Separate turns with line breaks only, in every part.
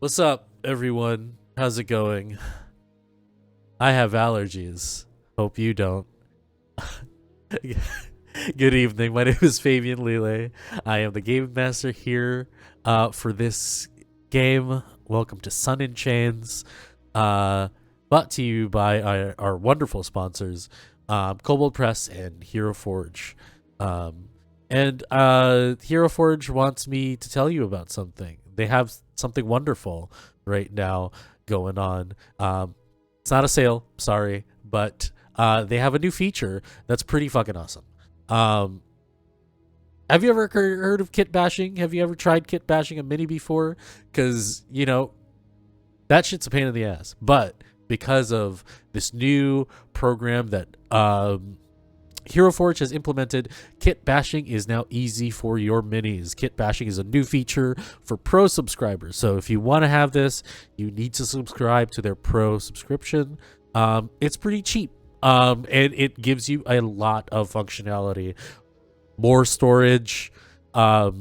What's up, everyone? How's it going? I have allergies. Hope you don't. Good evening. My name is Fabian Lele. I am the game master here for this game. Welcome to Sun in Chains. Brought to you by our wonderful sponsors, Kobold Press and Hero Forge. And Hero Forge wants me to tell you about something. They have something wonderful right now going on. It's not a sale, sorry, but they have a new feature that's pretty fucking awesome. Have you ever heard of kit bashing? Have you ever tried kit bashing a mini before? Because, that shit's a pain in the ass. But because of this new program that Hero Forge has implemented, kit bashing is now easy for your minis. Kit bashing is a new feature for pro subscribers. So if you want to have this, you need to subscribe to their pro subscription. It's pretty cheap. And it gives you a lot of functionality, more storage. You're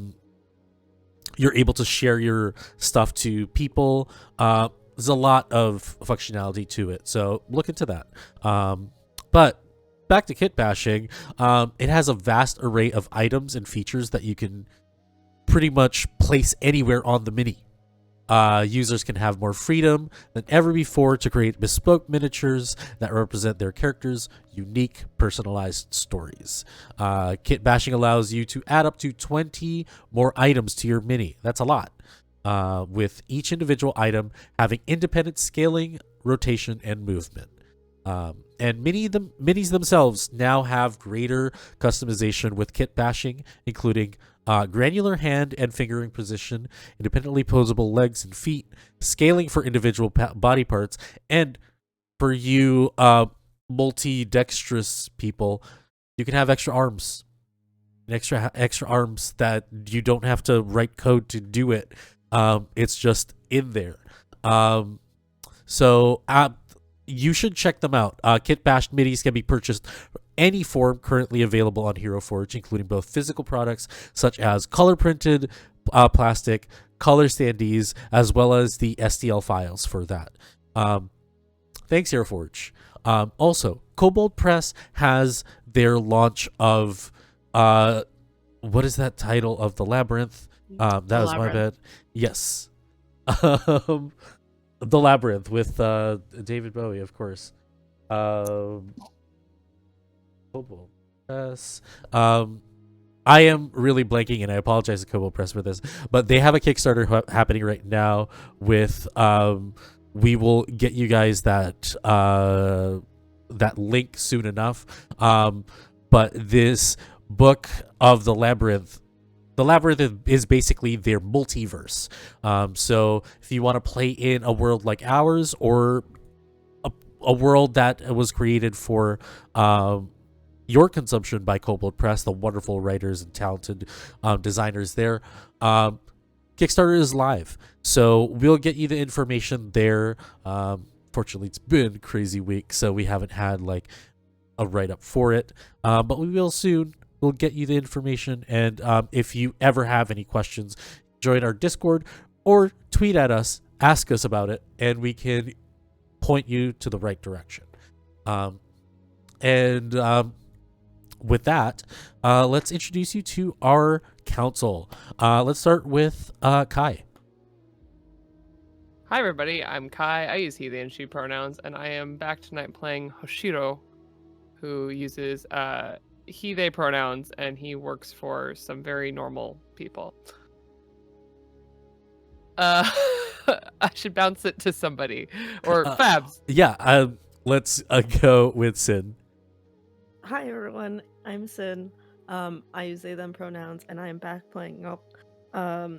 able to share your stuff to people. There's a lot of functionality to it, so look into that. But back to kit bashing, it has a vast array of items and features that you can pretty much place anywhere on the mini. Users can have more freedom than ever before to create bespoke miniatures that represent their characters' unique, personalized stories. Kit bashing allows you to add up to 20 more items to your mini. That's a lot. With each individual item having independent scaling, rotation, and movement. And minis themselves now have greater customization with kit bashing, including granular hand and fingering position, independently posable legs and feet, scaling for individual body parts, and for you multi-dexterous people, you can have extra arms. Extra arms that you don't have to write code to do it. It's just in there. So you should check them out. Kit bashed minis can be purchased any form currently available on Hero Forge, including both physical products such as color printed plastic, color standees, as well as the STL files for that. Thanks, Hero Forge. Also, Kobold Press has their launch of what is that title of the Labyrinth? That was my bad. Yes. The Labyrinth with David Bowie, of course. Kobold Press. I am really blanking, and I apologize to Kobold Press for this, but they have a Kickstarter happening right now with we will get you guys that link soon enough. But this book of the Labyrinth is basically their multiverse. So if you want to play in a world like ours, or a world that was created for your consumption by Kobold Press, the wonderful writers and talented designers there, Kickstarter is live. So we'll get you the information there. Fortunately, it's been a crazy week, so we haven't had like a write-up for it. But we will soon. We'll get you the information, and if you ever have any questions, join our Discord or tweet at us, ask us about it, and we can point you to the right direction. With that, let's introduce you to our council. Let's start with Kai.
Hi everybody, I'm Kai. I use he, they, and she pronouns, and I am back tonight playing Hoshiro, who uses he, they pronouns, and he works for some very normal people. I should bounce it to somebody. Or Fabs.
Yeah, let's go with Sin.
Hi everyone, I'm Sin. I use they, them pronouns, and I am back playing a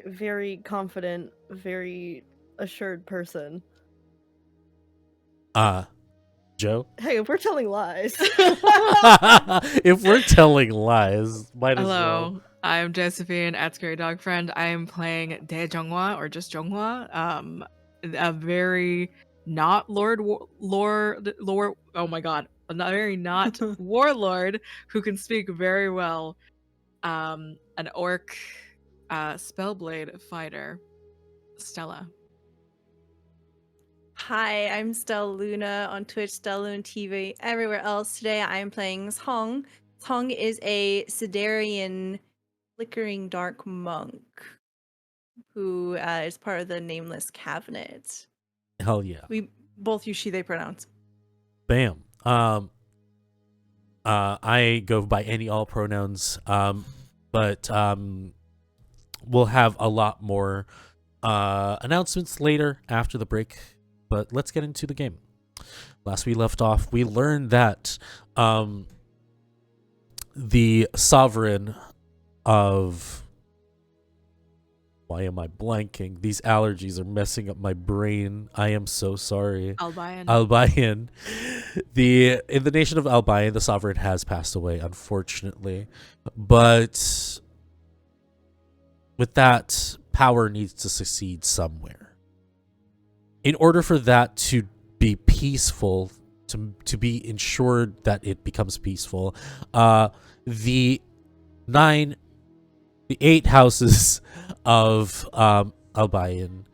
very confident, very assured person.
Joe?
Hey, if we're telling lies.
If we're telling lies, might as well.
Hello, I'm Josephine at Scary Dog Friend. I am playing Jeong Hwa, or just Jeong Hwa, a very not oh my god, a very not warlord who can speak very well, an orc spellblade fighter. Stella.
Hi, I'm Stella Luna on Twitch, stellalunaTV, everywhere else. Today I am playing Jeong. Jeong is a Siderian flickering dark monk who is part of the Nameless Cabinet.
Hell yeah.
We both use she, they pronouns.
Bam. I go by any all pronouns. But we'll have a lot more announcements later after the break. But let's get into the game. Last we left off, we learned that the sovereign of... Why am I blanking? These allergies are messing up my brain. I am so sorry. Albayan. In the nation of Albayan, the sovereign has passed away, unfortunately. But with that, power needs to succeed somewhere. In order for that to be peaceful, to be ensured that it becomes peaceful, the 8 houses of Albayan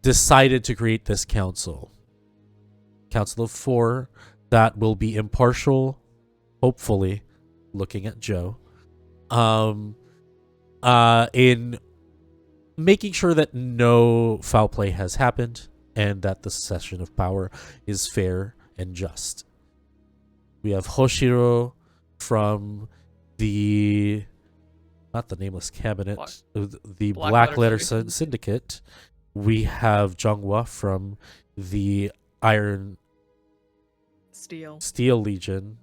decided to create this council of 4 that will be impartial, hopefully, looking at Joe, in making sure that no foul play has happened and that the succession of power is fair and just. We have Hoshiro from the... not the Nameless Cabinet, the Black Letter Syndicate. We have Jeong Hwa from the Steel Legion.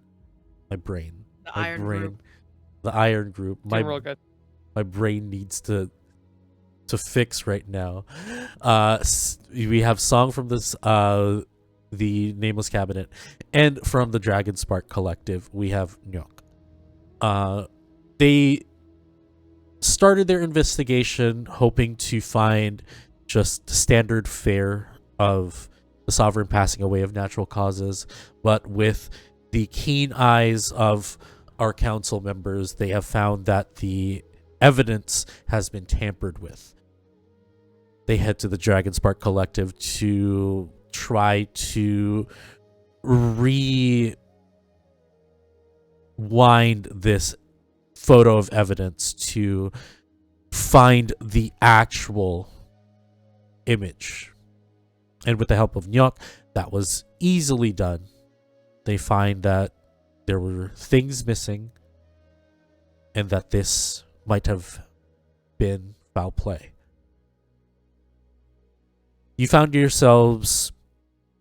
My brain.
The Iron Group.
The Iron Group.
Doing real good.
My brain needs to fix right now. We have Song from this the Nameless Cabinet, and from the Dragon Spark Collective, we have Nyok. They started their investigation hoping to find just standard fare of the sovereign passing away of natural causes, but with the keen eyes of our council members, they have found that the evidence has been tampered with. They head to the Dragon Spark Collective to try to rewind this photo of evidence to find the actual image. And with the help of Nyok, that was easily done. They find that there were things missing and that this might have been foul play. You found yourselves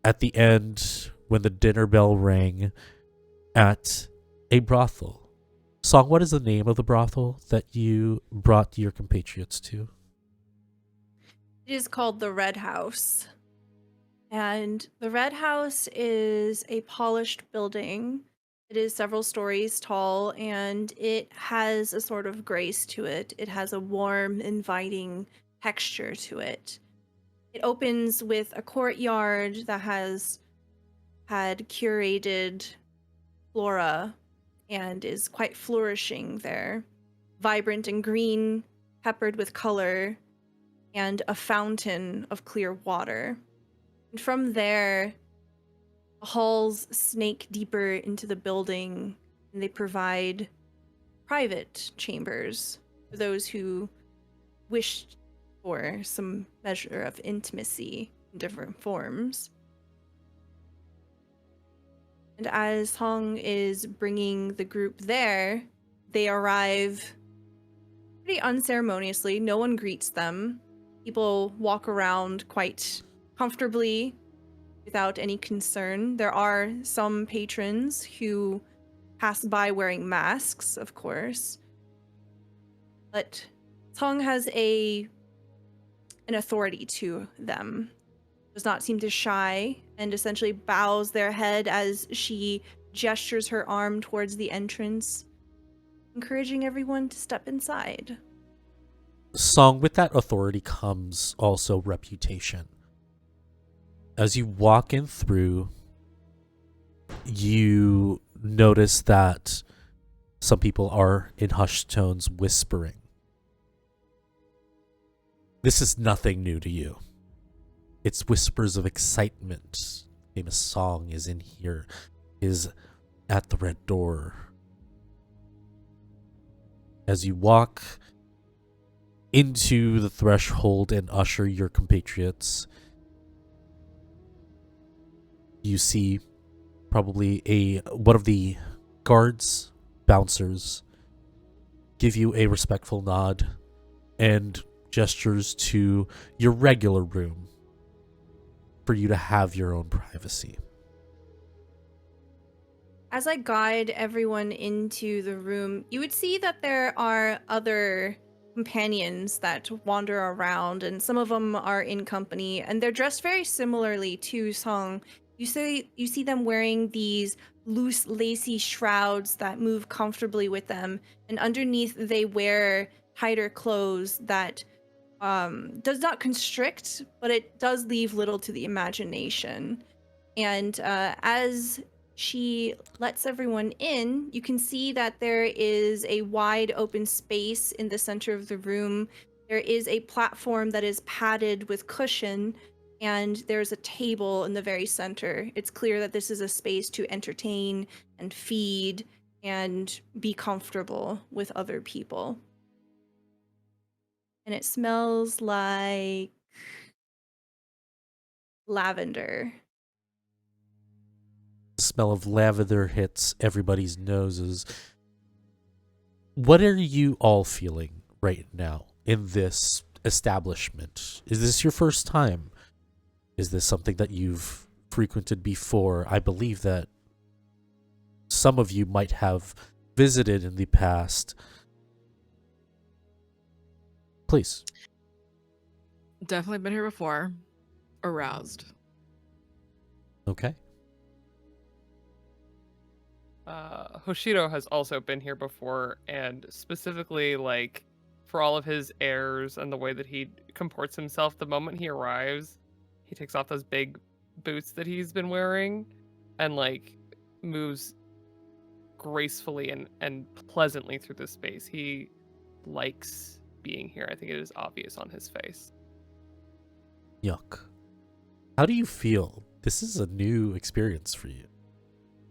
at the end, when the dinner bell rang, at a brothel. Song, what is the name of the brothel that you brought your compatriots to?
It is called the Red House. And the Red House is a polished building. It is several stories tall, and it has a sort of grace to it. It has a warm, inviting texture to it. It opens with a courtyard that has had curated flora and is quite flourishing there. Vibrant and green, peppered with color, and a fountain of clear water. And from there, the halls snake deeper into the building, and they provide private chambers for those who wish for some measure of intimacy in different forms. And as Hong is bringing the group there, they arrive pretty unceremoniously. No one greets them. People walk around quite comfortably without any concern. There are some patrons who pass by wearing masks, of course. But Hong has an authority to them. Does not seem to shy and essentially bows their head as she gestures her arm towards the entrance, encouraging everyone to step inside.
Song, with that authority comes also reputation. As you walk in through, you notice that some people are in hushed tones whispering. This is nothing new to you. It's whispers of excitement. Famous song is in here, is at the red door. As you walk into the threshold and usher your compatriots, you see probably one of the guards, bouncers, give you a respectful nod and gestures to your regular room for you to have your own privacy.
As I guide everyone into the room, you would see that there are other companions that wander around, and some of them are in company, and they're dressed very similarly to Song. You see them wearing these loose, lacy shrouds that move comfortably with them, and underneath they wear tighter clothes that does not constrict, but it does leave little to the imagination. And as she lets everyone in, you can see that there is a wide open space in the center of the room. There is a platform that is padded with cushion, and there's a table in the very center. It's clear that this is a space to entertain and feed and be comfortable with other people. And it smells like lavender.
The smell of lavender hits everybody's noses. What are you all feeling right now in this establishment? Is this your first time? Is this something that you've frequented before? I believe that some of you might have visited in the past. Please.
Definitely been here before. Aroused.
Okay.
Hoshiro has also been here before, and specifically, like, for all of his airs and the way that he comports himself, the moment he arrives, he takes off those big boots that he's been wearing and, like, moves gracefully and pleasantly through the space. He likes being here. I think it is obvious on his face.
Yuck. How do you feel? This is a new experience for you,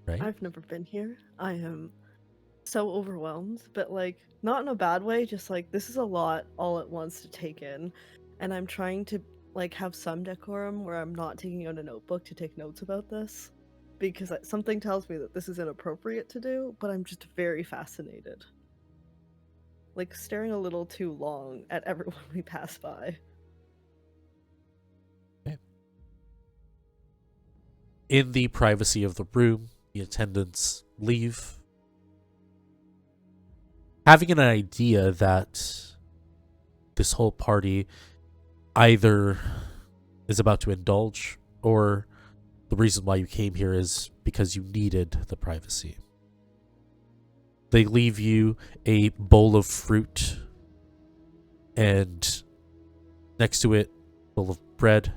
right?
I've never been here. I am so overwhelmed, but like not in a bad way, just like this is a lot all at once to take in. And I'm trying to like have some decorum where I'm not taking out a notebook to take notes about this because something tells me that this is inappropriate to do, but I'm just very fascinated. Like staring a little too long at everyone we pass by.
In the privacy of the room, the attendants leave, having an idea that this whole party either is about to indulge or the reason why you came here is because you needed the privacy. They leave you a bowl of fruit and next to it, bowl of bread.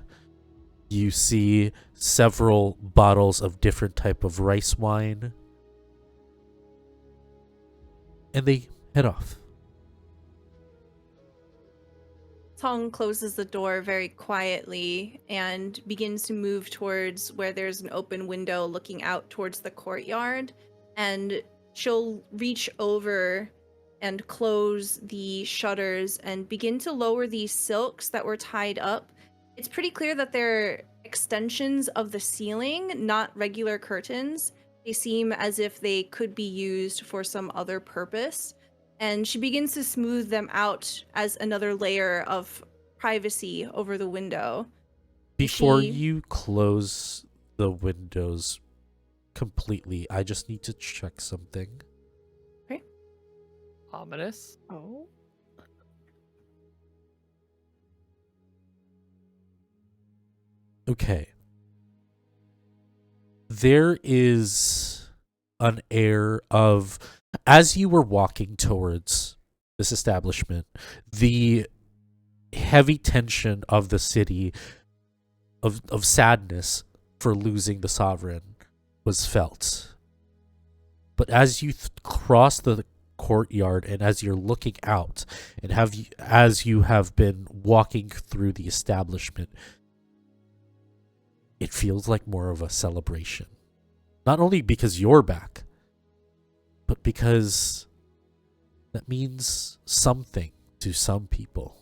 You see several bottles of different type of rice wine. And they head off.
Tong closes the door very quietly and begins to move towards where there's an open window looking out towards the courtyard. And she'll reach over and close the shutters and begin to lower these silks that were tied up. It's pretty clear that they're extensions of the ceiling, not regular curtains. They seem as if they could be used for some other purpose. And she begins to smooth them out as another layer of privacy over the window.
Before you close the windows completely, I just need to check something.
Okay.
Ominous.
Oh.
Okay. There is an air of, as you were walking towards this establishment, the heavy tension of the city, of sadness for losing the sovereign was felt. But as you cross the courtyard, and as you're looking out, and as you have been walking through the establishment, it feels like more of a celebration. Not only because you're back, but because that means something to some people.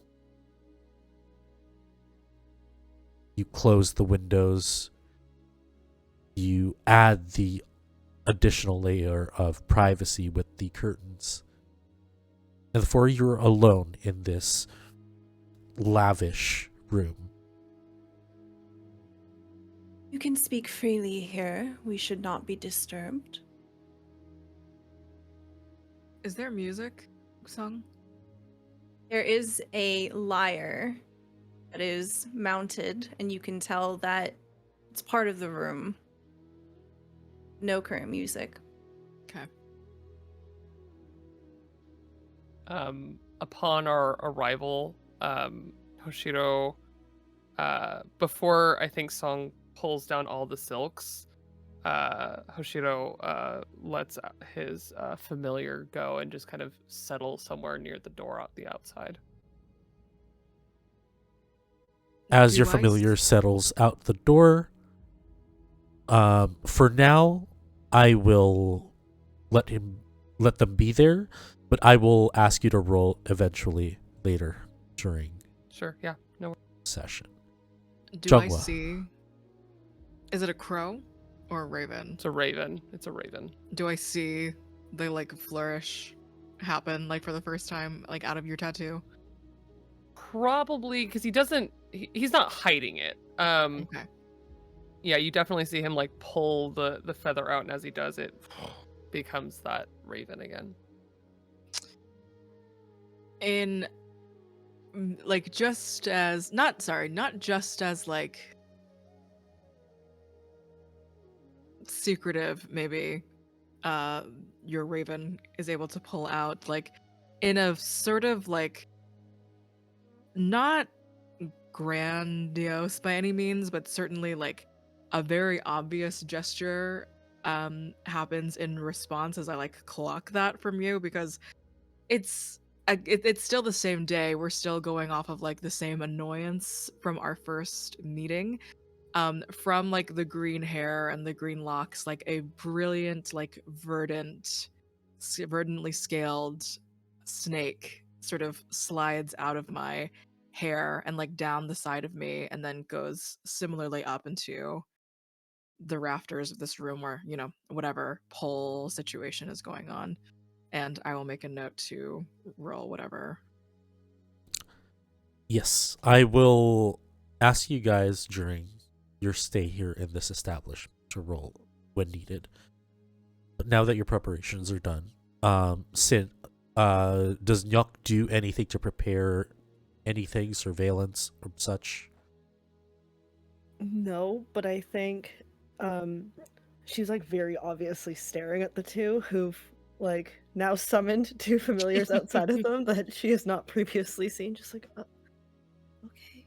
You close the windows. You add the additional layer of privacy with the curtains. And therefore, you're alone in this lavish room.
You can speak freely here. We should not be disturbed.
Is there music sung?
There is a lyre that is mounted, and you can tell that it's part of the room. No current music.
Okay.
Upon our arrival, Hoshiro, before I think Song pulls down all the silks, Hoshiro lets his familiar go and just kind of settle somewhere near the door out the outside.
As
Do
your
I
familiar settles out the door, for now, I will let them be there, but I will ask you to roll eventually later during
Sure, yeah, no worries.
session.
Do I
Jeong Hwa.
see? Is it a crow or a raven?
It's a raven. It's a raven.
Do I see the like flourish happen like for the first time like out of your tattoo?
Probably because he's not hiding it.
Okay.
Yeah, you definitely see him like pull the feather out, and as he does, it becomes that raven again.
In like just as not just as like secretive maybe your raven is able to pull out like in a sort of like not grandiose by any means, but certainly like a very obvious gesture happens in response as I like clock that from you, because it's it's still the same day. We're still going off of like the same annoyance from our first meeting. From like the green hair and the green locks, like a brilliant, like verdantly scaled snake sort of slides out of my hair and like down the side of me, and then goes similarly up into the rafters of this room where, you know, whatever pole situation is going on. And I will make a note to roll whatever.
Yes, I will ask you guys during your stay here in this establishment to roll when needed. But now that your preparations are done, Sin, does Nyok do anything to prepare anything, surveillance or such?
No, but I think she's like very obviously staring at the two who've like now summoned two familiars outside of them that she has not previously seen. Just like, okay,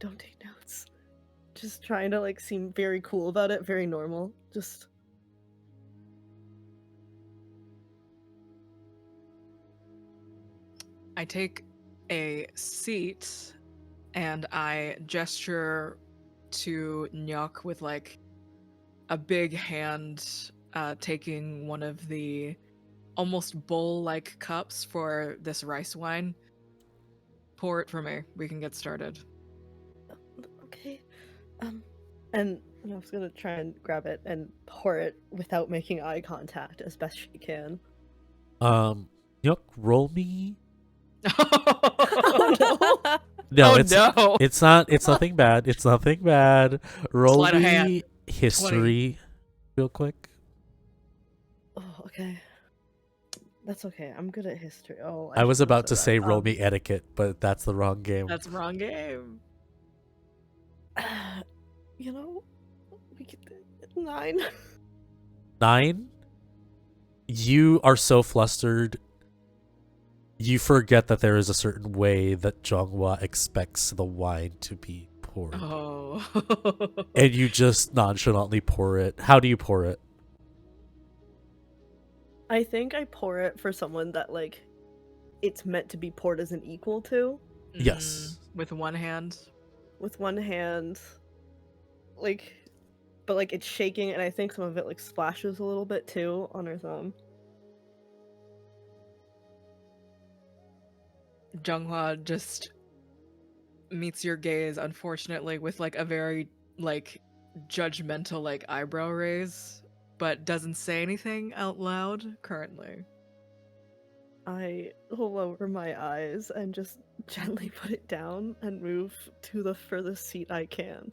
don't take notes. Just trying to like seem very cool about it, very normal. Just
I take a seat and I gesture to Nyok with like a big hand taking one of the almost bowl-like cups for this rice wine. Pour it for me. We can get started.
okay. And I was gonna try and grab it and pour it without making eye contact as best she can.
Nyok, roll me.
Oh, no.
No,
Oh,
it's
no.
it's not. It's nothing bad. It's nothing bad. Roll
Sleight of
me
hand.
history, real quick.
Oh, okay. That's okay. I'm good at history. Oh,
I was
shouldn't have
about to
said
say
that.
roll me etiquette, but that's the wrong game.
That's the wrong game.
You know, we get 9.
9. You are so flustered. You forget that there is a certain way that Jeong Hwa expects the wine to be poured.
Oh.
And you just nonchalantly pour it. How do you pour it?
I think I pour it for someone that like it's meant to be poured as an equal to,
Yes.
With one hand.
with one hand, like, but like it's shaking, and I think some of it like splashes a little bit too on her thumb.
Jeong Hwa just meets your gaze, unfortunately, with like a very like judgmental like eyebrow raise, but doesn't say anything out loud currently.
I lower my eyes and just gently put it down and move to the furthest seat I can.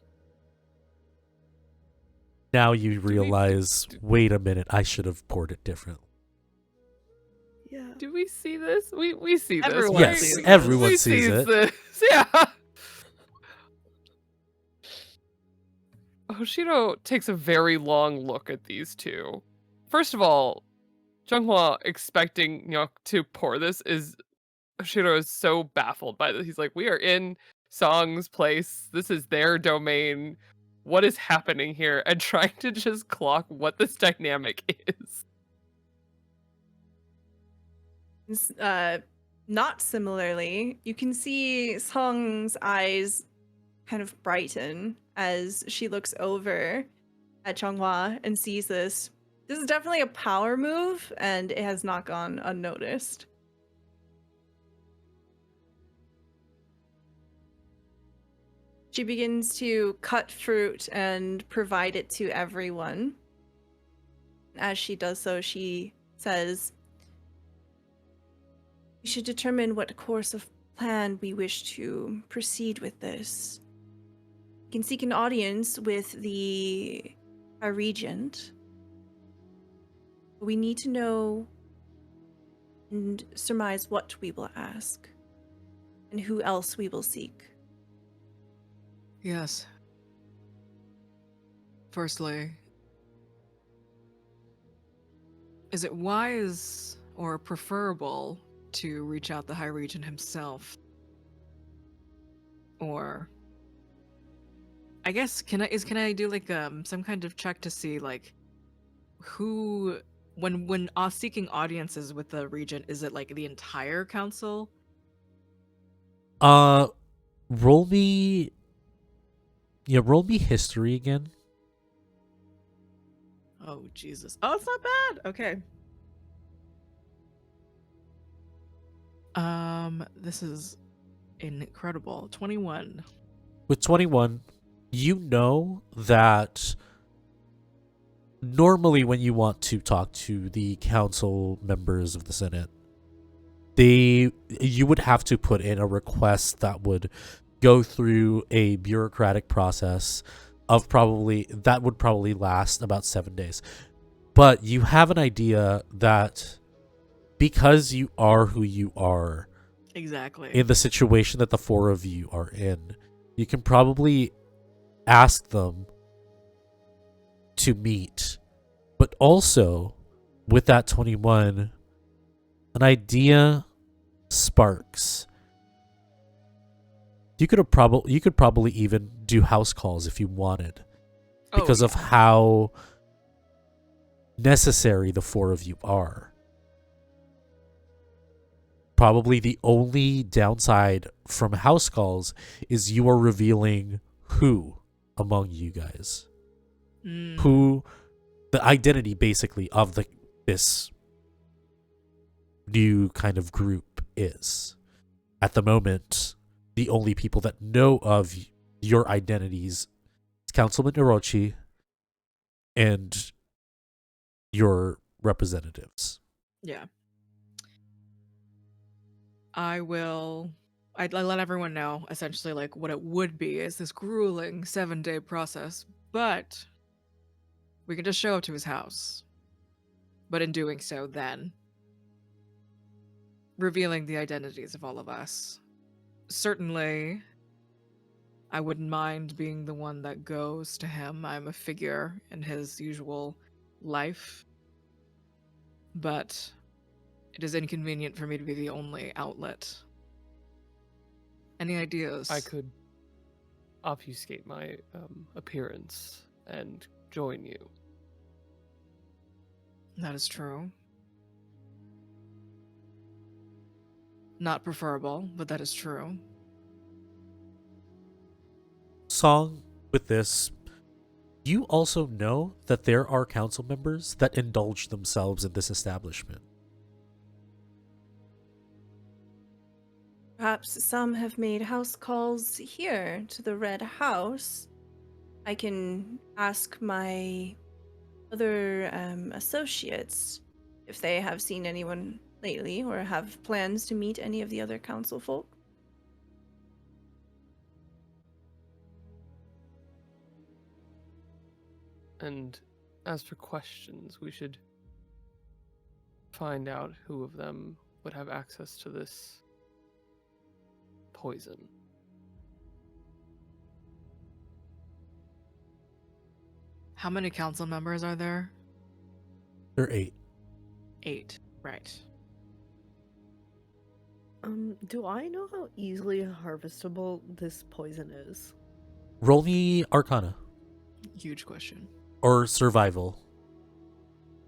Now you realize, wait a minute, I should have poured it differently.
Yeah.
Do we see this? We see this.
Everyone
right?
Yes,
sees
everyone
We
sees it.
this. Yeah. Hoshiro takes a very long look at these two. First of all, Jeong Hwa expecting Nyok to pour this is Hoshiro is so baffled by this. He's like, we are in Song's place. This is their domain. What is happening here? And trying to just clock what this dynamic is.
Not similarly, you can see Song's eyes kind of brighten as she looks over at Jeong Hwa and sees this. This is definitely a power move, and it has not gone unnoticed. She begins to cut fruit and provide it to everyone. As she does so, she says, "We should determine what course of plan we wish to proceed with this. We can seek an audience with our regent. We need to know and surmise what we will ask and who else we will seek."
Yes. Firstly, is it wise or preferable to reach out the High Regent himself? Or I guess can I do like some kind of check to see like who when seeking audiences with the regent, is it like the entire council?
Roll me. Yeah, roll me history again.
Oh Jesus. Oh, it's not bad. Okay. This is incredible. 21.
With 21, you know that normally when you want to talk to the council members of the Senate, you would have to put in a request that would go through a bureaucratic process of that would probably last about 7 days. But you have an idea that because you are who you are,
Exactly.
in the situation that the four of you are in, you can probably ask them to meet. But also, with that 21, an idea sparks. You could probably even do house calls if you wanted, because of how necessary the four of you are. Probably the only downside from house calls is you are revealing who among you guys, who the identity basically of this new kind of group is. At the moment, the only people that know of your identities is Councilman Orochi and your representatives.
Yeah. I'd let everyone know essentially like what it would be is this grueling 7-day process, but we can just show up to his house. But in doing so, then revealing the identities of all of us. Certainly, I wouldn't mind being the one that goes to him. I'm a figure in his usual life. But it is inconvenient for me to be the only outlet. Any ideas?
I could obfuscate my appearance and join you.
That is true. Not preferable, but that is true.
Song, with this, you also know that there are council members that indulge themselves in this establishment.
Perhaps some have made house calls here to the Red House. I can ask my other associates if they have seen anyone lately or have plans to meet any of the other council folk.
And as for questions, we should find out who of them would have access to this poison.
How many council members are there?
There are 8.
8. Right.
Do I know how easily harvestable this poison is?
Roll me Arcana,
Huge question.
or Survival,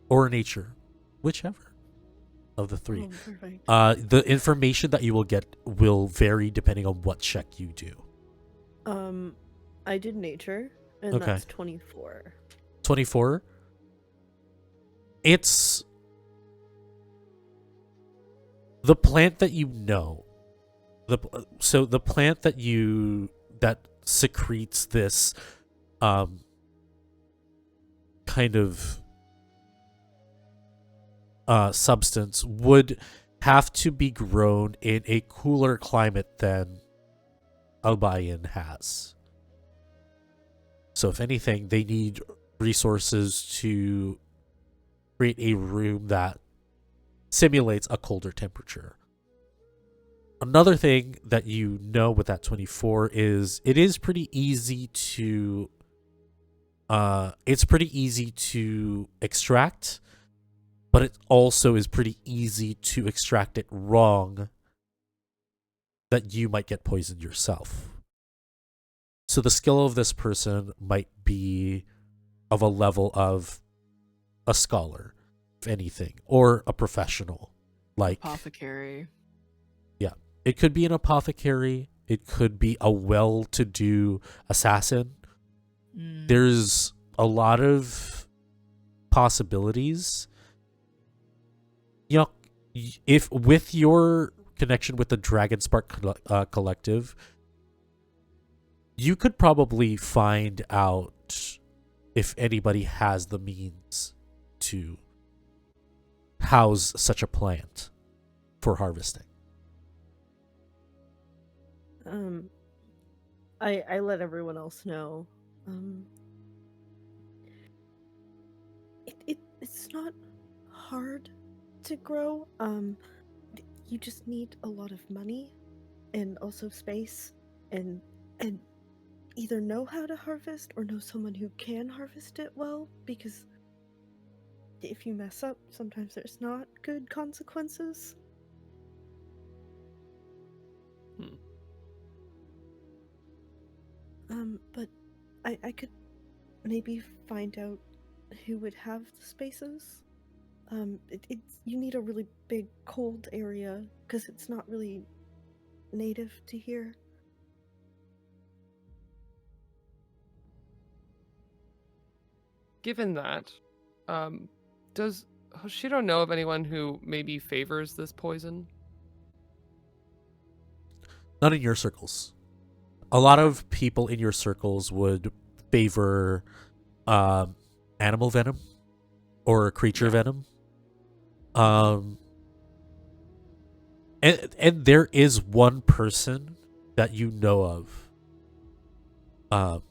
or Nature, whichever of the 3.
Oh, perfect.
The information that you will get will vary depending on what check you do.
I did nature, and
Okay.
that's 24.
24. It's the plant that you know. So the plant that secretes this kind of substance would have to be grown in a cooler climate than Albayan has. So if anything, they need resources to create a room that simulates a colder temperature. Another thing that you know with that 24 is it is pretty easy to extract, but it also is pretty easy to extract it wrong that you might get poisoned yourself. So the skill of this person might be of a level of a scholar, if anything, or a professional. Like,
Apothecary.
yeah, it could be an apothecary. It could be a well-to-do assassin. There's a lot of possibilities. You know, if with your connection with the Dragonspark Collective, you could probably find out if anybody has the means to house such a plant for harvesting.
I let everyone else know. It's not hard to grow. You just need a lot of money and also space and either know how to harvest or know someone who can harvest it well, because if you mess up, sometimes there's not good consequences. But I could maybe find out who would have the spaces. You need a really big cold area because it's not really native to here.
Given that, does Hoshiro know of anyone who maybe favors this poison?
Not in your circles. A lot of people in your circles would favor animal venom or creature venom. And there is one person that you know of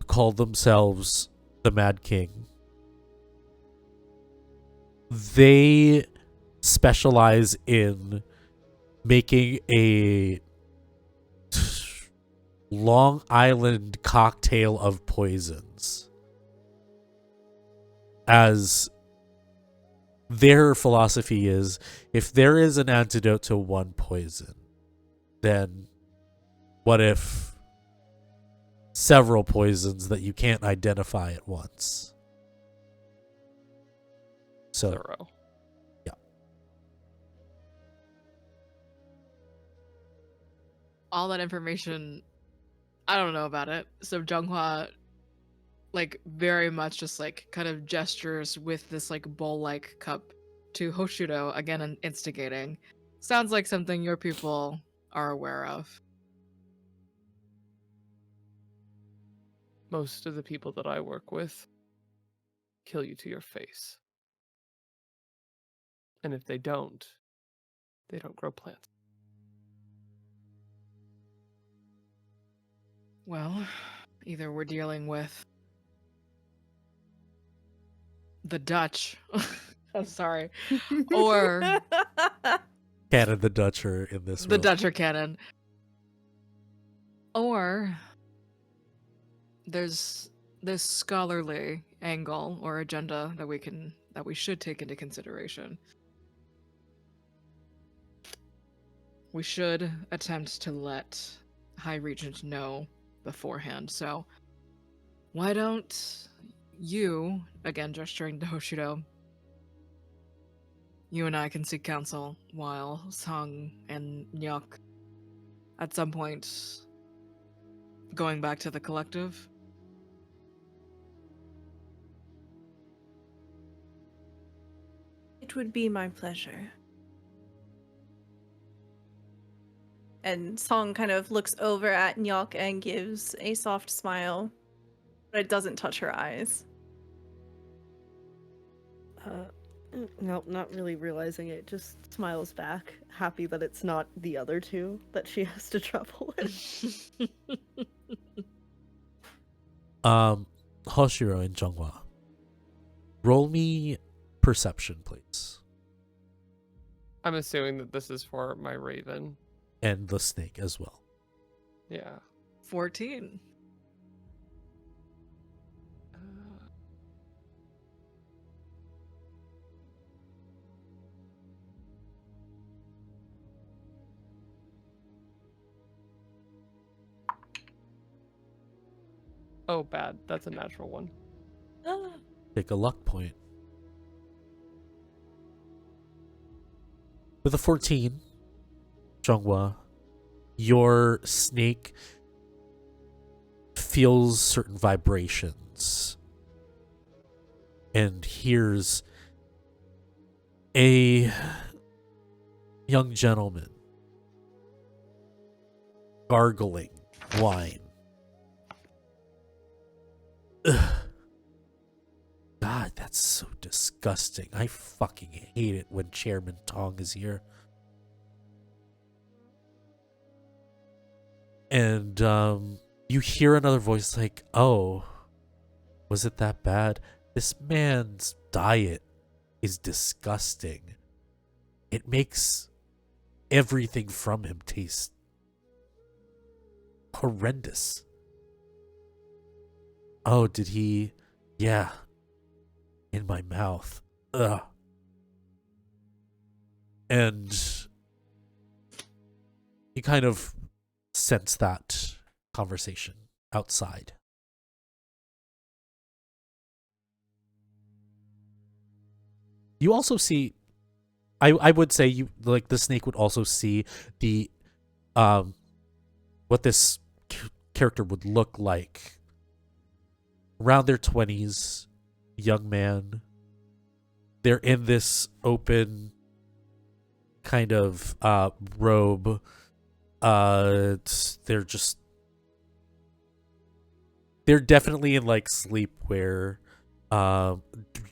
called themselves the Mad King. They specialize in making a Long Island cocktail of poisons. As their philosophy is, if there is an antidote to one poison, then what if several poisons that you can't identify at once? So,
Thorough.
yeah.
all that information, I don't know about it. So Jeong Hwa, like, very much just like kind of gestures with this like bowl-like cup to Hoshiro, again instigating. Sounds like something your people are aware of.
Most of the people that I work with kill you to your face. And if they don't grow plants.
Well, either we're dealing with the Dutch. I'm sorry. Or
Canada the Dutch are in this
the
room.
Dutch are canon. Or there's this scholarly angle or agenda that we should take into consideration. We should attempt to let High Regent know beforehand. So why don't you, again gesturing to Hoshiro, you and I can seek counsel while Song and Nyok at some point going back to the collective?
It would be my pleasure. And Song kind of looks over at Nyok and gives a soft smile, but it doesn't touch her eyes.
Nope, not really realizing it. Just smiles back, happy that it's not the other two that she has to trouble with.
Hoshiro and Jeong Hwa, roll me perception, please,
I'm assuming that this is for my raven.
and the snake as well.
Yeah.
14.
Oh, bad. That's a natural one.
Take a luck point. With a 14, Jeong Hwa, your snake feels certain vibrations and hears a young gentleman gargling wine. Ugh. God, that's so disgusting. I fucking hate it when Chairman Tong is here. And you hear another voice like, oh, was it that bad? This man's diet is disgusting. It makes everything from him taste horrendous. Oh, did he? Yeah. In my mouth. Ugh. And you kind of sense that conversation outside. You also see, I would say you like the snake would also see the what this character would look like around their 20s, young man. They're in this open kind of robe. They're definitely in like sleepwear,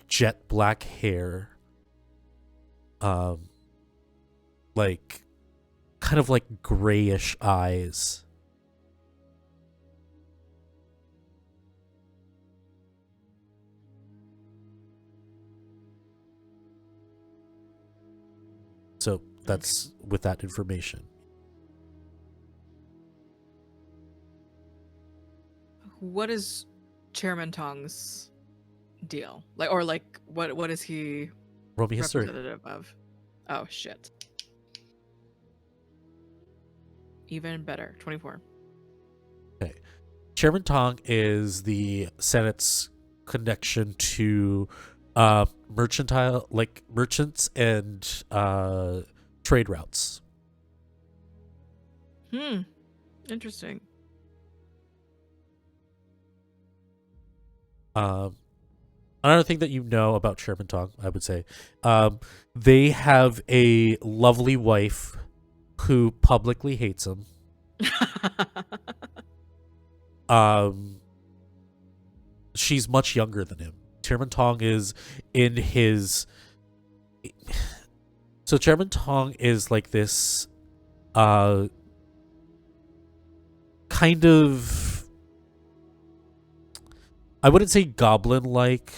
jet black hair, like kind of like grayish eyes. So that's with that information.
What is Chairman Tong's deal? Like, or like, what is he
Roll me history.
representative of? Oh shit. Even better, 24.
Okay. Chairman Tong is the Senate's connection to merchants and trade routes.
Interesting.
Another thing that you know about Chairman Tong, I would say, they have a lovely wife who publicly hates him. She's much younger than him. Chairman Tong is in his. So Chairman Tong is like this, kind of. I wouldn't say goblin-like,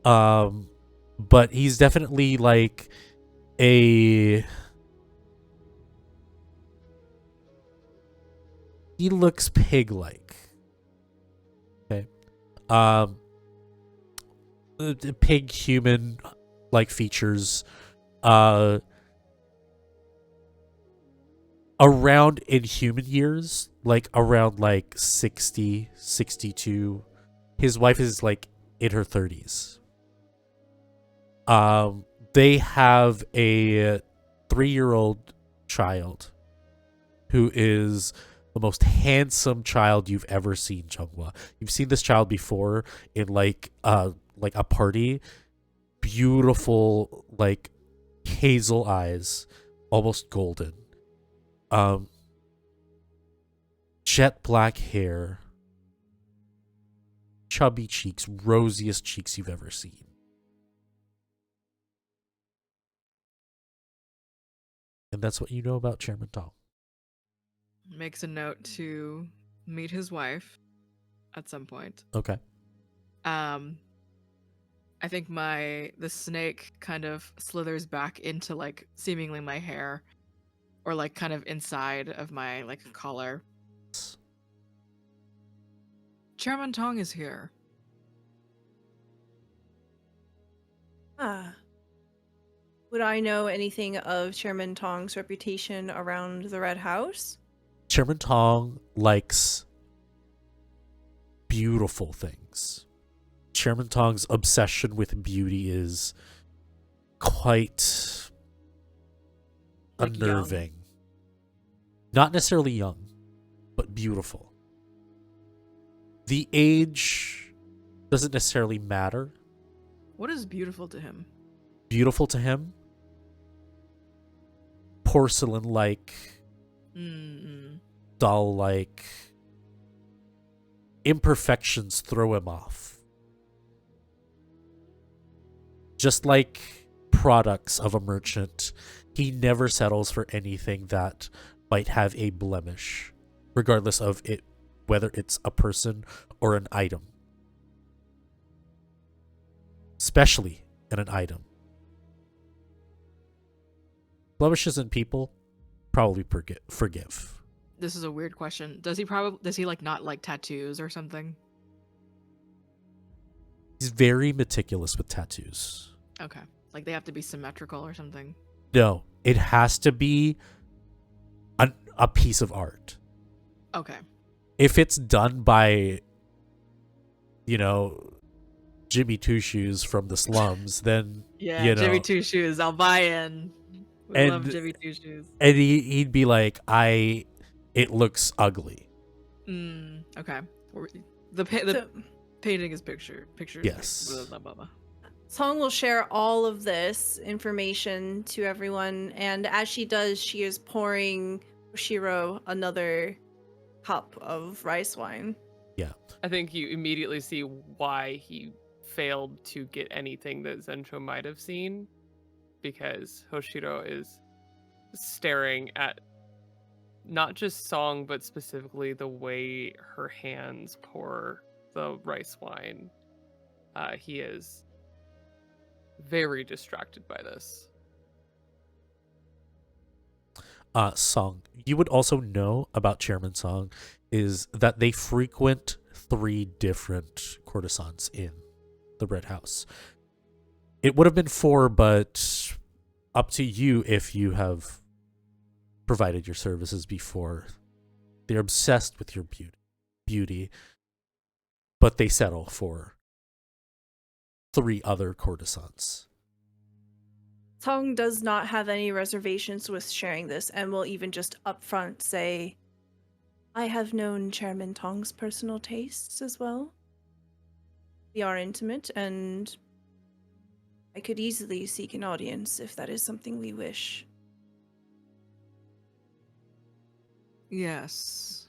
but he's definitely like a. He looks pig-like. Okay, pig human like features. Around in human years, like around like 60, 62. His wife is like in her 30s. They have a 3-year-old child who is the most handsome child you've ever seen, Jeong Hwa. You've seen this child before in like a party. Beautiful, like hazel eyes, almost golden. Jet black hair. Chubby cheeks, rosiest cheeks you've ever seen. And that's what you know about Chairman Tong.
Makes a note to meet his wife at some point.
Okay.
I think the snake kind of slithers back into like seemingly my hair, or like kind of inside of my like collar. Chairman Tong is here.
Ah. Would I know anything of Chairman Tong's reputation around the Red House?
Chairman Tong likes beautiful things. Chairman Tong's obsession with beauty is quite
Like
unnerving. Not necessarily young, but beautiful. The age doesn't necessarily matter.
What is beautiful to him?
Beautiful to him, porcelain-like, doll-like. Imperfections throw him off. Just like products of a merchant, he never settles for anything that might have a blemish, regardless of it, whether it's a person or an item. Especially in an item. Blemishes in people, probably forgive.
This is a weird question. Does he like not like tattoos or something?
He's very meticulous with tattoos.
Okay. Like they have to be symmetrical or something.
No, it has to be a piece of art.
Okay.
If it's done by, Jimmy Two Shoes from the slums, then
Yeah, Jimmy Two Shoes. I'll buy in. We love Jimmy Two Shoes.
And he'd be like, it looks ugly.
Okay. The painting is pictures.
Yes.
Blah, blah, blah.
Tong will share all of this information to everyone, and as she does, she is pouring Hoshiro another cup of rice wine.
Yeah.
I think you immediately see why he failed to get anything that Zencho might have seen, because Hoshiro is staring at not just Song, but specifically the way her hands pour the rice wine. He is very distracted by this.
Song. You would also know about Chairman Song is that they frequent 3 different courtesans in the Red House. It would have been 4, but up to you if you have provided your services before. They're obsessed with your beauty, but they settle for 3 other courtesans.
Tong does not have any reservations with sharing this and will even just upfront say, I have known Chairman Tong's personal tastes as well. We are intimate, and I could easily seek an audience if that is something we wish.
Yes.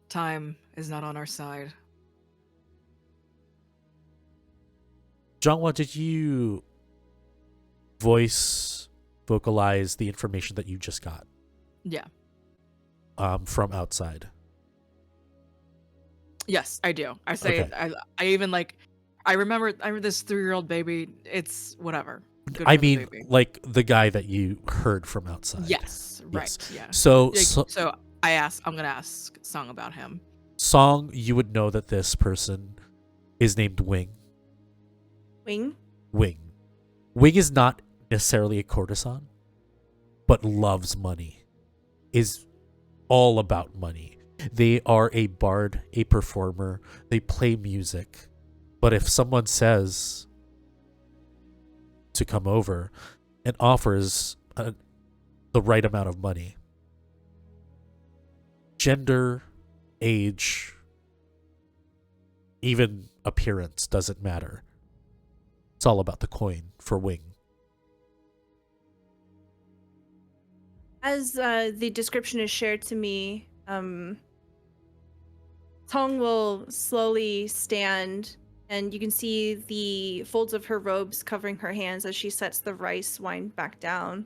Time is not on our side.
Jeong Hwa, did you vocalize the information that you just got
Yeah.
from outside?
Yes, I do. I say
Okay.
I even like I remember this 3-year-old baby. It's whatever. Good
I
for the
mean,
baby.
like the guy that you heard from outside.
Yes, right.
Yes.
Yeah.
So,
Like, so I'm gonna ask Song about him.
Song, you would know that this person is named Wing.
Wing?
Wing. Wing is not necessarily a courtesan, but loves money. Is all about money. They are a bard, a performer. They play music. But if someone says to come over and offers the right amount of money, gender, age, even appearance doesn't matter. It's all about the coin for Wing.
As the description is shared to me, Tong will slowly stand, and you can see the folds of her robes covering her hands as she sets the rice wine back down.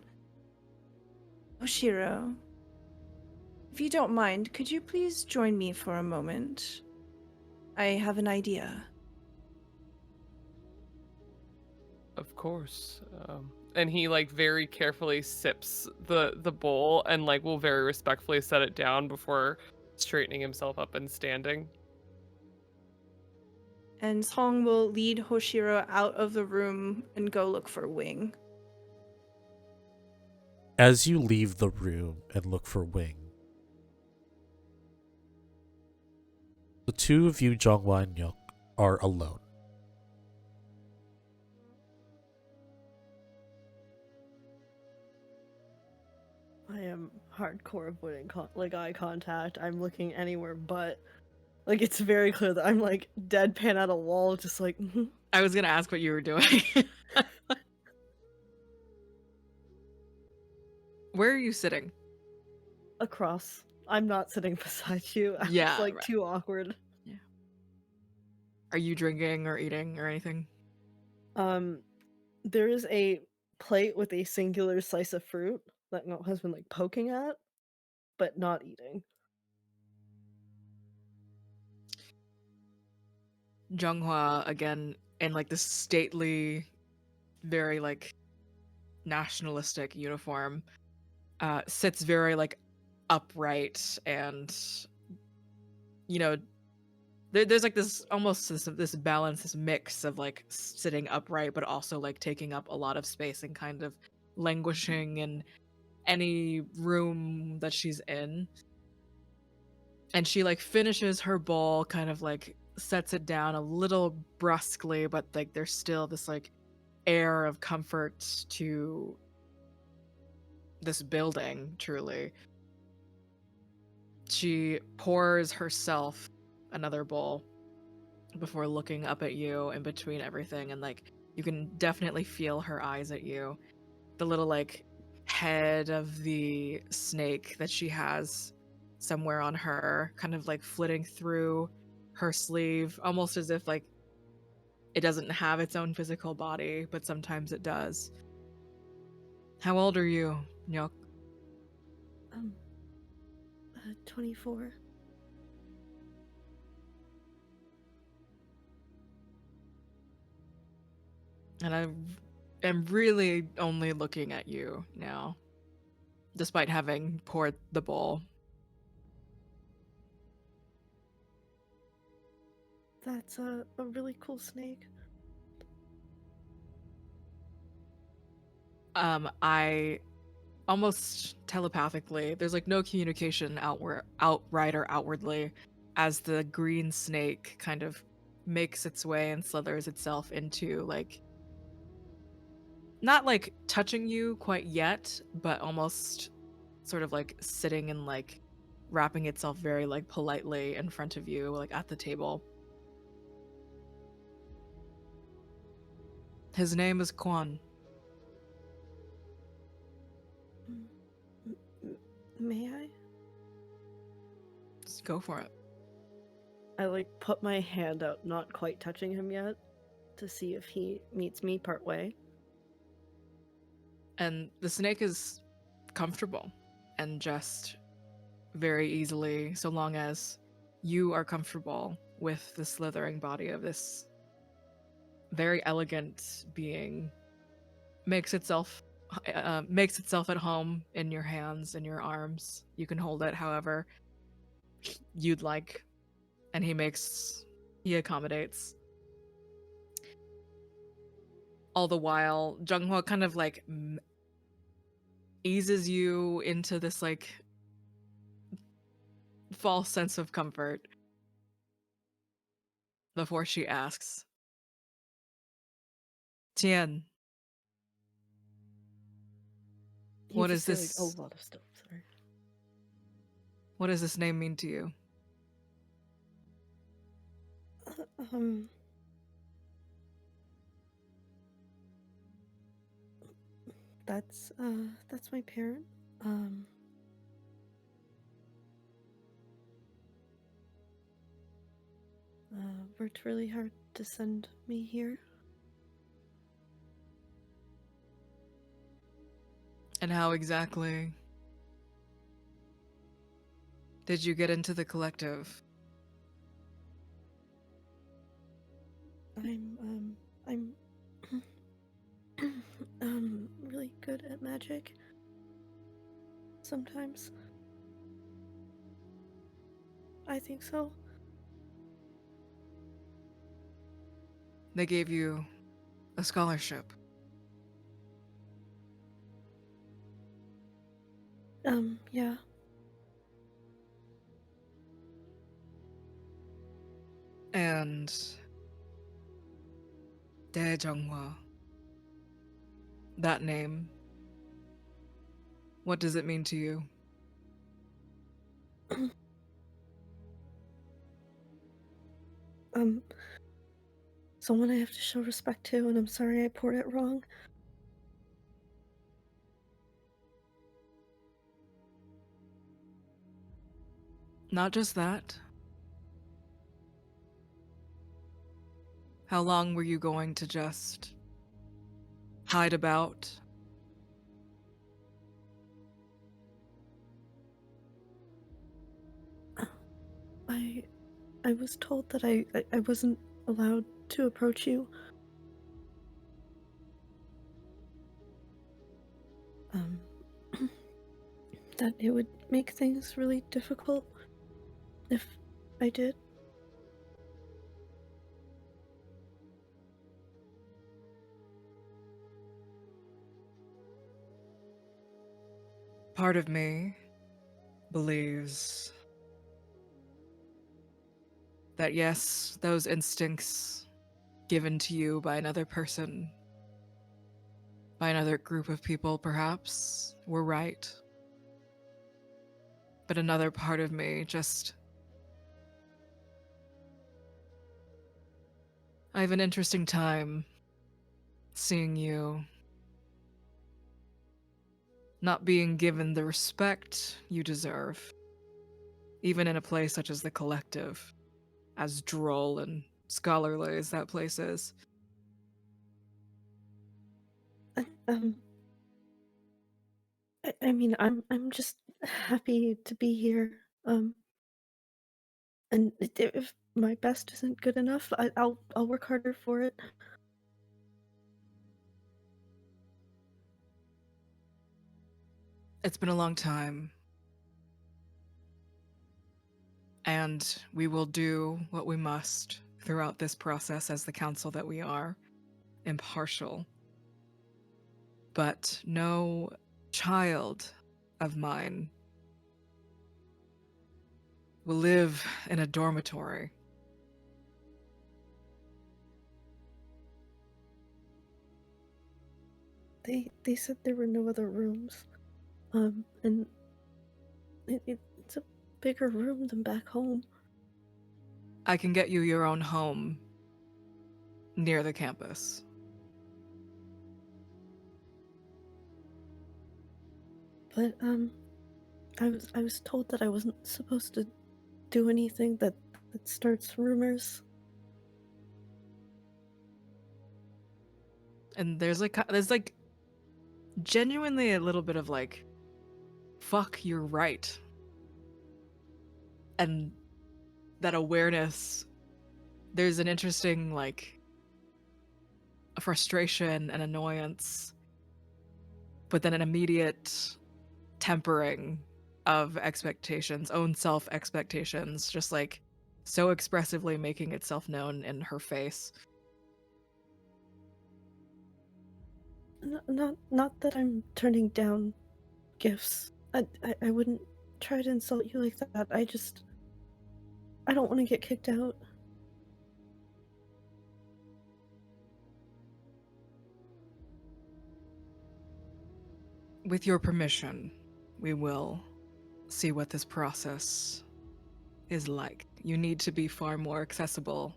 Hoshiro, if you don't mind, could you please join me for a moment? I have an idea.
Of course. And he like very carefully sips the bowl and like will very respectfully set it down before straightening himself up and standing.
And Tong will lead Hoshiro out of the room and go look for Wing.
As you leave the room and look for Wing, the two of you, Jeong Hwa and Nyok, are alone.
I am hardcore avoiding eye contact. I'm looking anywhere but. Like, it's very clear that I'm like deadpan at a wall, just like.
I was gonna ask what you were doing. Where are you sitting?
Across. I'm not sitting beside you.
Yeah,
It's like
right.
too awkward.
Are you drinking or eating or anything?
There is a plate with a singular slice of fruit that Ngok has been like poking at, but not eating.
Jeong Hwa again in like this stately, very like nationalistic uniform, sits very like upright and you know there's like this almost this balance, this mix of like sitting upright but also like taking up a lot of space and kind of languishing in any room that she's in. And she like finishes her bowl, kind of like sets it down a little brusquely, but like there's still this like air of comfort to this building, truly. She pours herself another bowl before looking up at you in between everything, and like you can definitely feel her eyes at you. The little like head of the snake that she has somewhere on her, kind of like flitting through her sleeve, almost as if like it doesn't have its own physical body, but sometimes it does. How old are you, Nyok?
24.
And I am really only looking at you now, despite having poured the bowl.
That's a really cool snake.
I almost telepathically, there's like no communication outright or outwardly, as the green snake kind of makes its way and slithers itself into like, not like touching you quite yet, but almost sort of like sitting and like wrapping itself very like politely in front of you, like at the table. His name is Quan.
May I?
Just go for it.
I like put my hand out, not quite touching him yet, to see if he meets me partway.
And the snake is comfortable and just very easily, so long as you are comfortable with the slithering body of this very elegant being, makes itself at home in your hands, in your arms. You can hold it however you'd like, and he accommodates. All the while, Jeong Hwa kind of like eases you into this like false sense of comfort before she asks, Tien,
You
what
just
is
say,
this?
like, a lot of stuff. Sorry.
What does this name mean to you?
Um. That's my parent. Worked really hard to send me here.
And how exactly did you get into the collective?
I'm really good at magic. Sometimes. I think so.
They gave you a scholarship.
Yeah.
And Jeong Hwa, that name, what does it mean to you?
Someone I have to show respect to, and I'm sorry I poured it wrong.
Not just that. How long were you going to just hide about?
I was told that I wasn't allowed to approach you. That it would make things really difficult if I did.
Part of me believes that yes, those instincts given to you by another person, by another group of people perhaps, were right. But another part of me just... I have an interesting time seeing you not being given the respect you deserve, even in a place such as the Collective, as droll and scholarly as that place is.
I mean, I'm just happy to be here. And if my best isn't good enough, I'll work harder for it.
It's been a long time, and we will do what we must throughout this process as the council that we are, impartial. But no child of mine will live in a dormitory.
They said there were no other rooms. And It's a bigger room than back home.
I can get you your own home near the campus.
But I was told that I wasn't supposed to do anything that starts rumors.
And there's like genuinely a little bit of like, fuck, you're right. And that awareness, there's an interesting like frustration and annoyance, but then an immediate tempering of expectations, own self expectations, just like so expressively making itself known in her face.
Not that I'm turning down gifts. I wouldn't try to insult you like that. I don't want to get kicked out.
With your permission, we will see what this process is like. You need to be far more accessible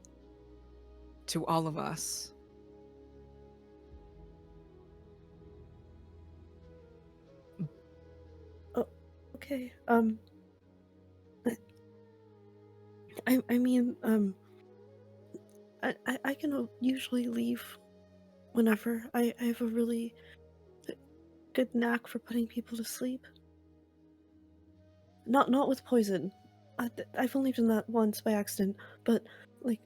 to all of us.
Oh, okay. I mean, I can usually leave whenever. I have a really good knack for putting people to sleep. Not with poison. I've only done that once by accident, but like,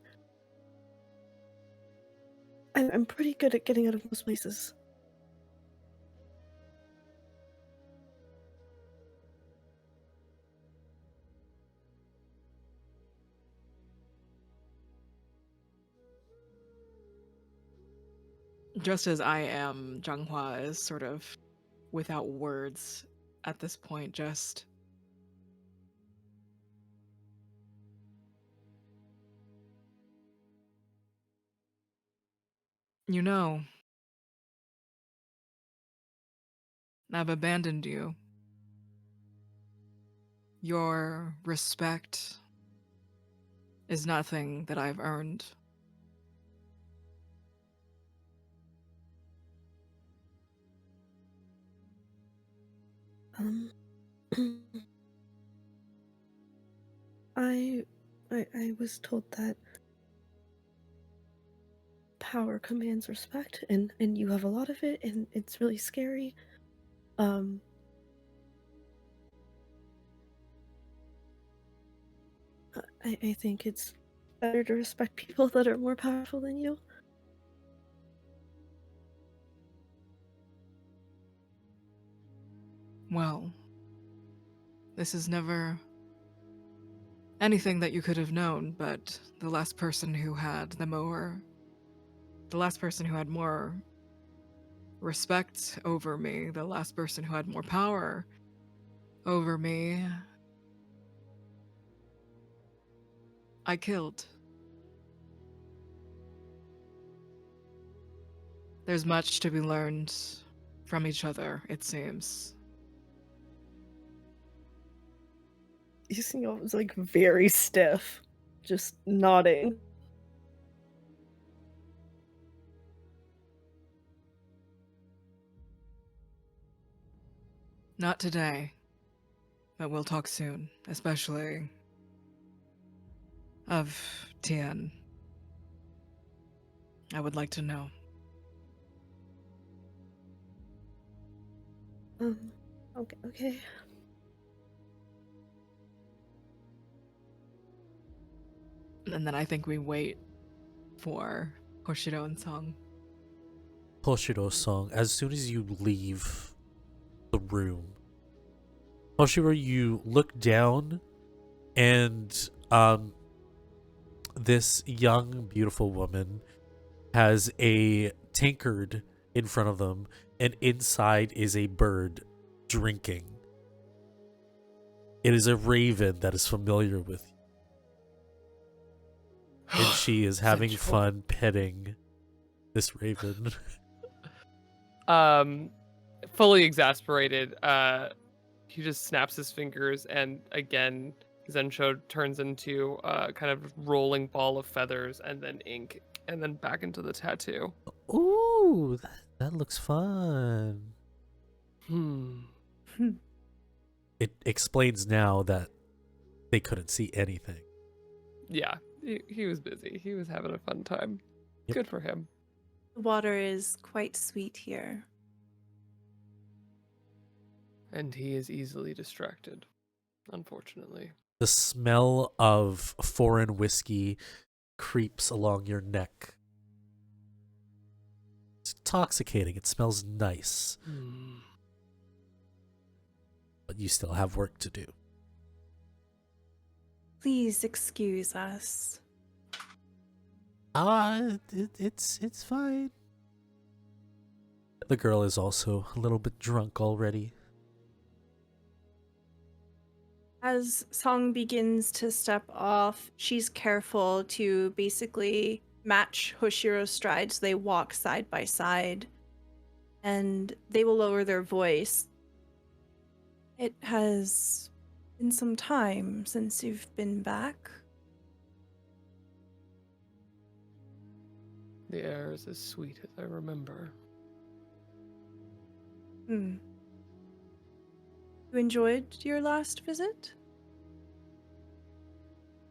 I'm pretty good at getting out of most places.
Just as I am, Jeong Hwa is sort of without words at this point, just you know, I've abandoned you. Your respect is nothing that I've earned.
Um, I was told that power commands respect, and you have a lot of it, and it's really scary. Um, I think it's better to respect people that are more powerful than you.
Well, this is never anything that you could have known, but the last person who had more respect over me, the last person who had more power over me, I killed. There's much to be learned from each other, it seems.
You see, I was like very stiff, just nodding.
Not today, but we'll talk soon, especially of Tien. I would like to know.
Okay.
And then I think we wait for Hoshiro and Song.
Hoshiro's song. As soon as you leave the room, Hoshiro, you look down, and this young, beautiful woman has a tankard in front of them, and inside is a bird drinking. It is a raven that is familiar with you. And she is having fun petting this raven.
Fully exasperated, he just snaps his fingers, and again, Zensho turns into a kind of rolling ball of feathers and then ink, and then back into the tattoo.
Ooh, that looks fun. It explains now that they couldn't see anything.
Yeah, he was busy. He was having a fun time.
Yep.
Good for him.
The water is quite sweet here.
And he is easily distracted, unfortunately.
The smell of foreign whiskey creeps along your neck. It's intoxicating. It smells nice. But you still have work to do.
Please excuse us.
It's fine. The girl is also a little bit drunk already.
As Song begins to step off, she's careful to basically match Hoshiro's strides. They walk side by side, and they will lower their voice. It has been some time since you've been back.
The air is as sweet as I remember.
You enjoyed your last visit?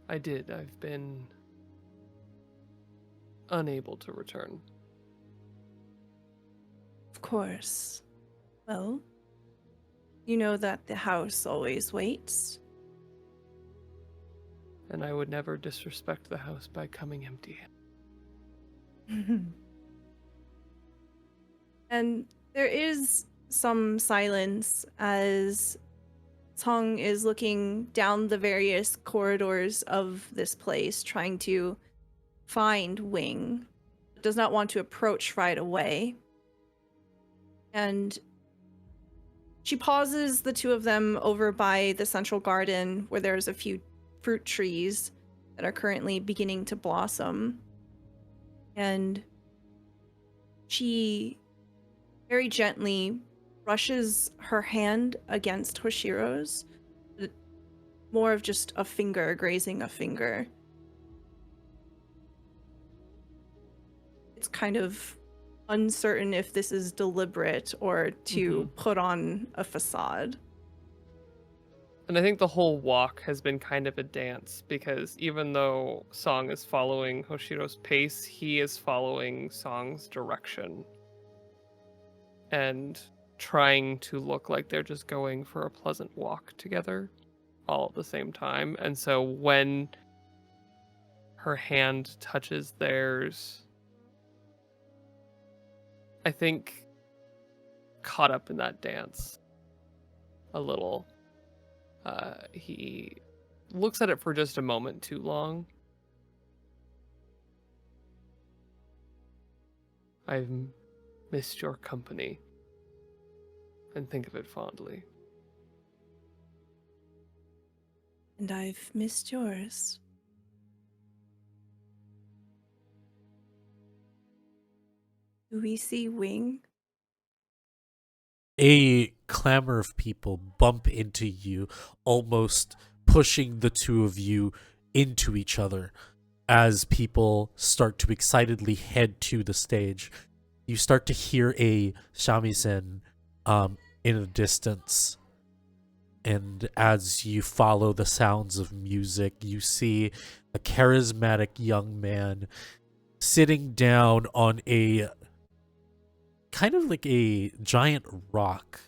I did. I've been unable to return.
Of course. Well, you know that the house always waits.
And I would never disrespect the house by coming empty-handed.
And there is some silence as Song is looking down the various corridors of this place, trying to find Wing. Does not want to approach right away. And she pauses the two of them over by the central garden where there's a few fruit trees that are currently beginning to blossom. And she very gently brushes her hand against Hoshiro's, more of just a finger grazing a finger. It's kind of uncertain if this is deliberate or to put on a facade.
And I think the whole walk has been kind of a dance, because even though Song is following Hoshiro's pace, he is following Song's direction. And trying to look like they're just going for a pleasant walk together all at the same time. And so when her hand touches theirs, I think caught up in that dance a little. He looks at it for just a moment too long. I've missed your company, and think of it fondly.
And I've missed yours. Do we see Wing?
A clamor of people bump into you, almost pushing the two of you into each other as people start to excitedly head to the stage. You start to hear a shamisen in the distance. And as you follow the sounds of music, you see a charismatic young man sitting down on a kind of like a giant rock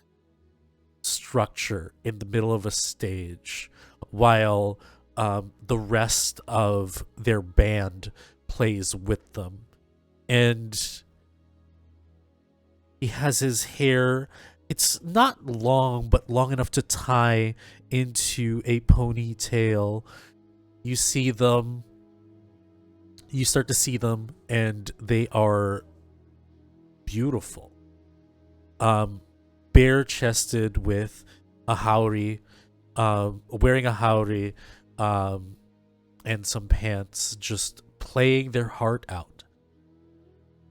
structure in the middle of a stage, while the rest of their band plays with them. And he has his hair, it's not long, but long enough to tie into a ponytail. You see them, you start to see them, and they are beautiful. Bare-chested with a haori, wearing a haori, and some pants, just playing their heart out.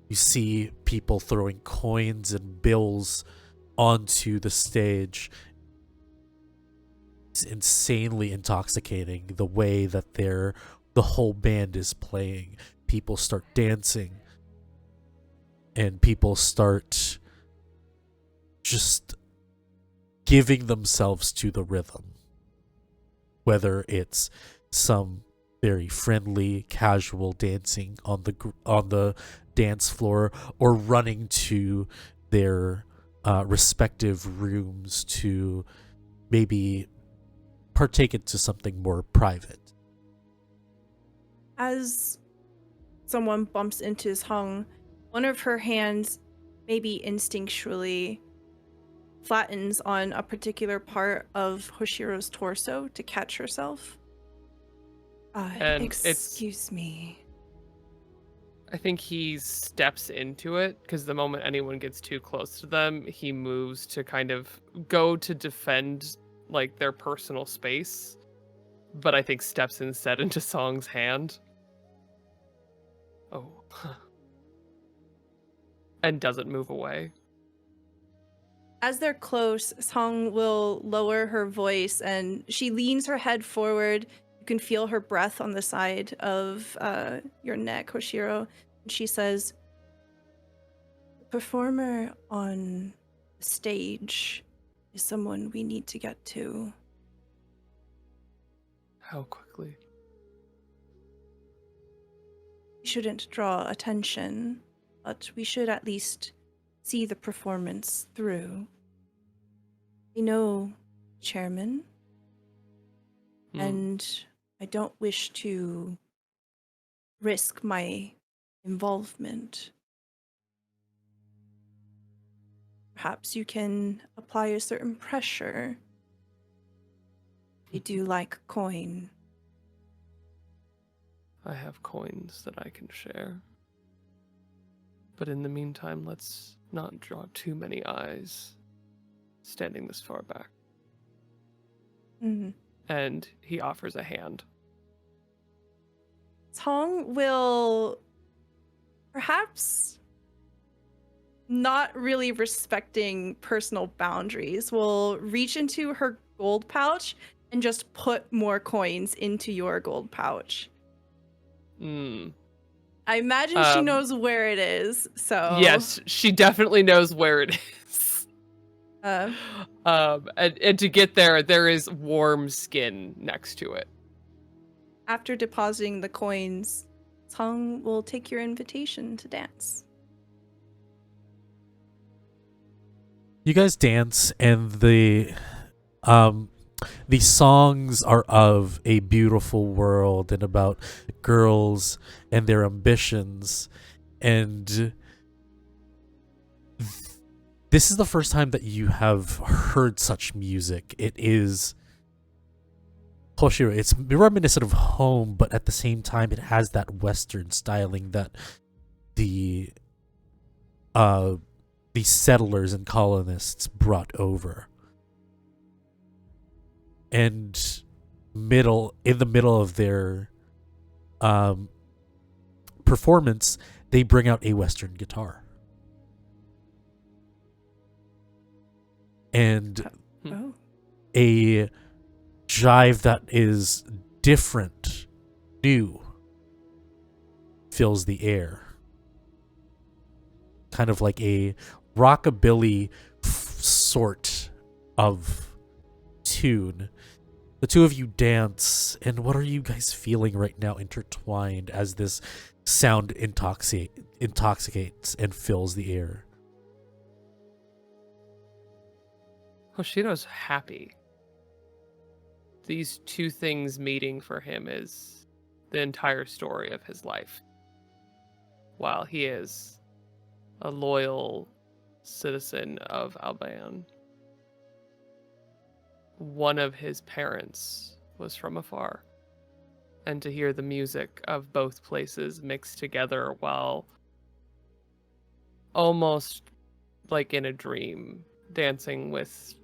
You see people throwing coins and bills onto the stage, It's insanely intoxicating the way that the whole band is playing. People start dancing, and people start just giving themselves to the rhythm. Whether it's some very friendly, casual dancing on the dance floor, or running to their respective rooms to maybe partake into something more private.
As someone bumps into Jeong, one of her hands, maybe instinctually, flattens on a particular part of Hoshiro's torso to catch herself.
And
Excuse me.
I think he steps into it because the moment anyone gets too close to them, he moves to kind of go to defend like their personal space, but I think steps instead into Song's hand. Oh. And doesn't move away.
As they're close, Song will lower her voice and she leans her head forward. You can feel her breath on the side of your neck, Hoshiro. And she says, "The performer on the stage is someone we need to get to."
How quickly?
We shouldn't draw attention, but we should at least see the performance through. I know, Chairman, and I don't wish to risk my involvement. Perhaps you can apply a certain pressure. I do like coin.
I have coins that I can share. But in the meantime, let's not draw too many eyes standing this far back.
Mm.
And he offers a hand.
Tong will perhaps, not really respecting personal boundaries, will reach into her gold pouch and just put more coins into your gold pouch. I imagine she knows where it is, so...
Yes, she definitely knows where it is. And to get there, there is warm skin next to it.
After depositing the coins, Tong will take your invitation to dance.
You guys dance, and the songs are of a beautiful world and about girls and their ambitions. And this is the first time that you have heard such music. It is Hoshiro. It's reminiscent of home, but at the same time, it has that Western styling that the settlers and colonists brought over. And in the middle of their performance, they bring out a Western guitar. And a jive that is different, new, fills the air. Kind of like a rockabilly sort of tune. The two of you dance, and what are you guys feeling right now intertwined as this sound intoxicates and fills the air?
Hoshiro's happy. These two things meeting for him is the entire story of his life. While he is a loyal citizen of Albion, one of his parents was from afar. And to hear the music of both places mixed together while almost like in a dream, dancing with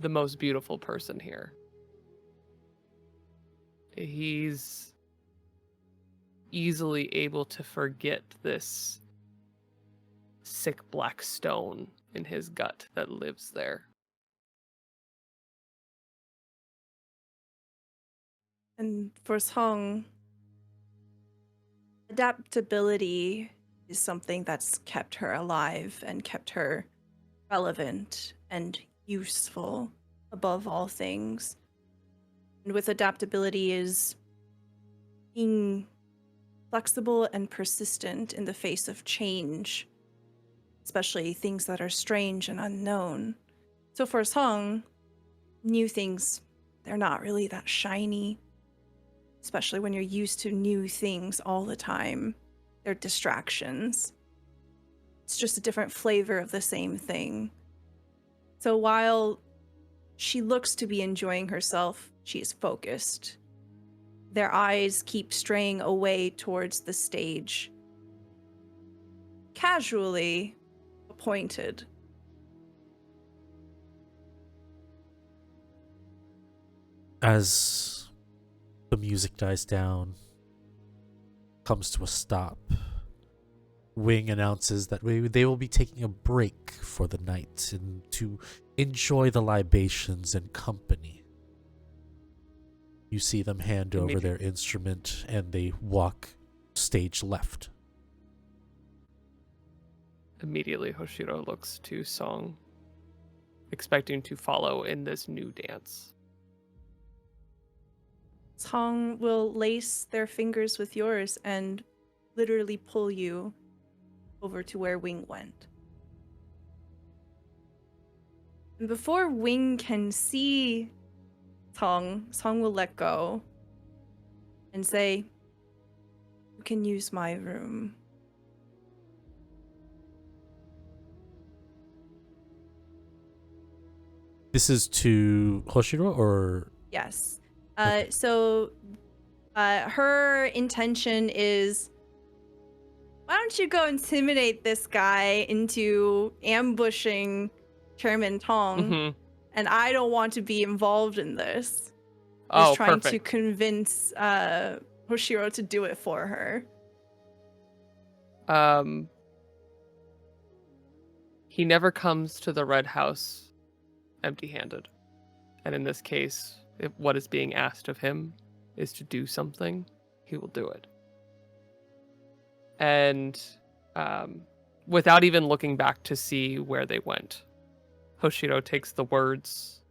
the most beautiful person here. He's easily able to forget this sick black stone in his gut that lives there.
And for Song, adaptability is something that's kept her alive and kept her relevant and useful above all things. And with adaptability is being flexible and persistent in the face of change, especially things that are strange and unknown. So for Song, new things, they're not really that shiny, especially when you're used to new things all the time. They're distractions. It's just a different flavor of the same thing. So while she looks to be enjoying herself, she is focused. Their eyes keep straying away towards the stage, casually appointed.
As the music dies down, comes to a stop, Wing announces that they will be taking a break for the night and to enjoy the libations and company. You see them hand over their instrument and they walk stage left.
Immediately, Hoshiro looks to Song, expecting to follow in this new dance.
Song will lace their fingers with yours and literally pull you over to where Wing went. And before Wing can see Song will let go and say, "You can use my room."
This is to Hoshiro or?
Yes.
Okay.
So her intention is, why don't you go intimidate this guy into ambushing Chairman Tong?
Mm-hmm.
And I don't want to be involved in this.
Oh,
Is trying to
perfect.
convince Hoshiro to do it for her.
He never comes to the Red House empty-handed. And in this case, if what is being asked of him is to do something, he will do it. And without even looking back to see where they went, Hoshiro takes the words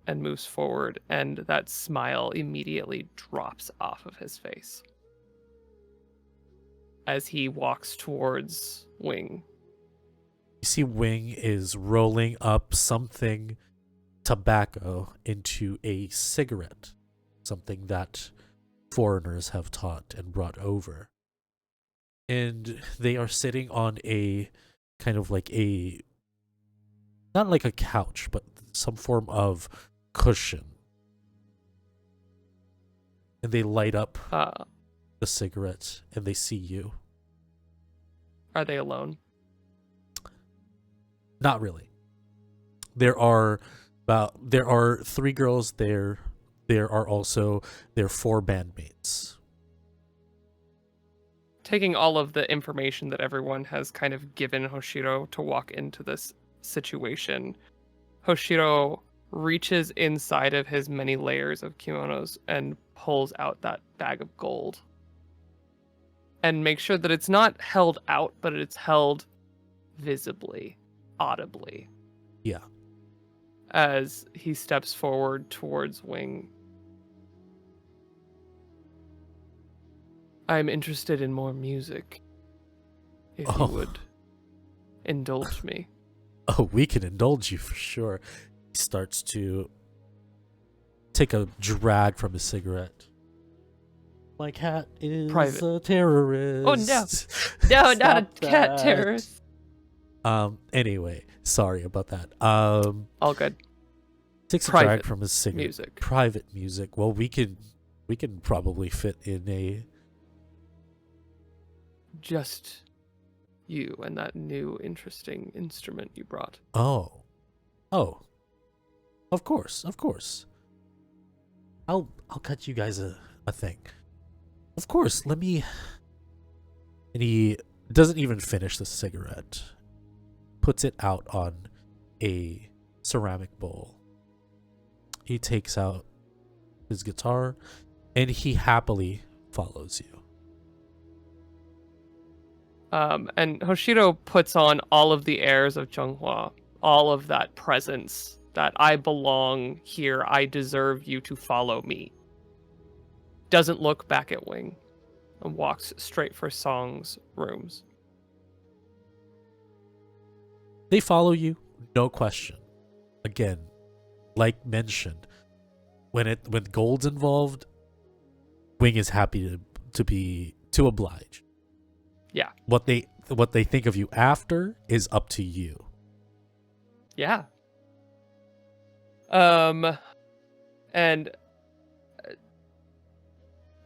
and moves forward, and that smile immediately drops off of his face as he walks towards Wing.
You see Wing is rolling up something tobacco into a cigarette, something that foreigners have taught and brought over. And they are sitting on a kind of like a, not like a couch, but some form of cushion. And they light up the cigarette and they see you.
Are they alone?
Not really. There are 3 girls there. There are also their 4 bandmates.
Taking all of the information that everyone has kind of given Hoshiro to walk into this situation, Hoshiro reaches inside of his many layers of kimonos and pulls out that bag of gold. And makes sure that it's not held out, but it's held visibly, audibly.
Yeah.
As he steps forward towards Wing. I'm interested in more music. If you would indulge me.
Oh, we can indulge you for sure. He starts to take a drag from his cigarette. My cat is a terrorist.
Oh no. No, not a cat terrorist.
Anyway, sorry about that.
All good.
Takes a drag from his cigarette.
Music.
Private music. Well, we can probably fit in a
just you and that new interesting instrument you brought.
Oh. Of course. I'll cut you guys a thing. Of course, let me. And he doesn't even finish the cigarette. Puts it out on a ceramic bowl. He takes out his guitar, and he happily follows you.
And Hoshiro puts on all of the airs of Jeong Hwa, all of that presence, that I belong here, I deserve you to follow me. Doesn't look back at Wing and walks straight for Song's rooms.
They follow you, no question. Again, like mentioned, when gold's involved, Wing is happy to oblige.
Yeah.
What they think of you after is up to you.
Yeah. And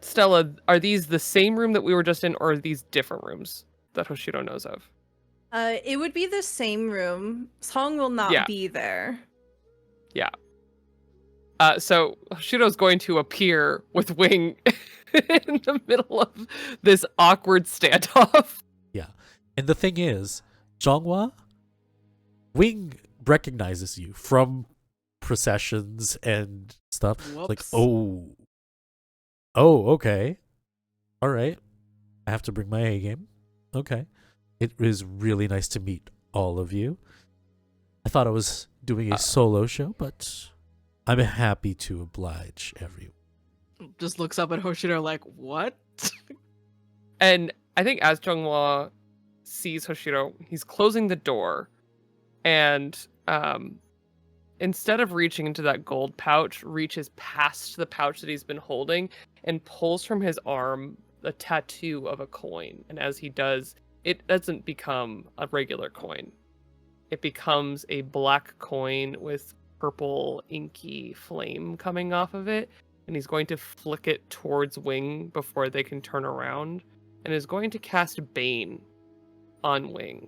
Stella, are these the same room that we were just in, or are these different rooms that Hoshiro knows of?
It would be the same room. Song will not be there.
Yeah. So Hoshiro's going to appear with Wing in the middle of this awkward standoff.
Yeah. And the thing is, Jeong Hwa, Wing recognizes you from processions and stuff.
Whoops.
Like, oh, okay. All right. I have to bring my A game. Okay. It was really nice to meet all of you. I thought I was doing a solo show, but I'm happy to oblige everyone.
Just looks up at Hoshiro like, what?
And I think as Jeong Hwa sees Hoshiro, he's closing the door, and instead of reaching into that gold pouch, reaches past the pouch that he's been holding and pulls from his arm a tattoo of a coin. And as he does, it doesn't become a regular coin. It becomes a black coin with purple inky flame coming off of it. And he's going to flick it towards Wing before they can turn around. And is going to cast Bane on Wing.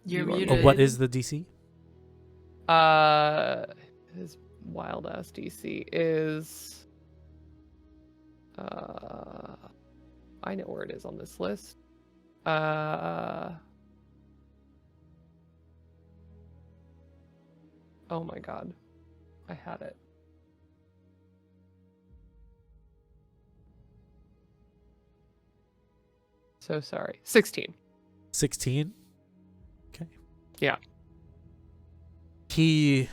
You're
you are-
muted.
What is the DC?
His wild ass DC is I know where it is on this list. Oh my god. I had it. So sorry. 16.
16? Okay.
Yeah.
He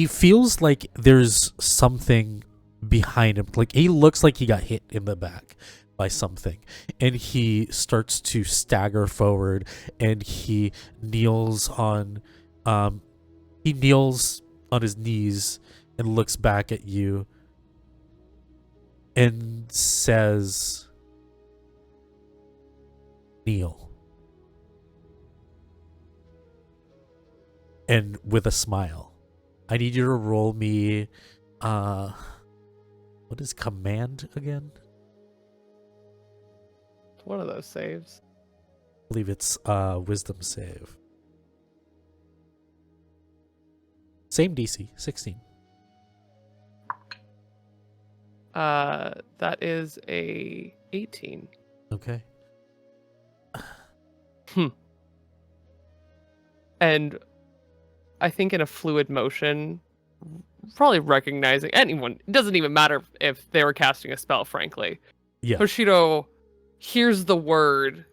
feels like there's something behind him. Like, he looks like he got hit in the back by something. And he starts to stagger forward, and he kneels on his knees and looks back at you and says, "Kneel." And with a smile. I need you to roll me what is command again?
It's one of those saves.
I believe it's wisdom save. Same DC, 16.
That is a 18.
Okay.
And I think in a fluid motion, probably recognizing anyone, it doesn't even matter if they were casting a spell, frankly.
Yeah.
Hoshiro hears the word,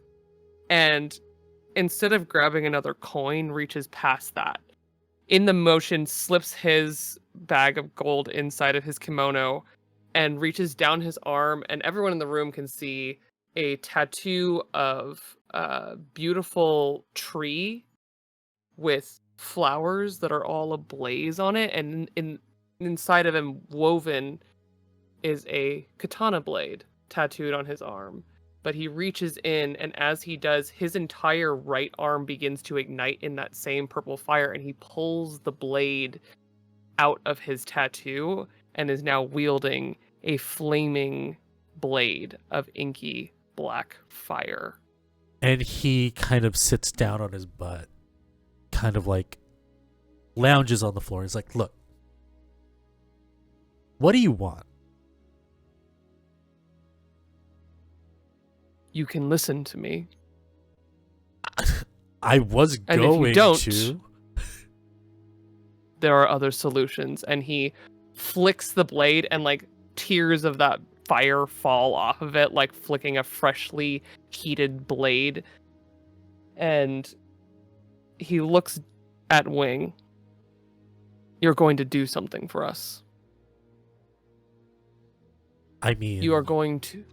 and instead of grabbing another coin, reaches past that. In the motion, slips his bag of gold inside of his kimono and reaches down his arm, and everyone in the room can see a tattoo of a beautiful tree with flowers that are all ablaze on it, and inside of him woven is a katana blade tattooed on his arm. But he reaches in, and as he does, his entire right arm begins to ignite in that same purple fire, and he pulls the blade out of his tattoo and is now wielding a flaming blade of inky black fire.
And he kind of sits down on his butt, kind of like lounges on the floor. He's like, "Look, What do you want?
You can listen to me.
I was
And if you
going
don't,
to.
there are other solutions. And he flicks the blade, and like tears of that fire fall off of it, like flicking a freshly heated blade. And he looks at Wing. You're going to do something for us.
I mean,
You are going to.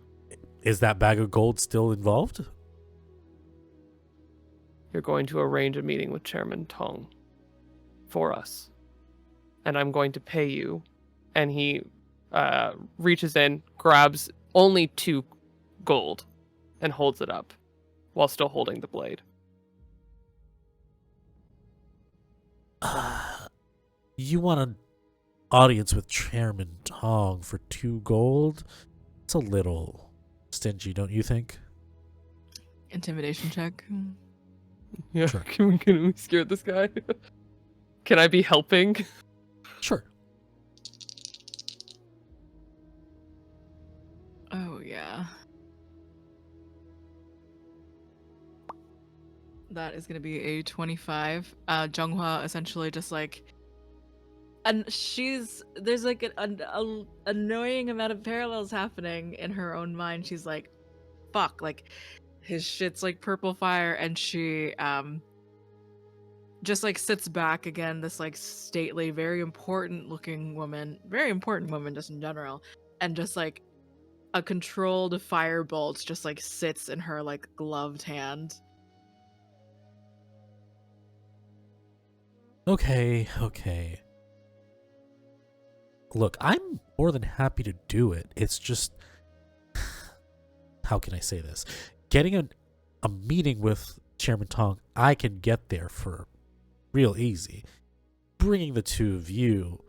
is that bag of gold still involved?
You're going to arrange a meeting with Chairman Tong for us. And I'm going to pay you. And he reaches in, grabs only 2 gold, and holds it up while still holding the blade.
You want an audience with Chairman Tong for 2 gold? It's a little stingy, don't you think?
Intimidation check.
Yeah,
Sure.
can we scare this guy? Can I be helping?
Sure.
Oh, yeah. That is going to be a 25. Jeong Hwa essentially just like... And there's like an annoying amount of parallels happening in her own mind. She's like, fuck, like his shit's like purple fire, and she just like sits back again, this like stately, very important woman just in general, and just like a controlled firebolt just like sits in her like gloved hand.
Okay. Look, I'm more than happy to do it. It's just, how can I say this? Getting a meeting with Chairman Tong, I can get there for real easy. Bringing the 2 of you,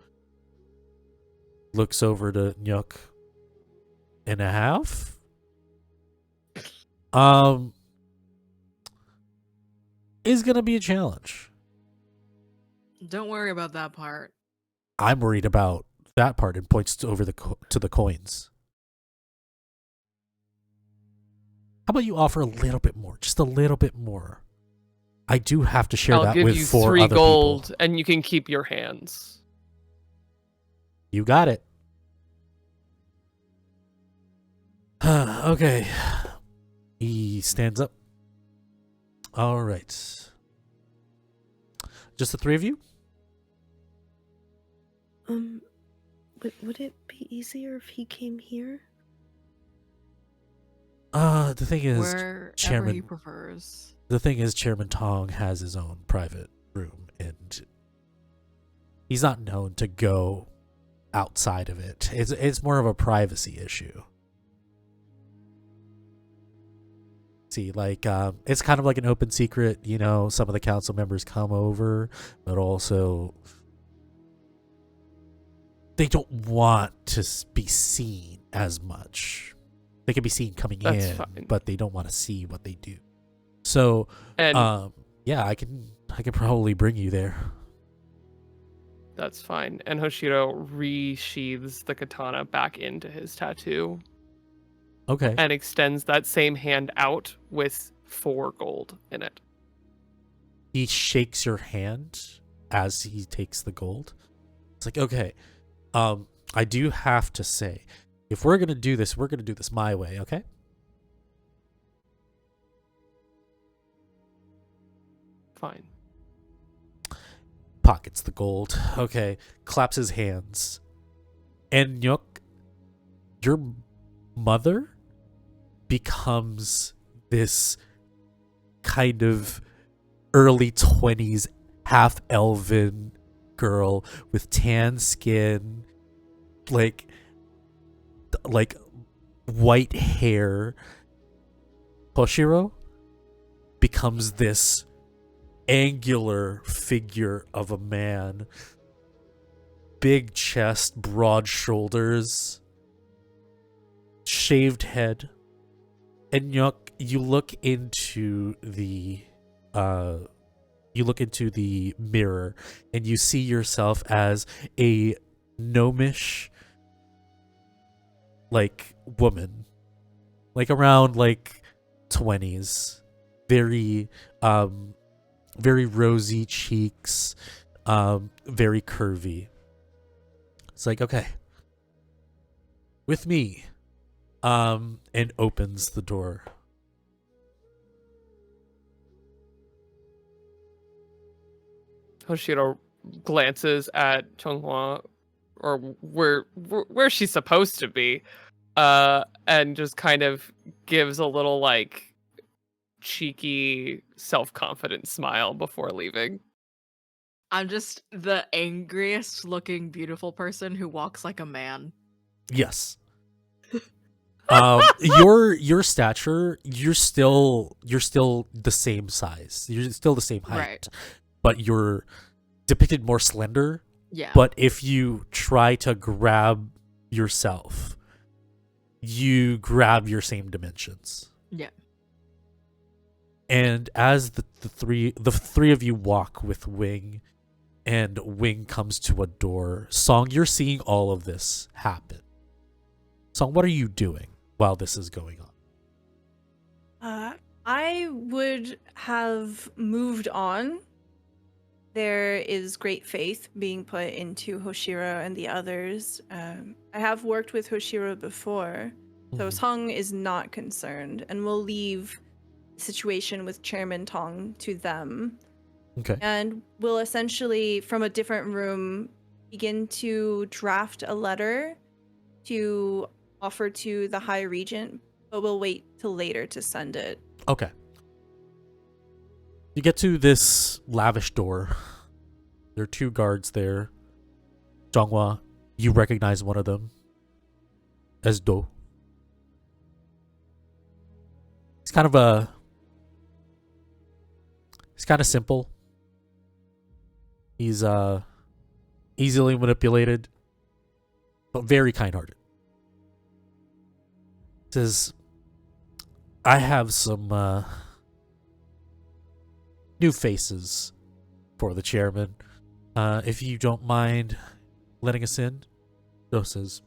looks over to Nyuk, and a half? Is gonna be a challenge.
Don't worry about that part.
I'm worried about that part, and points to the coins. How about you offer a little bit more? Just a little bit more. I do have to share
I'll
that
give
with
you
4
3
other
gold,
people.
and you can keep your hands.
You got it. Okay. He stands up. All right. Just the 3 of you?
Would it be easier if he came here?
The thing is,
Wherever
Chairman.
he prefers.
The thing is, Chairman Tong has his own private room, and he's not known to go outside of it. It's more of a privacy issue. See, like, it's kind of like an open secret. You know, some of the council members come over, but also they don't want to be seen as much. They can be seen coming
That's
in,
fine.
but they don't want to see what they do. So,
And
yeah, I can probably bring you there.
that's fine. And Hoshiro resheathes the katana back into his tattoo
Okay.
and extends that same hand out with 4 gold in it.
He shakes your hand as he takes the gold. It's like, okay, I do have to say, if we're gonna do this my way, okay?
Fine.
Pockets the gold. Okay. Claps his hands. And Nyuk, your mother becomes this kind of early 20s half elven girl with tan skin, like white hair. Hoshiro becomes this angular figure of a man, big chest, broad shoulders, shaved head. And you look into the mirror, and you see yourself as a gnomish like woman, like around like 20s, very very rosy cheeks, very curvy. It's like, okay, with me, and opens the door.
Hoshiro glances at Jeong Hwa, or where she's supposed to be, and just kind of gives a little like cheeky, self-confident smile before leaving.
I'm just the angriest looking beautiful person who walks like a man.
Yes. Your stature, you're still the same size. You're still the same height.
Right.
But you're depicted more slender.
Yeah.
But if you try to grab yourself, you grab your same dimensions.
Yeah.
And as the three of you walk with Wing, and Wing comes to a door, Song, you're seeing all of this happen. Song, what are you doing while this is going on?
I would have moved on. There is great faith being put into Hoshiro and the others. I have worked with Hoshiro before, so
Mhm.
Song is not concerned, and we'll leave the situation with Chairman Tong to them.
Okay.
And we'll essentially, from a different room, begin to draft a letter to offer to the High Regent, but we'll wait till later to send it.
Okay. You get to this lavish door. There are two guards there. Jeong Hwa, you recognize one of them as Do. He's kind of simple. He's easily manipulated, but very kind-hearted. Says, I have some new faces for the chairman. If you don't mind letting us in. Do says,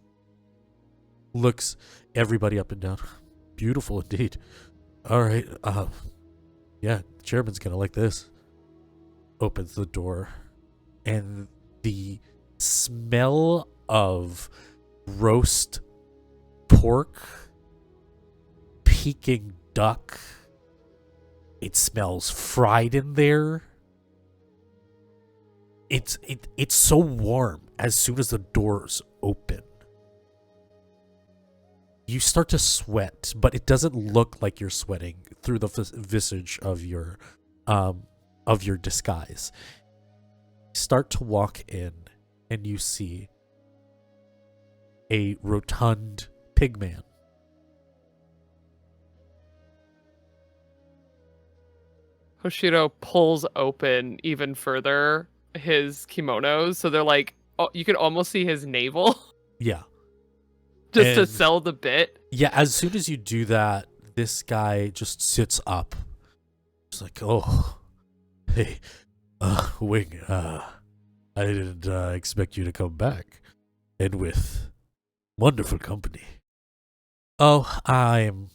looks everybody up and down. Beautiful indeed. All right. Yeah, the chairman's gonna like this. Opens the door, and the smell of roast pork, Peking duck. It smells fried in there. It's so warm as soon as the doors open. You start to sweat, but it doesn't look like you're sweating through the visage of your disguise. Start to walk in, and you see a rotund pigman.
Hoshiro pulls open even further his kimonos, so they're like, oh, you can almost see his navel.
Yeah.
Just to
And-
sell the bit.
Yeah, as soon as you do that, this guy just sits up. It's like, oh, hey, Wing, I didn't expect you to come back. And with wonderful company. Oh, I'm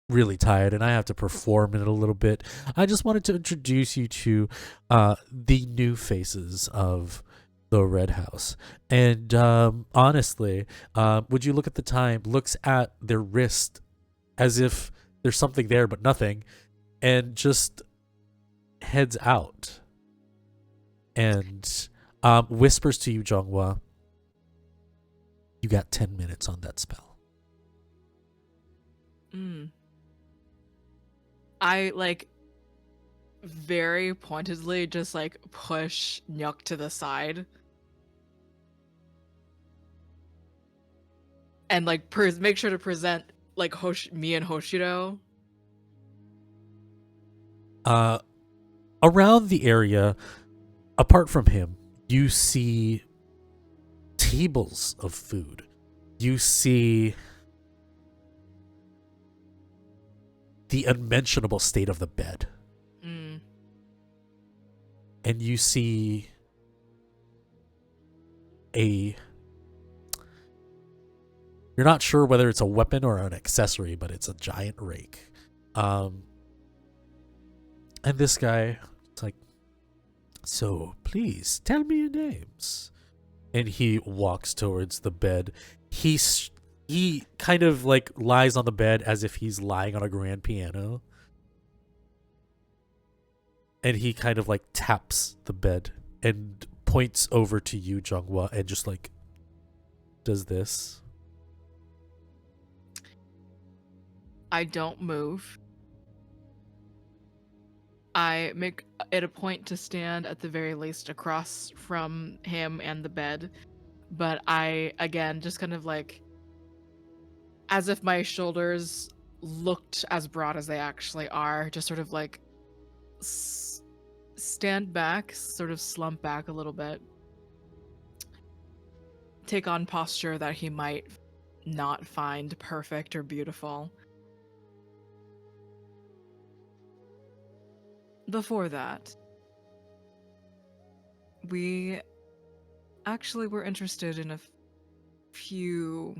really tired and I have to perform in it a little bit. I just wanted to introduce you to the new faces of the Red House. And honestly, would you look at the time, looks at their wrist as if there's something there but nothing, and just heads out and whispers to you, Jeong Hwa, you got 10 minutes on that spell.
I like very pointedly just like push Nyuk to the side and like make sure to present like me and Hoshiro.
Around the area, apart from him, you see tables of food. You see the unmentionable state of the bed. And you see you're You're not sure whether it's a weapon or an accessory, but it's a giant rake. And this guy, it's like, so please tell me your names. And he walks towards the bed. He kind of like lies on the bed as if he's lying on a grand piano. And he kind of like taps the bed and points over to you, Jeong Hwa, and just like does this.
I don't move. I make it a point to stand at the very least across from him and the bed. But I, again, just kind of like, as if my shoulders looked as broad as they actually are, just sort of like stand back, sort of slump back a little bit. Take on posture that he might not find perfect or beautiful. Before that, we actually were interested in a few...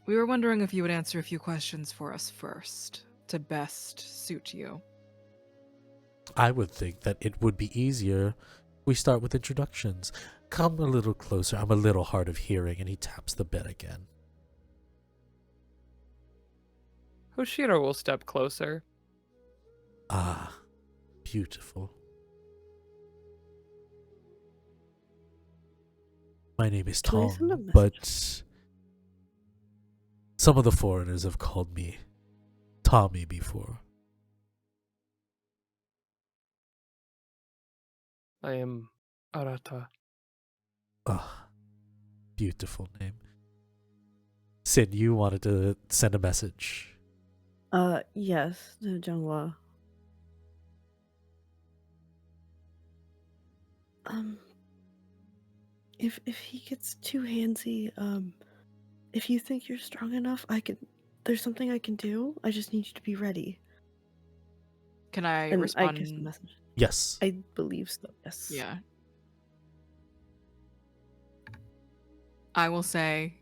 We were wondering if you would answer a few questions for us first, to best suit you.
I would think that it would be easier if we start with introductions. Come a little closer. I'm a little hard of hearing, and he taps the bed again.
Hoshiro will step closer.
Ah, beautiful. My name is
Can I send a
Tom,
message?
but some of the foreigners have called me Tommy before.
I am Arata.
Ah, beautiful name. Sin, you wanted to send a message.
Yes, to Jeong Hwa. If he gets too handsy, if you think you're strong enough, there's something I can do. I just need you to be ready.
Can I
And
respond?
I guess the message.
Yes.
I believe so. Yes.
Yeah. I will say,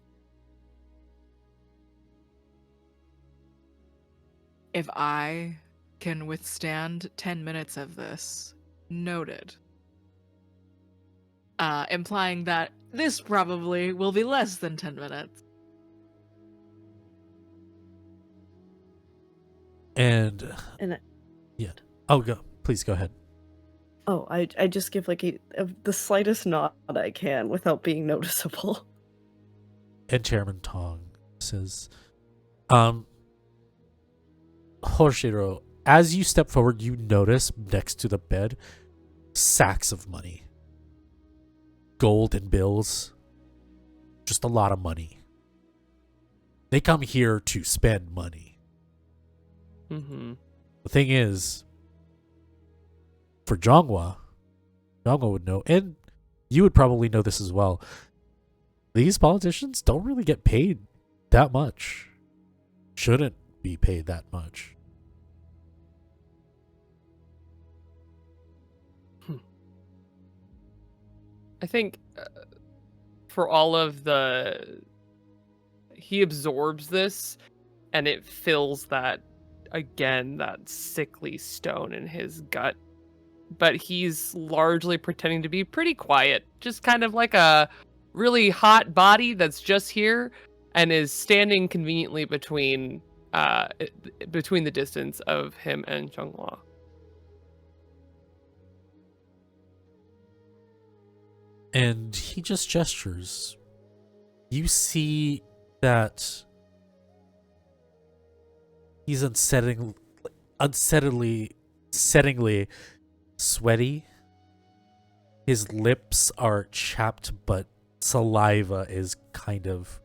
if I can withstand 10 minutes of this, noted. Implying that this probably will be less than 10 minutes.
And
And
yeah. Oh, go. Please go ahead.
I just give like the slightest nod I can without being noticeable.
And Chairman Tong says, Hoshiro, as you step forward, you notice next to the bed sacks of money. Gold and bills. Just a lot of money. They come here to spend money.
Mm-hmm.
The thing is, for Jeong Hwa would know, and you would probably know this as well, these politicians don't really get paid that much. Shouldn't be paid that much.
I think for all of he absorbs this and it fills that sickly stone in his gut. But he's largely pretending to be pretty quiet, just kind of like a really hot body that's just here and is standing conveniently between the distance of him and Jeong Hwa.
And he just gestures. You see that he's unsettlingly sweaty. His lips are chapped, but saliva is kind of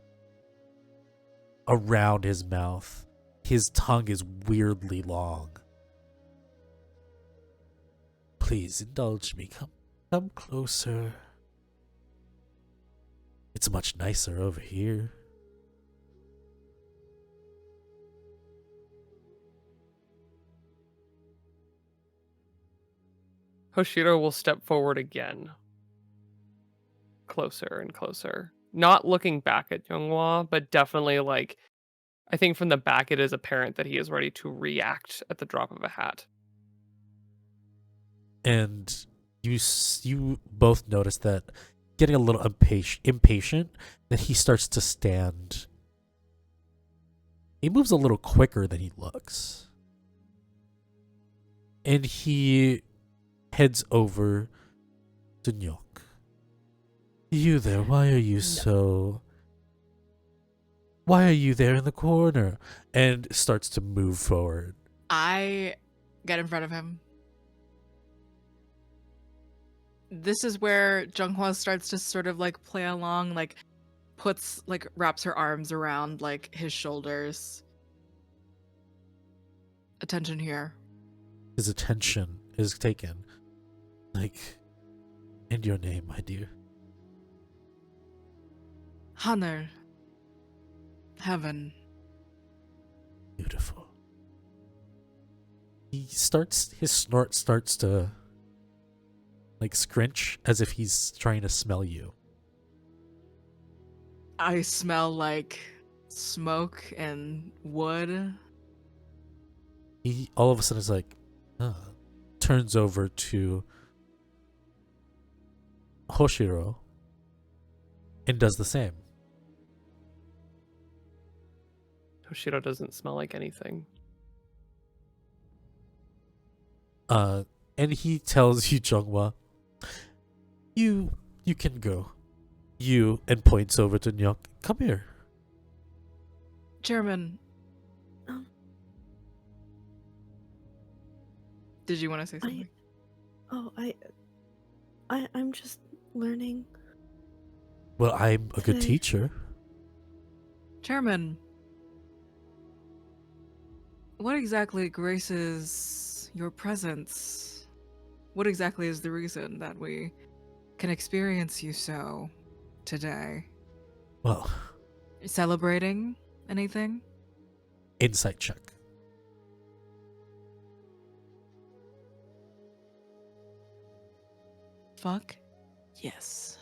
around his mouth. His tongue is weirdly long. Please indulge me. Come closer. It's much nicer over here.
Hoshiro will step forward again. Closer and closer. not looking back at Jeong Hwa, but definitely like I think from the back it is apparent that he is ready to react at the drop of a hat.
And you both notice that getting a little impatient that he starts to stand. He moves a little quicker than he looks. And he heads over to Nyok. You there, why are you why are you there in the corner? And starts to move forward.
I get in front of him. This is where Jeong Hwa starts to sort of like play along, like wraps her arms around like his shoulders. Attention here.
His attention is taken. Like, and your name, my dear.
Honor. Heaven.
Beautiful. His snort starts to like scrunch as if he's trying to smell you.
I smell like smoke and wood.
He all of a sudden is like, turns over to Hoshiro and does the same.
Hoshiro doesn't smell like anything.
And he tells you, Jeong Hwa, you can go. You, and points over to Nyok. Come here.
Chairman. Did you want to say something?
I'm just learning.
Well, I'm a good
Today.
teacher.
Chairman. What exactly graces your presence? What exactly is the reason that we can experience you so today?
Well,
Celebrating anything?
insight check.
Fuck. Yes.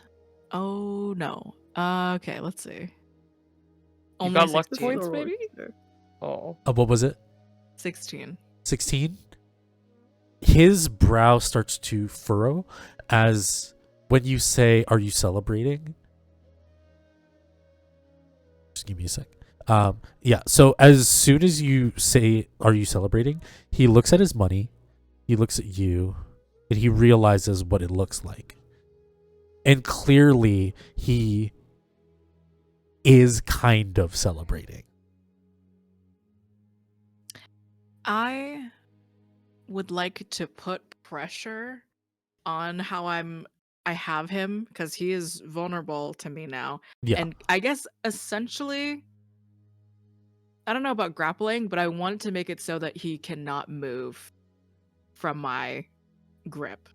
Oh no. Okay, let's see.
You
Only
got luck
16.
points, maybe? Oh.
What was it?
16.
16? His brow starts to furrow as when you say, are you celebrating? Just give me a sec. Yeah, so as soon as you say, are you celebrating? He looks at his money, he looks at you, and he realizes what it looks like. And clearly, he is kind of celebrating.
I would like to put pressure on how I have him because he is vulnerable to me now.
Yeah.
And I guess essentially I don't know about grappling, but I want to make it so that he cannot move from my grip.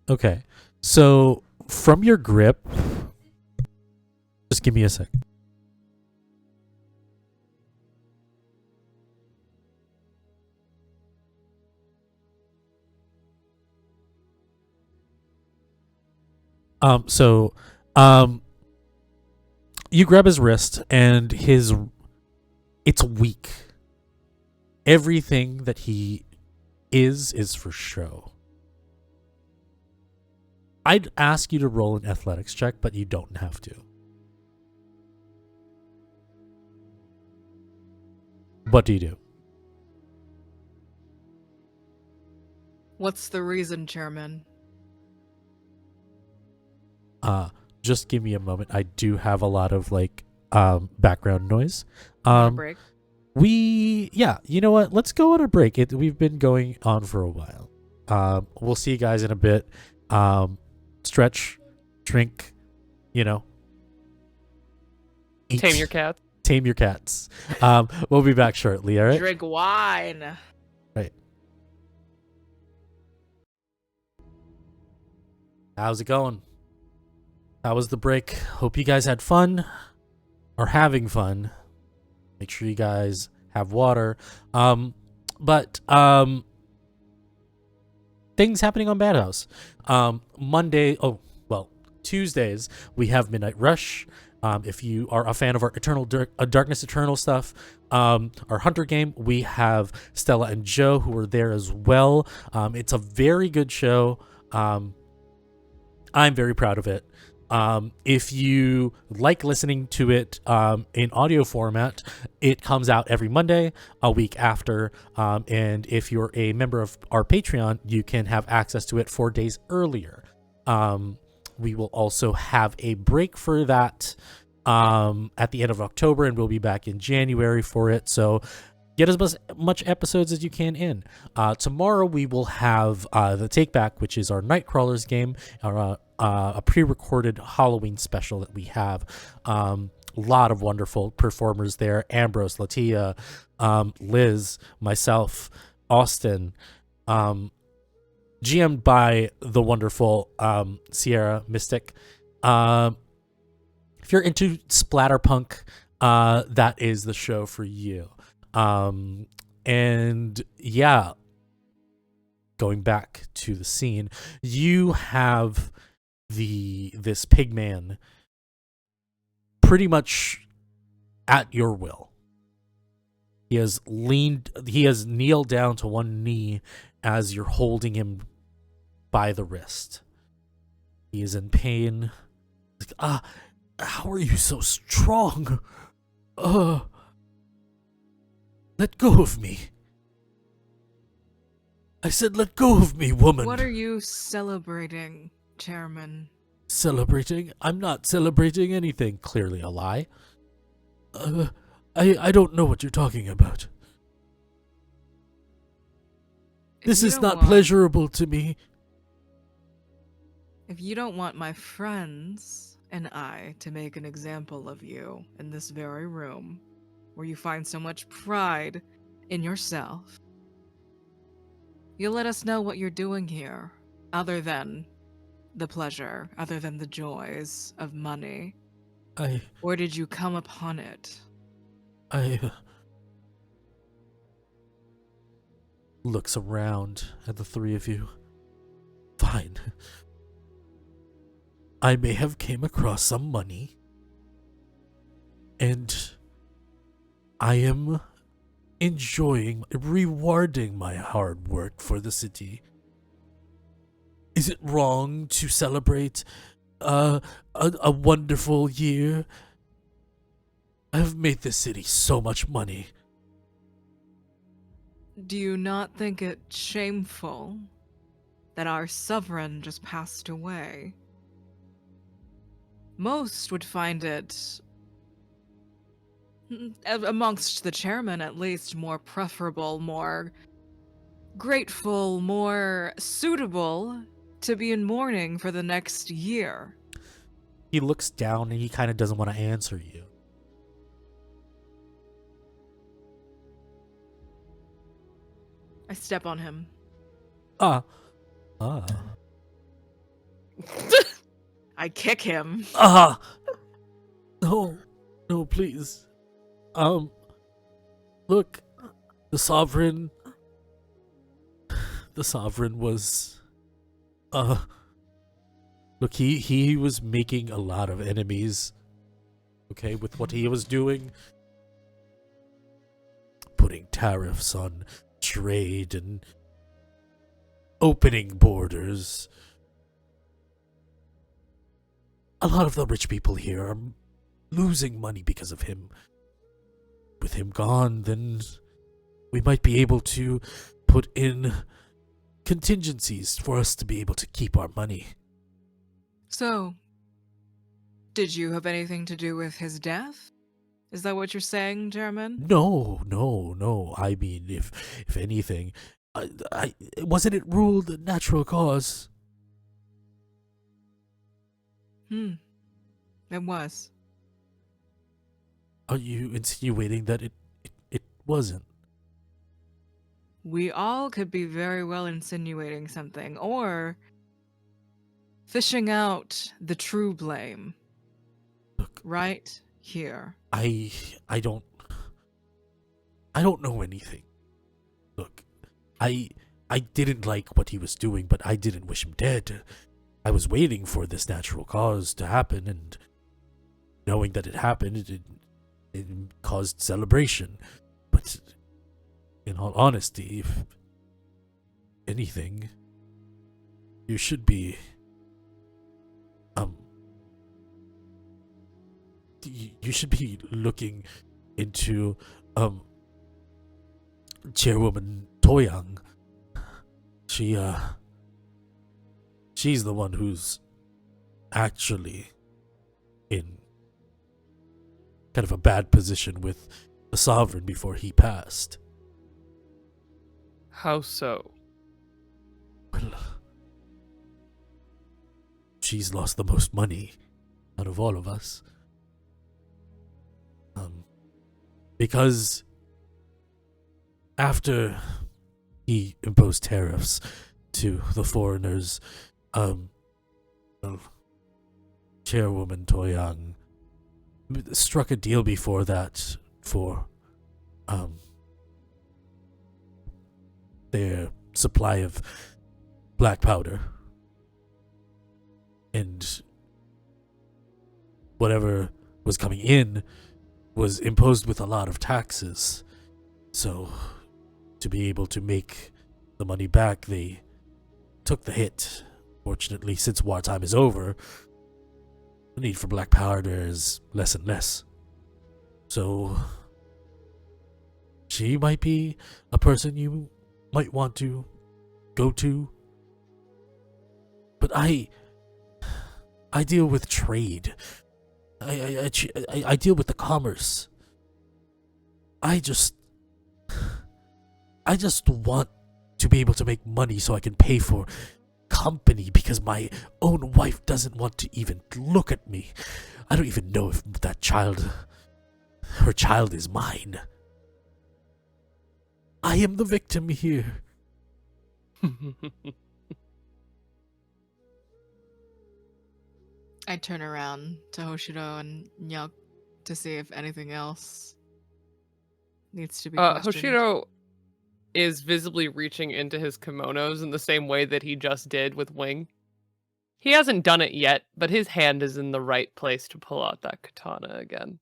Okay. So from your grip, just give me a sec. You grab his wrist and it's weak. Everything that he is for show. I'd ask you to roll an athletics check, but you don't have to. What do you do?
What's the reason, Chairman?
Just give me a moment. I do have a lot of background noise.
Break.
You know what? Let's go on a break. We've been going on for a while. We'll see you guys in a bit. Stretch, drink, eat.
Tame your cat.
Tame your cats. We'll be back shortly, all right?
Drink wine.
Right. How's it going? How was the break? Hope you guys had fun. Or having fun. Make sure you guys have water. But things happening on Bad House. Monday. Oh, well, Tuesdays, we have Midnight Rush. If you are a fan of our Darkness Eternal stuff, our Hunter game, we have Stella and Joe who are there as well. It's a very good show. I'm very proud of it. If you like listening to it in audio format, it comes out every Monday, a week after. And if you're a member of our Patreon, you can have access to it 4 days earlier. We will also have a break for that at the end of October, and we'll be back in January for it. So get as much episodes as you can in. Tomorrow we will have the Take Back, which is our Nightcrawlers game, a pre-recorded Halloween special that we have. A lot of wonderful performers there. Ambrose, Latia, Liz, myself, Austin, GM'd by the wonderful Sierra Mystic. If you're into splatterpunk, that is the show for you. And yeah, going back to the scene, you have this pigman pretty much at your will. He has kneeled down to one knee as you're holding him by the wrist. He is in pain. Like, how are you so strong? Let go of me. I said, let go of me, woman.
What are you celebrating, Chairman?
Celebrating? I'm not celebrating anything. Clearly a lie. I don't know what you're talking about. This is not pleasurable to me.
If you don't want my friends and I to make an example of you in this very room, where you find so much pride in yourself, you'll let us know what you're doing here, other than the pleasure, other than the joys of money. Or did you come upon it?
Looks around at the three of you. Fine. I may have came across some money, and I am rewarding my hard work for the city. Is it wrong to celebrate a wonderful year? I have made this city so much money.
Do you not think it shameful that our sovereign just passed away? Most would find it, amongst the chairman at least, more preferable, more grateful, more suitable to be in mourning for the next year.
He looks down and he kind of doesn't want to answer you.
I step on him.
I
kick him.
No, please. Look, the sovereign was, look, he was making a lot of enemies, okay, with what he was doing. Putting tariffs on trade and opening borders. A lot of the rich people here are losing money because of him. With him gone, then we might be able to put in contingencies for us to be able to keep our money.
So, did you have anything to do with his death? Is that what you're saying, Chairman?
No. I mean, if anything, wasn't it ruled a natural cause?
It was.
Are you insinuating that it wasn't?
We all could be very well insinuating something, or fishing out the true blame.
Look,
right here.
I don't know anything. Look, I didn't like what he was doing, but I didn't wish him dead. I was waiting for this natural cause to happen, and knowing that it happened, it caused celebration. But in all honesty, if anything, you should be you should be looking into Chairwoman Toyang. She's the one who's actually in kind of a bad position with the sovereign before he passed.
How so?
Well, she's lost the most money out of all of us. Because after he imposed tariffs to the foreigners, well, Chairwoman Toyang struck a deal before that for their supply of black powder, and whatever was coming in was imposed with a lot of taxes. So to be able to make the money back, they took the hit. Fortunately, since wartime is over, the need for black powder is less and less. So she might be a person you might want to go to. But I deal with trade. I deal with the commerce. I just want to be able to make money so I can pay for company, because my own wife doesn't want to even look at me. I don't even know if her child is mine. I am the victim here.
I turn around to Hoshiro and Nyuk to see if anything else needs to be questioned.
Hoshiro is visibly reaching into his kimonos in the same way that he just did with Wing. He hasn't done it yet, but his hand is in the right place to pull out that katana again.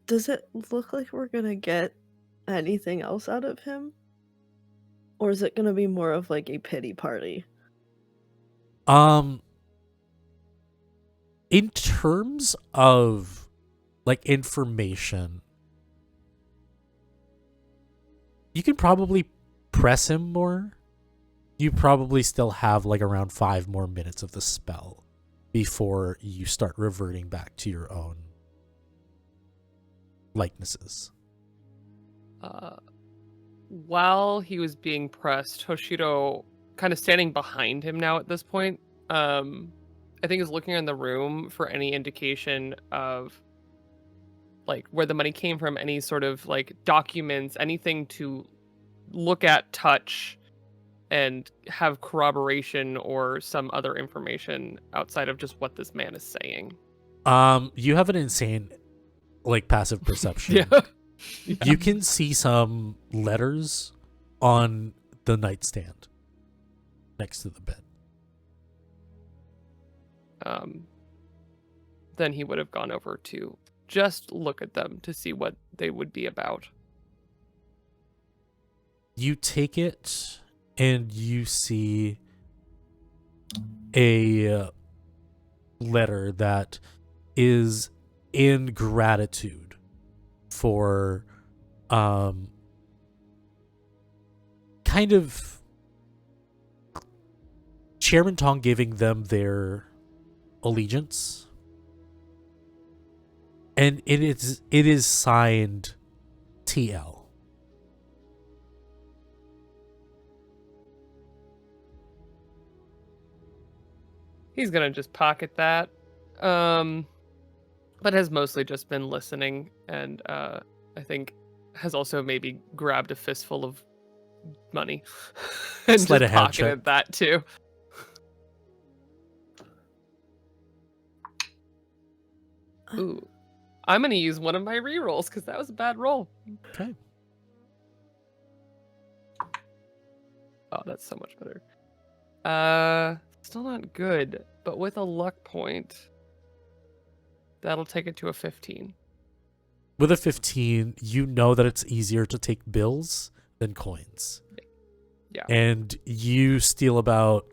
Does it look like we're gonna get anything else out of him? Or is it gonna be more of like a pity party?
In terms of like information, you can probably press him more. You probably still have like around 5 more minutes of the spell before you start reverting back to your own likenesses.
While he was being pressed, Hoshiro, kind of standing behind him now at this point, I think is looking in the room for any indication of like where the money came from, any sort of like documents, anything to look at, touch, and have corroboration or some other information outside of just what this man is saying.
You have an insane like passive perception.
Yeah.
You can see some letters on the nightstand next to the bed.
Then he would have gone over to just look at them to see what they would be about.
You take it and you see a letter that is in gratitude for kind of Chairman Tong giving them their allegiance, and it is signed TL.
He's gonna just pocket that, but has mostly just been listening, and I think has also maybe grabbed a fistful of money and
Slide
just
a hand
pocketed
check.
that too. Ooh. I'm going to use one of my rerolls because that was a bad roll.
Okay.
Oh, that's so much better. Still not good, but with a luck point, that'll take it to a 15.
With a 15, you know that it's easier to take bills than coins.
Yeah.
And you steal about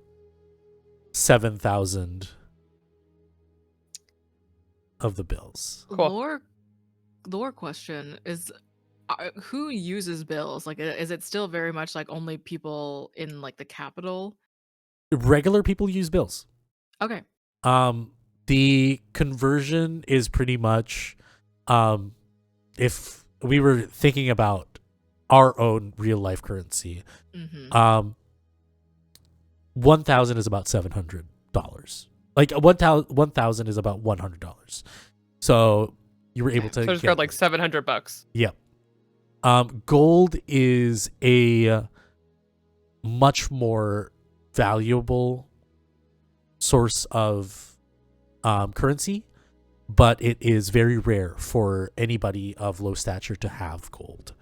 7,000 of the bills.
Cool.
Lore question is, who uses bills? Like, is it still very much like only people in like the capital?
Regular people use bills.
Okay.
The conversion is pretty much, if we were thinking about our own real life currency,
Mm-hmm.
1,000 is about $700. Like 1,000 is about $100. So you were able to
So I just
get
got like $700.
Yep. Gold is a much more valuable source of currency, but it is very rare for anybody of low stature to have gold.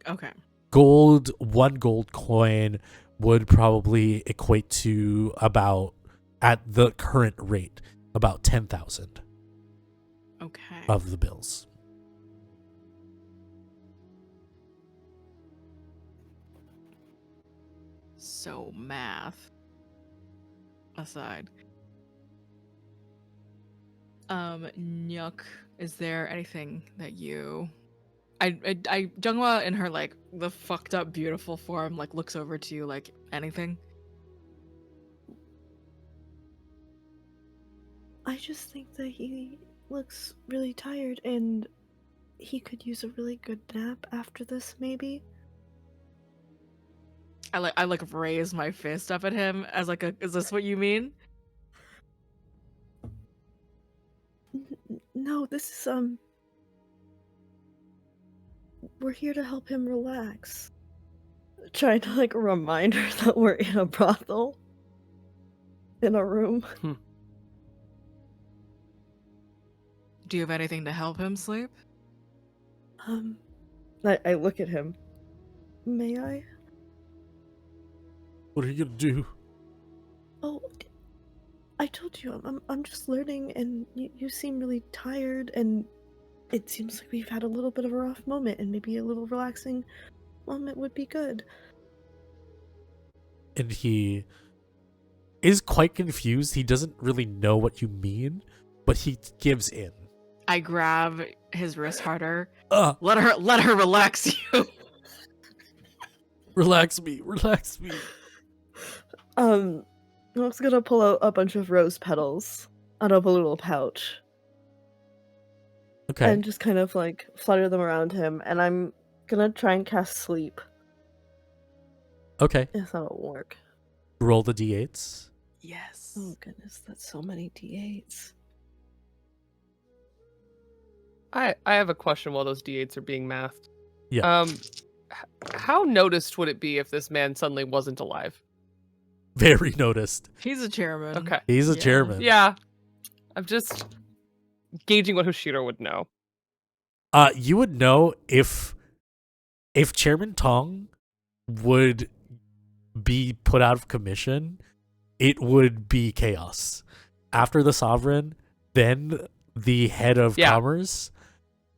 Okay.
One gold coin would probably equate to about, at the current rate, about 10,000
Okay.
of the bills.
So math aside, Nyuk, is there anything that you, Jeong Hwa in her like the fucked up beautiful form like looks over to you like anything?
I just think that he looks really tired and he could use a really good nap after this, maybe.
I like raise my fist up at him as like a, is this what you mean?
No, this is, we're here to help him relax. Trying to, like, remind her that we're in a brothel. In a room.
Do you have anything to help him sleep?
I look at him. May I?
What are you gonna do?
Oh, I told you, I'm just learning, and you seem really tired, and it seems like we've had a little bit of a rough moment, and maybe a little relaxing moment would be good.
And he is quite confused. He doesn't really know what you mean, but he gives in.
I grab his wrist harder. Let her relax you.
Relax me.
I'm just gonna pull out a bunch of rose petals out of a little pouch.
Okay.
And just kind of like flutter them around him, and I'm gonna try and cast sleep.
Okay.
If that'll work.
Roll the d8s.
Yes.
Oh goodness, that's so many d8s.
I have a question while those d8s are being mathed.
Yeah.
How noticed would it be if this man suddenly wasn't alive?
Very noticed.
He's a chairman.
Okay.
He's a
Yeah.
chairman.
Yeah. I'm just gauging what Hoshiro would know.
You would know if Chairman Tong would be put out of commission, it would be chaos. After the sovereign, then the head of commerce.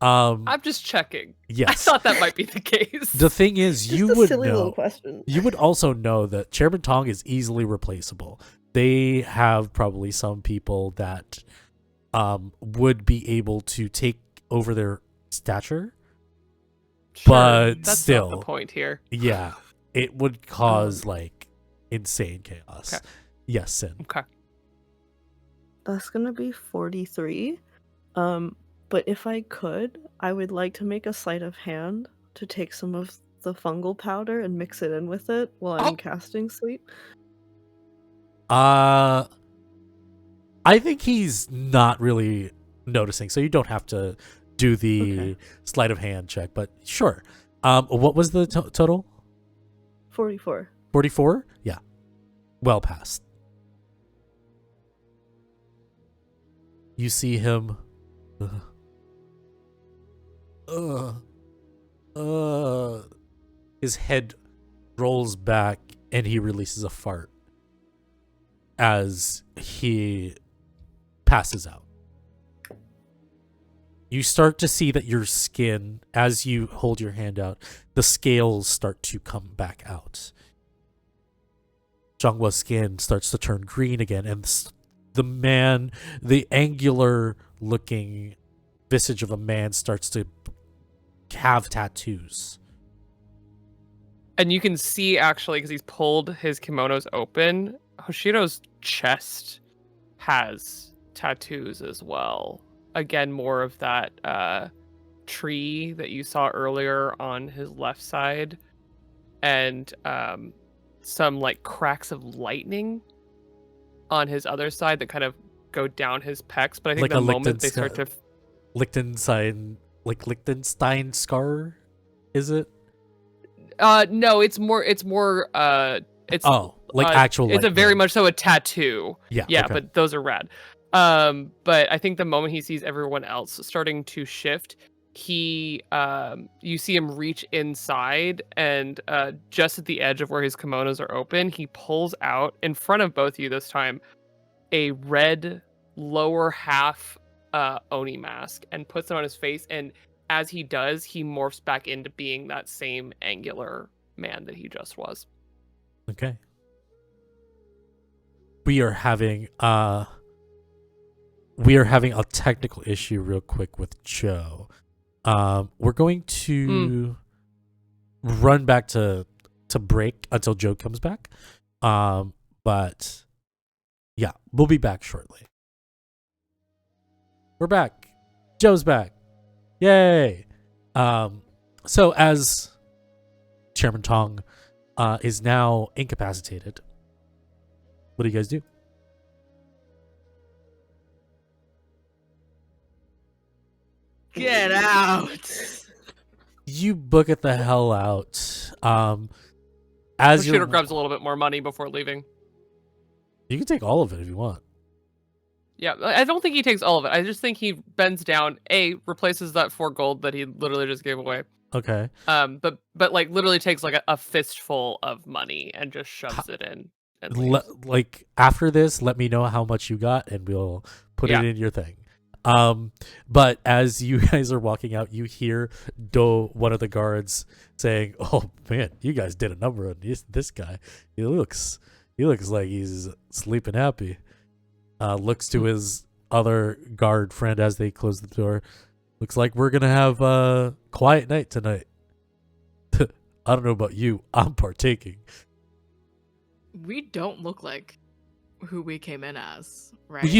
I'm just checking.
Yes.
I thought that might be the case.
The thing is,
Just
you
a
would
silly
know.
little question.
You would also know that Chairman Tong is easily replaceable. They have probably some people that would be able to take over their stature.
Sure,
but
that's
still,
not the point here.
Yeah, it would cause like insane chaos.
Okay.
Yes, Sin.
Okay.
That's gonna be 43. But if I could, I would like to make a sleight of hand to take some of the fungal powder and mix it in with it while I'm casting sleep.
I think he's not really noticing, so you don't have to do the sleight of hand check, but sure. What was the total?
44.
44? Yeah. Well past. You see him His head rolls back and he releases a fart as he passes out. You start to see that your skin, as you hold your hand out, the scales start to come back out. Jeong Hwa's skin starts to turn green again, and the angular looking visage of a man starts to have tattoos.
And you can see, actually, because he's pulled his kimonos open, Hoshiro's chest has tattoos as well. Again, more of that tree that you saw earlier on his left side. And some like cracks of lightning on his other side that kind of go down his pecs. But I think
Like
the
a
moment they start to...
Liechtenstein scar, is it?
No, it's more it's
actual.
It's a very much so a tattoo.
Yeah,
yeah,
okay.
but those are rad. But I think the moment he sees everyone else starting to shift, you see him reach inside, and just at the edge of where his kimonos are open, he pulls out in front of both of you this time a red lower half Oni mask and puts it on his face, and as he does, he morphs back into being that same angular man that he just was.
Okay. We are having a technical issue real quick with Joe. We're going to run back to break until Joe comes back. But yeah, we'll be back shortly. We're back. Joe's back. Yay. So as Chairman Tong is now incapacitated, what do you guys do?
Get out.
You book it the hell out. As
Hoshiro grabs a little bit more money before leaving.
You can take all of it if you want.
Yeah, I don't think he takes all of it. I just think he bends down, replaces that 4 gold that he literally just gave away.
Okay.
But like literally takes like a fistful of money and just shoves it in. And leaves.
Like after this, let me know how much you got and we'll put it in your thing. But as you guys are walking out, you hear one of the guards saying, "Oh man, you guys did a number on this guy. He looks like he's sleeping happy." Looks to his other guard friend as they close the door. Looks like we're gonna have a quiet night tonight. I don't know about you. I'm partaking.
We don't look like who we came in as, right?
Well,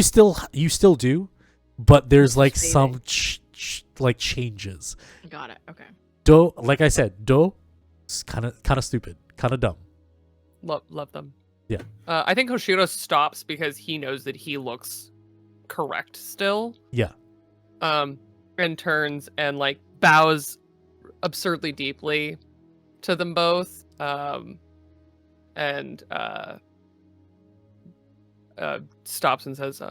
you still do, but there's like
Fading.
some like changes.
Got it. Okay.
Like I said, is kind of stupid, kind of dumb.
Love them.
Yeah.
I think Hoshiro stops because he knows that he looks correct still.
Yeah.
And turns and like bows absurdly deeply to them both. And stops and says,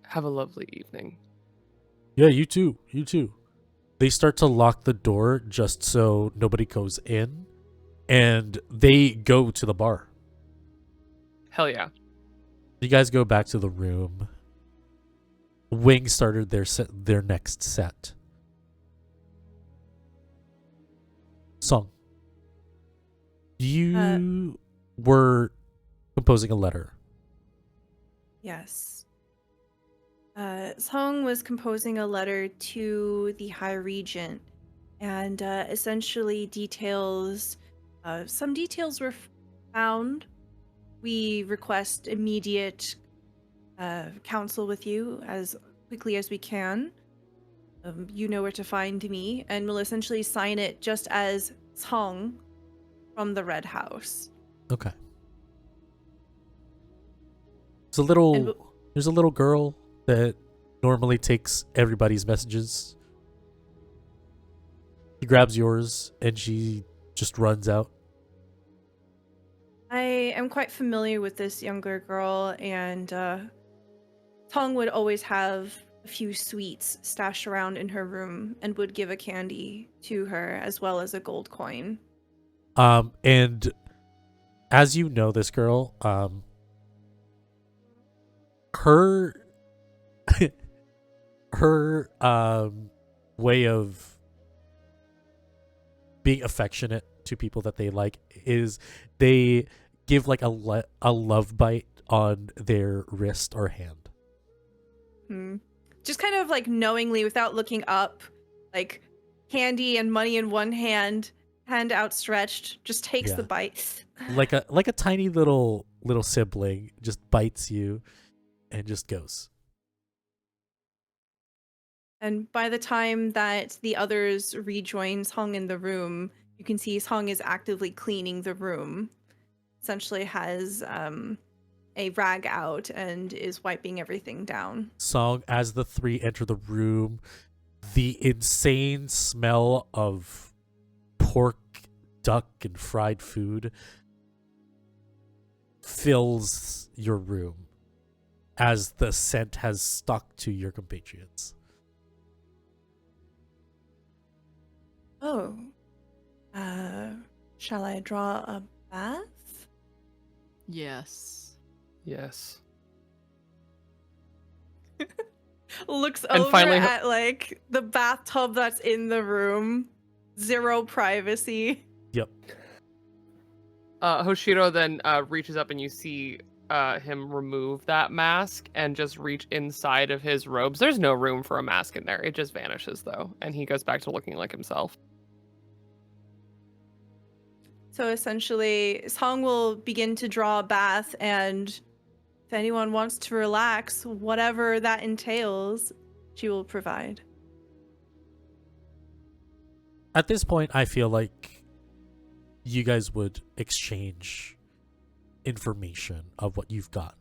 "Have a lovely evening."
Yeah, you too. You too. They start to lock the door just so nobody goes in, and they go to the bar.
Hell yeah.
You guys go back to the room. Wing started their next set. Song. You were composing a letter.
Yes. Song was composing a letter to the High Regent, and essentially details. Some details were found. We request immediate counsel with you as quickly as we can. You know where to find me, and we'll essentially sign it just as Song from the Red House.
Okay. There's a little girl that normally takes everybody's messages. She grabs yours and she just runs out.
I am quite familiar with this younger girl, and Tong would always have a few sweets stashed around in her room and would give a candy to her as well as a gold coin.
And as you know this girl, her her way of being affectionate to people that they like is they give like a love bite on their wrist or hand.
Just kind of like knowingly, without looking up, like candy and money in one hand outstretched, just takes the
Yeah.
bite.
Like a tiny little sibling just bites you and just goes.
And by the time that the others rejoin Song in the room, you can see Song is actively cleaning the room. Essentially has a rag out and is wiping everything down.
Song, as the three enter the room, the insane smell of pork, duck, and fried food fills your room as the scent has stuck to your compatriots.
Oh. Shall I draw a bath?
Yes.
Yes.
Looks
And
over
finally-
at like the bathtub that's in the room. Zero privacy.
Yep.
Hoshiro then reaches up and you see him remove that mask and just reach inside of his robes. There's no room for a mask in there. It just vanishes though, and he goes back to looking like himself.
So essentially, Song will begin to draw a bath, and if anyone wants to relax, whatever that entails, she will provide.
At this point, I feel like you guys would exchange information of what you've gotten.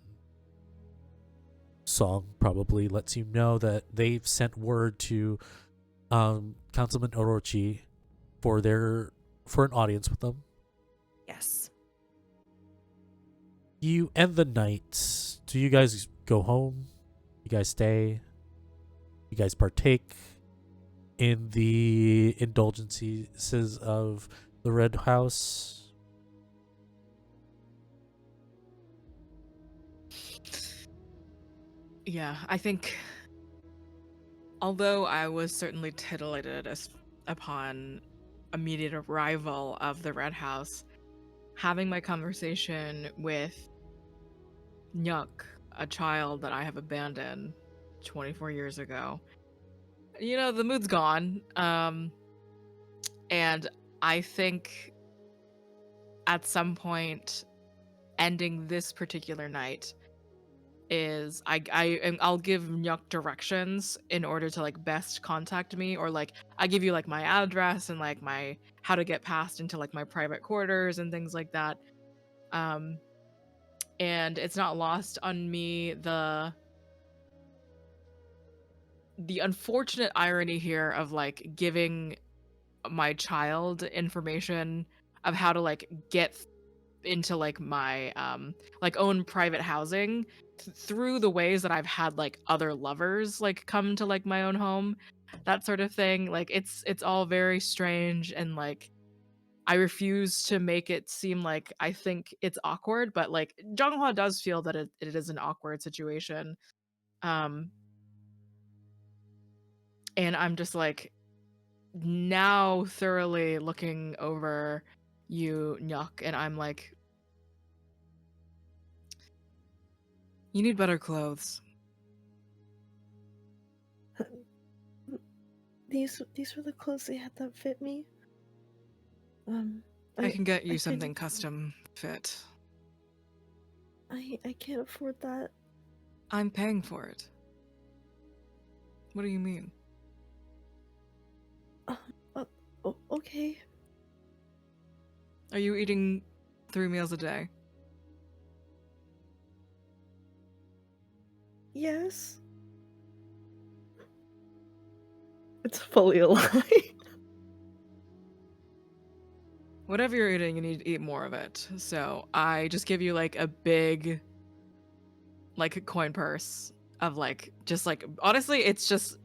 Song probably lets you know that they've sent word to Councilman Orochi for an audience with them.
Yes.
You end the night. Do you guys go home? You guys stay? You guys partake in the indulgences of the Red House?
Yeah, I think although I was certainly titillated upon immediate arrival of the Red House, having my conversation with Nyuk, a child that I have abandoned 24 years ago, the mood's gone. And I think at some point ending this particular night is I'll give Nyuk directions in order to like best contact me, or like I give you like my address and like my how to get past into like my private quarters and things like that. And it's not lost on me the unfortunate irony here of like giving my child information of how to like get into like my like own private housing through the ways that I've had like other lovers like come to like my own home, that sort of thing. Like it's all very strange, and like I refuse to make it seem like I think it's awkward, but like Jeong Hwa does feel that it is an awkward situation. And I'm just like now thoroughly looking over you, Nyuk, and I'm like, you need better clothes.
These were the clothes they had that fit me.
I can get you
I
something
didn't-
custom fit.
I can't afford that.
I'm paying for it. What do you mean?
Okay.
Are you eating 3 meals a day?
Yes. It's fully a lie.
Whatever you're eating, you need to eat more of it. So I just give you like a big, like a coin purse, of like just like honestly, it's just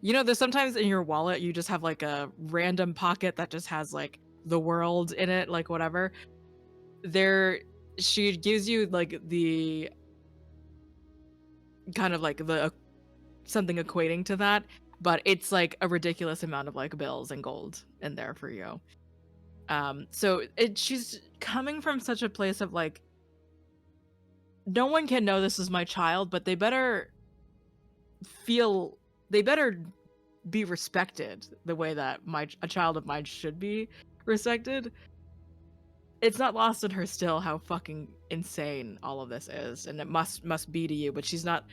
there's sometimes in your wallet you just have like a random pocket that just has like the world in it, like whatever. There, she gives you like the kind of like the something equating to that, but it's like a ridiculous amount of like bills and gold in there for you. So she's coming from such a place of like, no one can know this is my child, but they better be respected the way that a child of mine should be respected. It's not lost on her still how fucking insane all of this is, and it must be to you, but she's not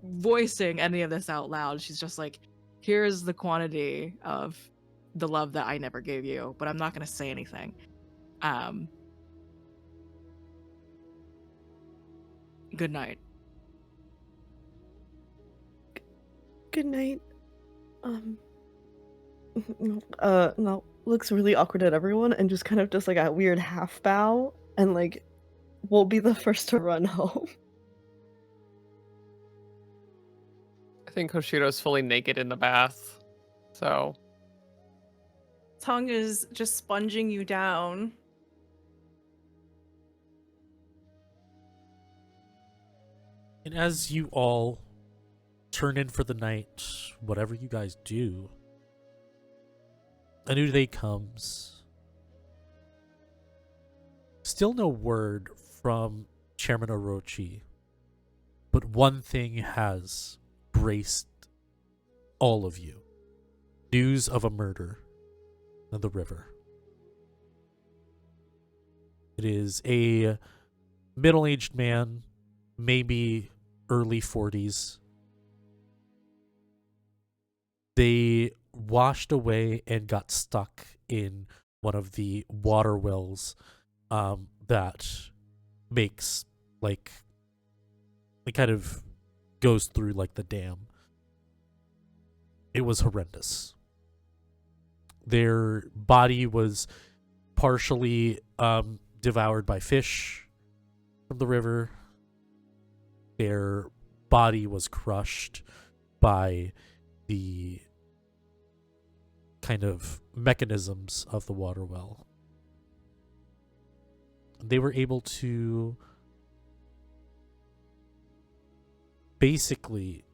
voicing any of this out loud. She's just like, here's the quantity of the love that I never gave you, but I'm not going to say anything. Good night.
Good night. No, looks really awkward at everyone and just kind of does like a weird half bow and like will be the first to run home.
I think Hoshiro's fully naked in the bath. So
Tongue is just sponging you down.
And as you all turn in for the night, whatever you guys do, a new day comes. Still no word from Chairman Orochi, but one thing has braced all of you. News of a murder in the river. It is a middle-aged man, maybe early 40s. They washed away and got stuck in one of the water wells that makes like it kind of goes through like the dam. It was horrendous. Their body was partially devoured by fish from the river. Their body was crushed by the kind of mechanisms of the water well. They were able to basically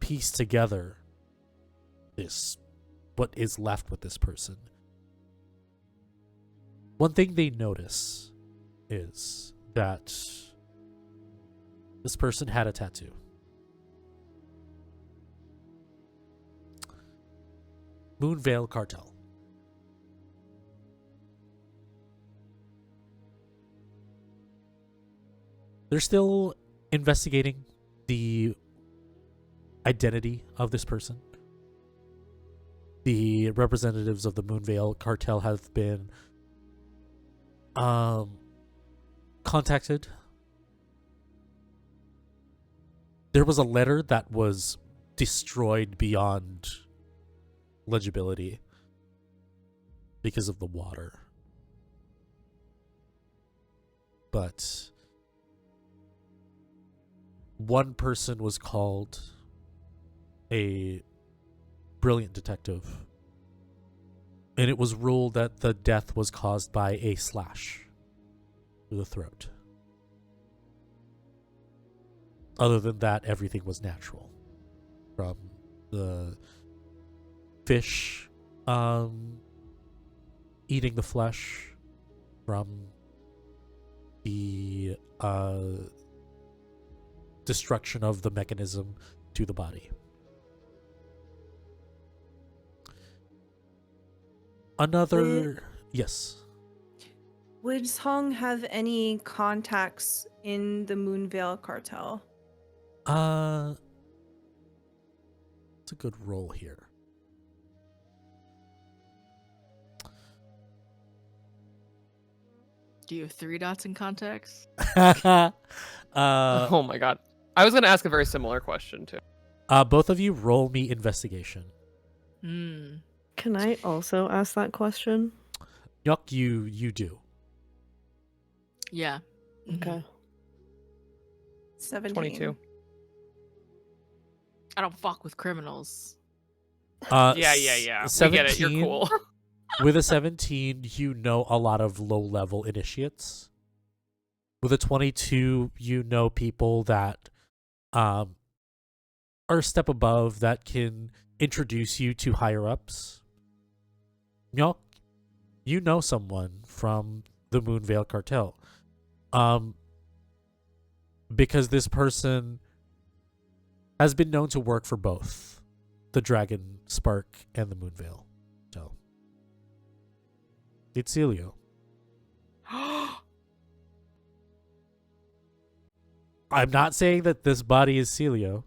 piece together what is left with this person. One thing they notice is that this person had a tattoo. Moonveil Cartel. They're still investigating the identity of this person. The representatives of the Moonveil Cartel have been contacted. There was a letter that was destroyed beyond legibility because of the water. But one person was called a brilliant detective, and it was ruled that the death was caused by a slash to the throat. Other than that, everything was natural. From the fish eating the flesh, from the destruction of the mechanism to the body. Yes.
Would Song have any contacts in the Moonveil Cartel?
It's a good roll here.
Do you have 3 dots in context?
oh my god. I was going to ask a very similar question too.
Both of you roll me investigation.
Can I also ask that question?
Yuck, you do.
Yeah.
Okay.
17.
22.
I don't fuck with criminals.
Yeah. We get it. You're
17
cool.
With a 17, you know a lot of low-level initiates. With a 22, you know people that are a step above that can introduce you to higher-ups. You know someone from the Moonvale cartel. Because this person has been known to work for both the Dragon Spark and the Moonvale. So, it's Celio. I'm not saying that this body is Celio.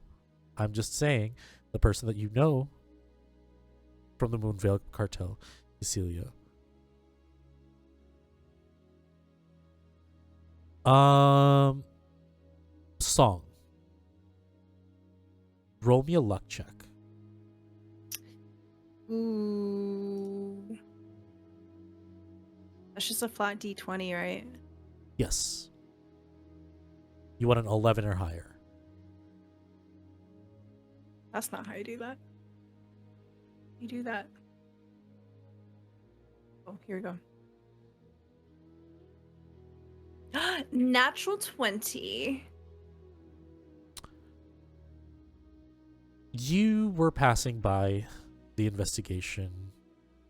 I'm just saying the person that you know from the Moonvale cartel is Celio. Song. Roll me a luck check.
Ooh. That's just a flat D20, right?
Yes. You want an 11 or higher.
That's not how you do that. You do that. Oh, here we go. Natural 20.
You were passing by the investigation,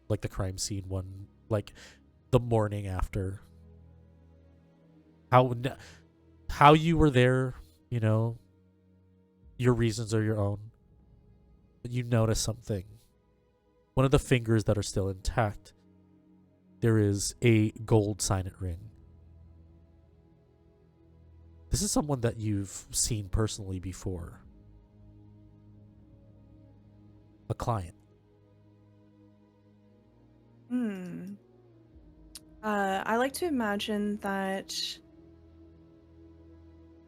like the crime scene one, like the morning after. How you were there, you know, your reasons are your own. But you notice something. One of the fingers that are still intact, there is a gold signet ring. This is someone that you've seen personally before. A client.
I like to imagine that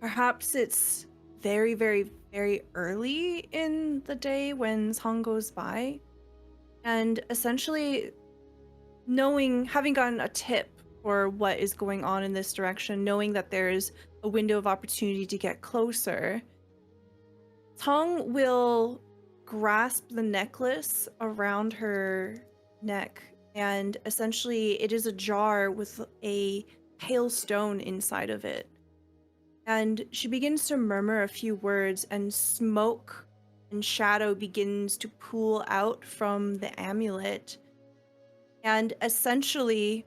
perhaps it's very, very, very early in the day when Song goes by. And essentially having gotten a tip for what is going on in this direction, knowing that there's a window of opportunity to get closer, Song will grasp the necklace around her neck, and essentially it is a jar with a pale stone inside of it. And she begins to murmur a few words, and smoke and shadow begins to pool out from the amulet. And essentially,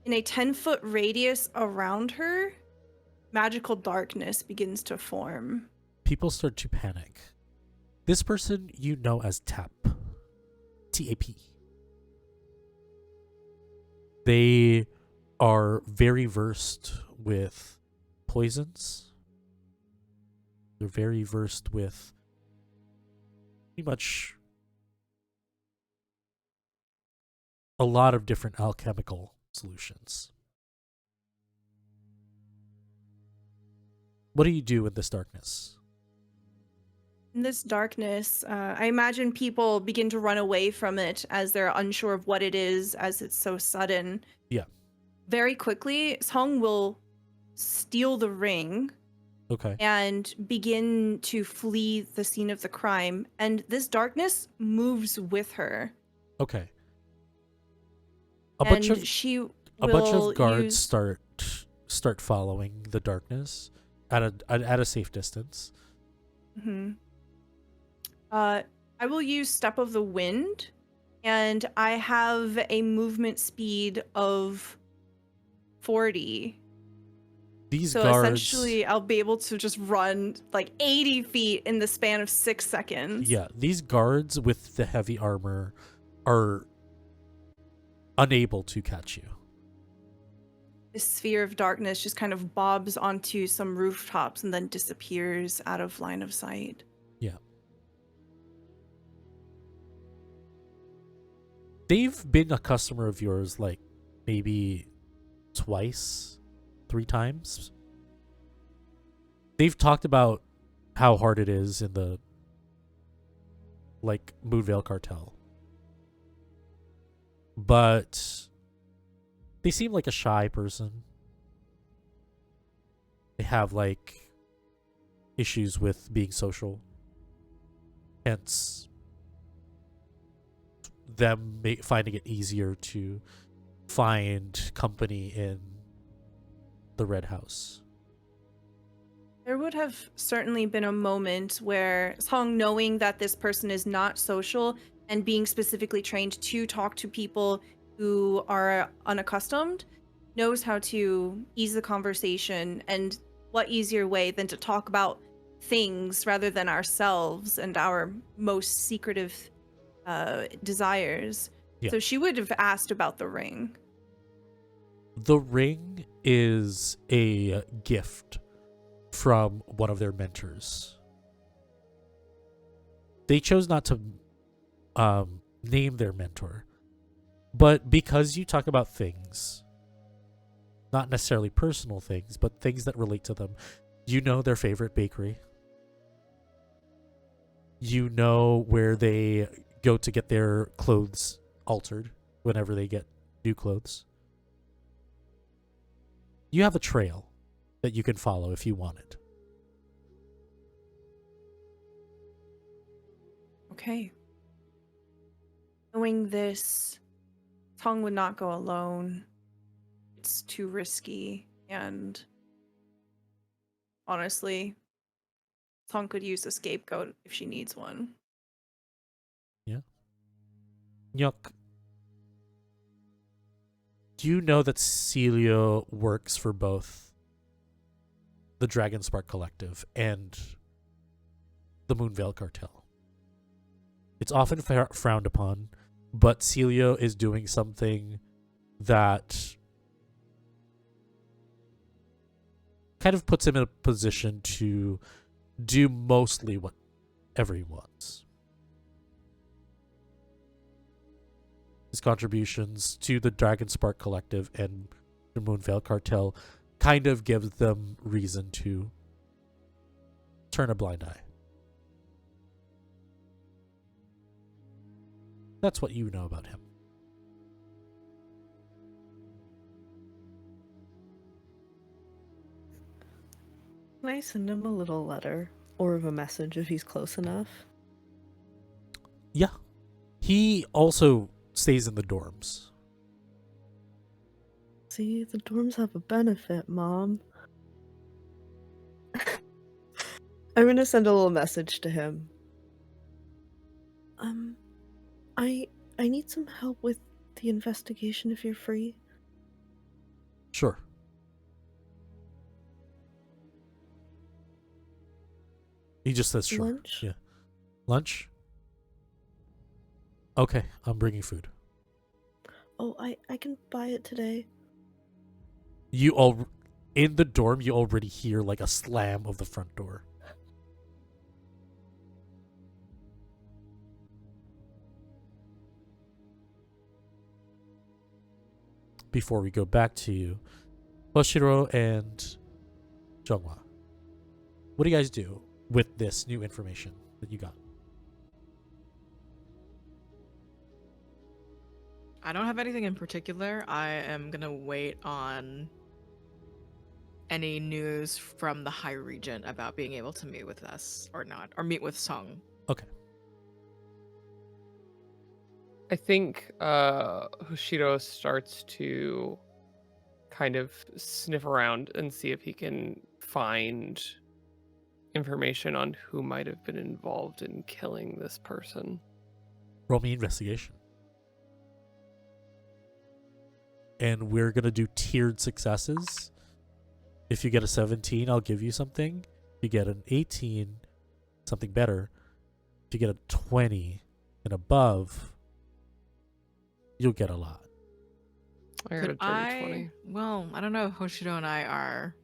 in a 10-foot radius around her, magical darkness begins to form.
People start to panic. This person you know as TAP. T-A-P. They are very versed with poisons. They're very versed with pretty much a lot of different alchemical solutions. What do you do in this darkness?
In this darkness, I imagine people begin to run away from it as they're unsure of what it is, as it's so sudden.
Yeah.
Very quickly, Song will steal the ring.
Okay.
And begin to flee the scene of the crime. And this darkness moves with her.
Okay. A
And
bunch of guards start following the darkness at a safe distance.
Mm-hmm. I will use Step of the Wind, and I have a movement speed of 40.
These
So
guards,
essentially, I'll be able to just run like 80 feet in the span of 6 seconds.
yeah, these guards with the heavy armor are unable to catch you.
This sphere of darkness just kind of bobs onto some rooftops and then disappears out of line of sight.
Yeah. They've been a customer of yours like maybe twice, 3 times. They've talked about how hard it is in the like Moonvale cartel. But they seem like a shy person. They have like issues with being social. hence them finding it easier to find company in the Red House.
There would have certainly been a moment where Song, knowing that this person is not social and being specifically trained to talk to people who are unaccustomed, knows how to ease the conversation. And what easier way than to talk about things rather than ourselves and our most secretive desires.
Yeah.
So she would have asked about the ring.
The ring is a gift from one of their mentors. They chose not to name their mentor, but because you talk about things, not necessarily personal things, but things that relate to them, you know their favorite bakery. You know where they go to get their clothes altered whenever they get new clothes. You have a trail that you can follow if you want it.
Okay. Knowing this, Tong would not go alone. It's too risky, and honestly, Tong could use a scapegoat if she needs one.
Nyuk, do you know that Celio works for both the Dragonspark Collective and the Moonveil Cartel? It's often frowned upon, but Celio is doing something that kind of puts him in a position to do mostly whatever he wants. His contributions to the Dragonspark Collective and the Moonveil Cartel kind of gives them reason to turn a blind eye. That's what you know about him.
Can I send him a little letter or a message if he's close enough?
Yeah. He also stays in the dorms.
See, the dorms have a benefit, Mom. I'm gonna send a little message to him. I need some help with the investigation if you're free.
Sure. He just says sure.
Lunch?
Yeah. Lunch? Okay, I'm bringing food.
Oh, I can buy it today.
In the dorm, you already hear like a slam of the front door. Before we go back to you, Hoshiro and Jeong Hwa, what do you guys do with this new information that you got?
I don't have anything in particular. I am gonna wait on any news from the High Regent about being able to meet with us or not, or meet with Song.
Okay.
I think Hoshiro starts to kind of sniff around and see if he can find information on who might have been involved in killing this person.
Roll me investigation. And we're going to do tiered successes. If you get a 17, I'll give you something. If you get an 18, something better. If you get a 20 and above, you'll get a lot.
I got a dirty 20.
Well, I don't know if Hoshiro and I are.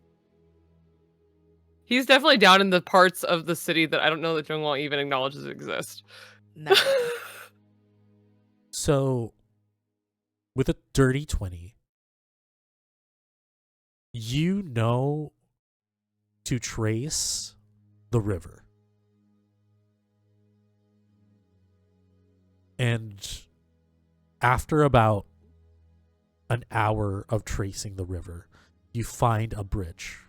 He's definitely down in the parts of the city that I don't know that Jeong Hwa even acknowledges exist.
No.
So, with a dirty 20, you know to trace the river. And after about an hour of tracing the river, you find a bridge.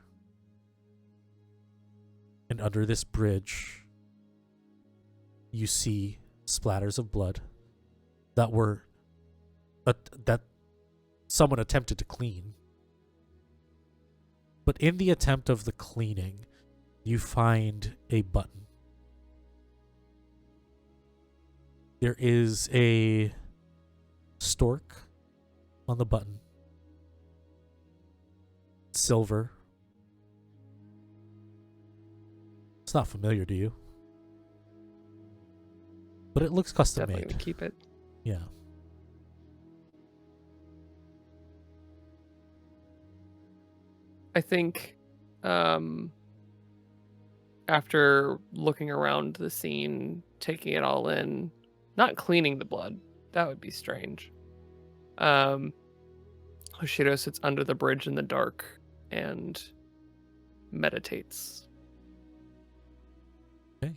And under this bridge, you see splatters of blood that were that someone attempted to clean. But in the attempt of the cleaning, you find a button. There is a stork on the button. Silver. It's not familiar to you. But it looks custom
Definitely
made.
gonna keep it.
Yeah.
I think after looking around the scene, taking it all in, not cleaning the blood, that would be strange. Hoshiro sits under the bridge in the dark and meditates.
Okay.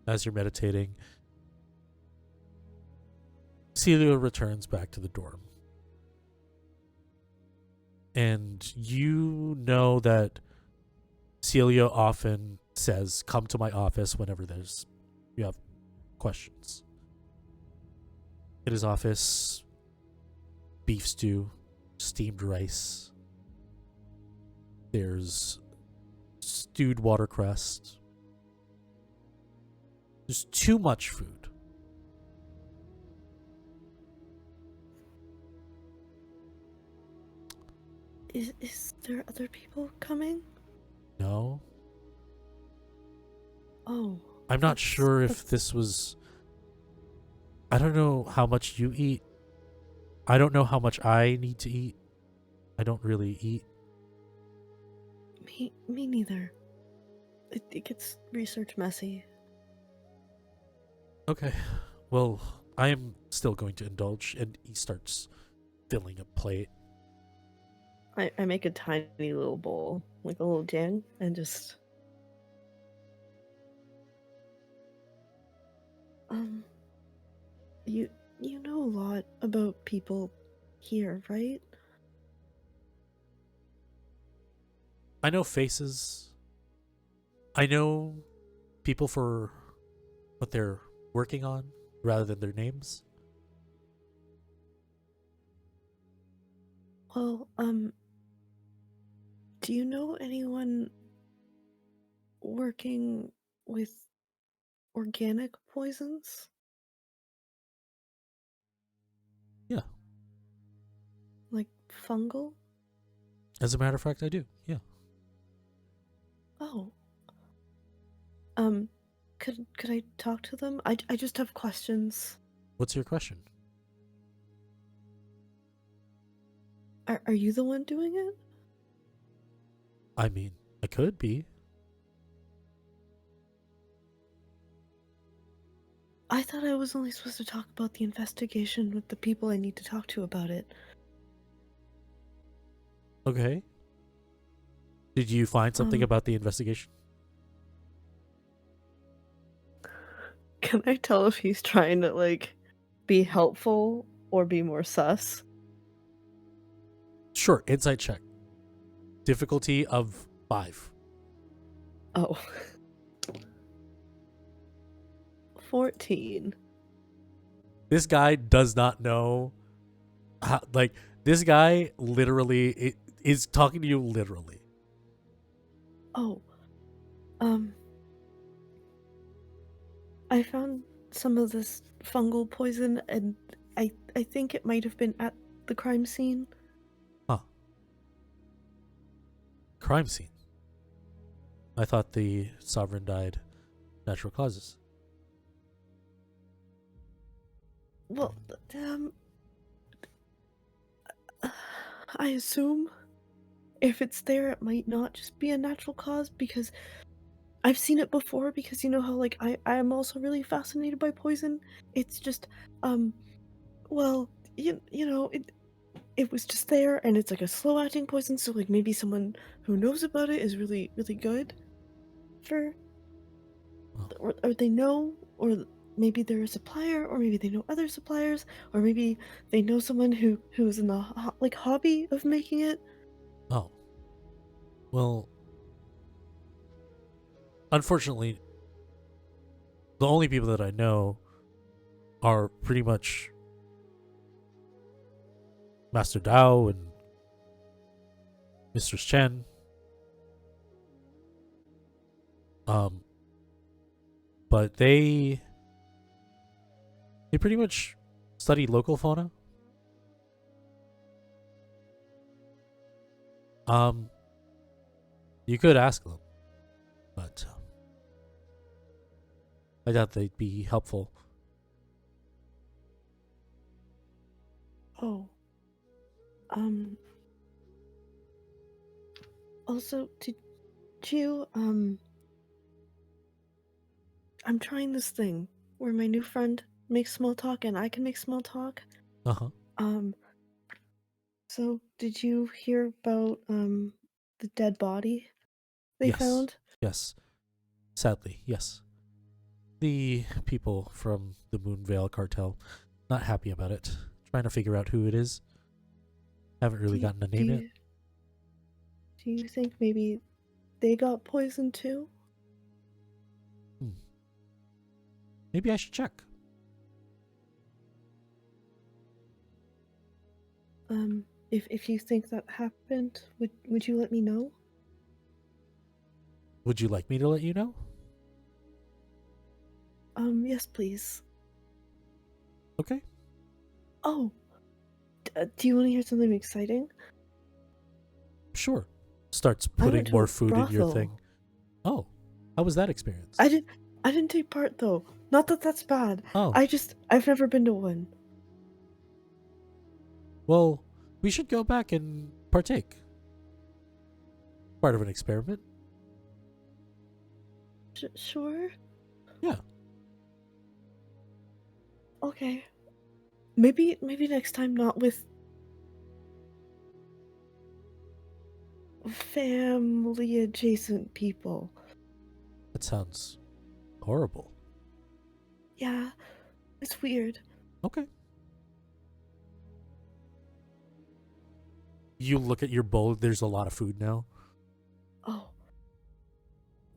As you're meditating, Celia returns back to the dorm. And you know that Celia often says, "Come to my office whenever you have questions." In his office, beef stew, steamed rice. There's stewed watercress. There's too much food.
Is there other people coming?
No.
Oh.
I'm not
that's-
sure if
that's-
this was... I don't know how much you eat. I don't know how much I need to eat. I don't really eat.
Me neither. It gets research messy.
Okay. Well, I am still going to indulge, and he starts filling a plate.
I make a tiny little bowl, like a little jang, and just you know a lot about people here, right?
I know faces. I know people for what they're working on rather than their names.
Well, do you know anyone working with organic poisons?
Yeah.
Like fungal?
As a matter of fact, I do. Yeah.
Oh. Could I talk to them? I just have questions.
What's your question?
Are you the one doing it?
I mean, I could be.
I thought I was only supposed to talk about the investigation with the people I need to talk to about it.
Okay. Did you find something about the investigation?
Can I tell if he's trying to, like, be helpful or be more sus?
Sure. Insight check. Difficulty of 5.
Oh. 14.
This guy does not know how, like, this guy literally is talking to you literally.
Oh. I found some of this fungal poison, and I think it might have been at the crime scene.
Huh. Crime scene. I thought the sovereign died natural causes.
Well, I assume if it's there, it might not just be a natural cause, because I've seen it before, because you know how, like, I am also really fascinated by poison. It's just, well, you know, it was just there, and it's like a slow-acting poison, so, like, maybe someone who knows about it is really, really good for...
Oh.
Or they know, or maybe they're a supplier, or maybe they know other suppliers, or maybe they know someone who's in the hobby of making it.
Oh. Well, unfortunately, the only people that I know are pretty much Master Dao and Mistress Chen. But they pretty much study local fauna. You could ask them, but I doubt they'd be helpful.
Oh. Also, did you, I'm trying this thing where my new friend makes small talk and I can make small talk.
Uh-huh.
So did you hear about, the dead body they
Yes.
found?
Yes. Sadly, yes. The people from the Moonvale cartel not happy about it. Trying to figure out who it is. Haven't really gotten a name yet.
Do you think maybe they got poisoned too?
Maybe I should check.
If you think that happened, would you let me know?
Would you like me to let you know?
Yes, please.
Okay.
Oh, do you want to hear something exciting?
Sure. Starts
I went
putting
to
more
a
food in your
brothel.
thing. Oh. How was that experience?
I didn't take part though. Not that that's bad.
Oh.
I've never been to one.
Well, we should go back and partake. Part of an experiment.
Sure.
Yeah.
Okay. Maybe next time not with family adjacent people.
That sounds horrible.
Yeah, it's weird.
Okay. You look at your bowl, there's a lot of food now.
Oh.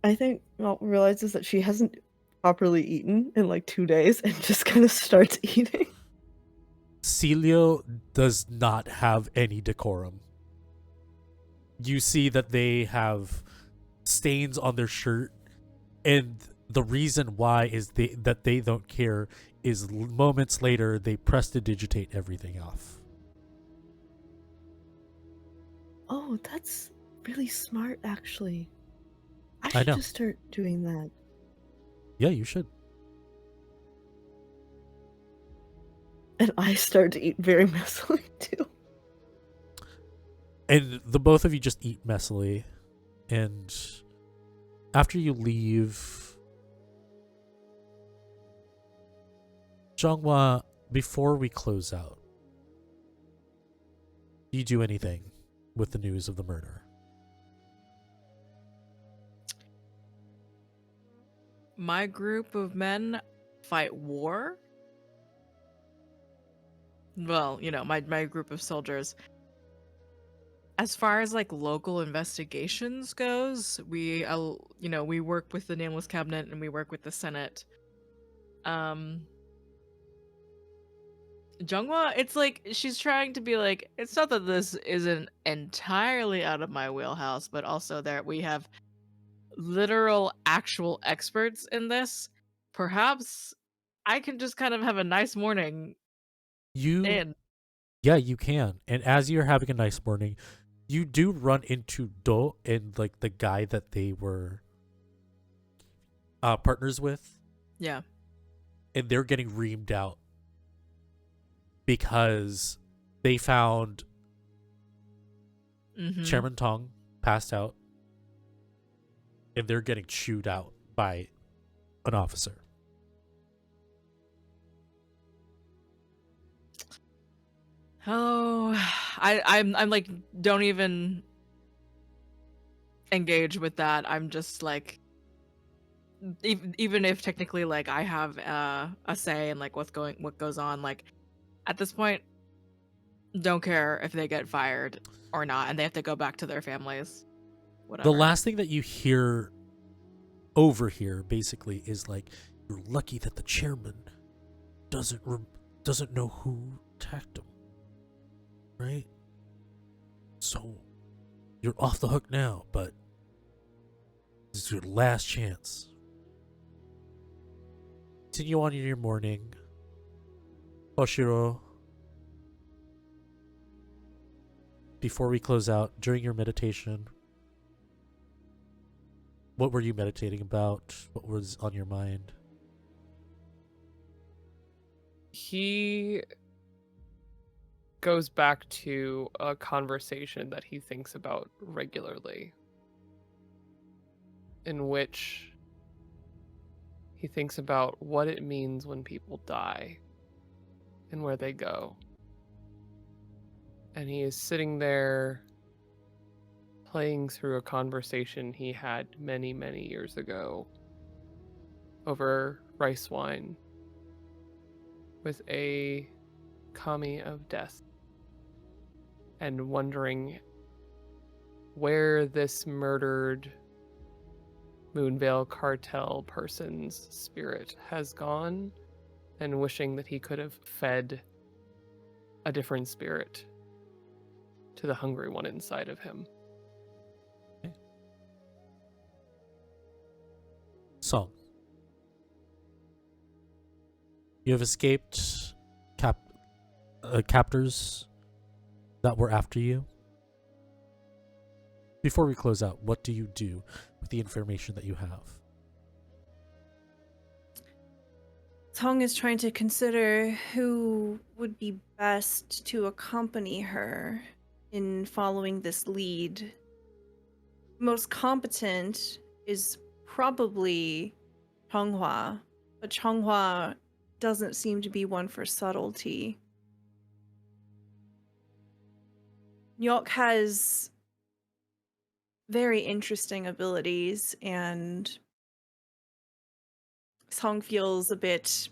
I think Mel realizes that she hasn't properly eaten in like 2 days and just kind of starts eating.
Celio does not have any decorum. You see that they have stains on their shirt, and the reason why is that they don't care is moments later they prestidigitate everything off.
Oh, that's really smart, actually. I
I
should
know.
just start doing that.
Yeah, you should.
And I start to eat very messily, too.
And the both of you just eat messily. And after you leave, Jeong Hwa, before we close out, do you do anything with the news of the murder?
My group of men fight war. Well, you know, my group of soldiers. As far as like local investigations goes, we we work with the Nameless Cabinet and we work with the Senate. Jeong Hwa, it's like she's trying to be like, it's not that this isn't entirely out of my wheelhouse, but also there we have literal actual experts in this. Perhaps I can just kind of have a nice morning in.
Yeah, you can. And as you're having a nice morning, you do run into Do and like the guy that they were partners with.
Yeah.
And they're getting reamed out because they found Chairman Tong passed out, and they're getting chewed out by an officer.
Oh, I'm like, don't even engage with that. I'm just like, even if technically like I have a say in like what goes on, like at this point, don't care if they get fired or not, and they have to go back to their families. Whatever.
The last thing that you hear over here basically is like, you're lucky that the chairman doesn't know who attacked him, right? So you're off the hook now, but this is your last chance. Continue on in your morning. Hoshiro, before we close out, during your meditation, what were you meditating about? What was on your mind?
He goes back to a conversation that he thinks about regularly, in which he thinks about what it means when people die and where they go. And he is sitting there playing through a conversation he had many, many years ago over rice wine with a kami of death, and wondering where this murdered Moonvale cartel person's spirit has gone, and wishing that he could have fed a different spirit to the hungry one inside of him.
Song. You have escaped captors that were after you. Before we close out, what do you do with the information that you have?
Tong is trying to consider who would be best to accompany her in following this lead. Most competent is probably Jeong Hwa, but Jeong Hwa doesn't seem to be one for subtlety. Nyok has very interesting abilities, and Song feels a bit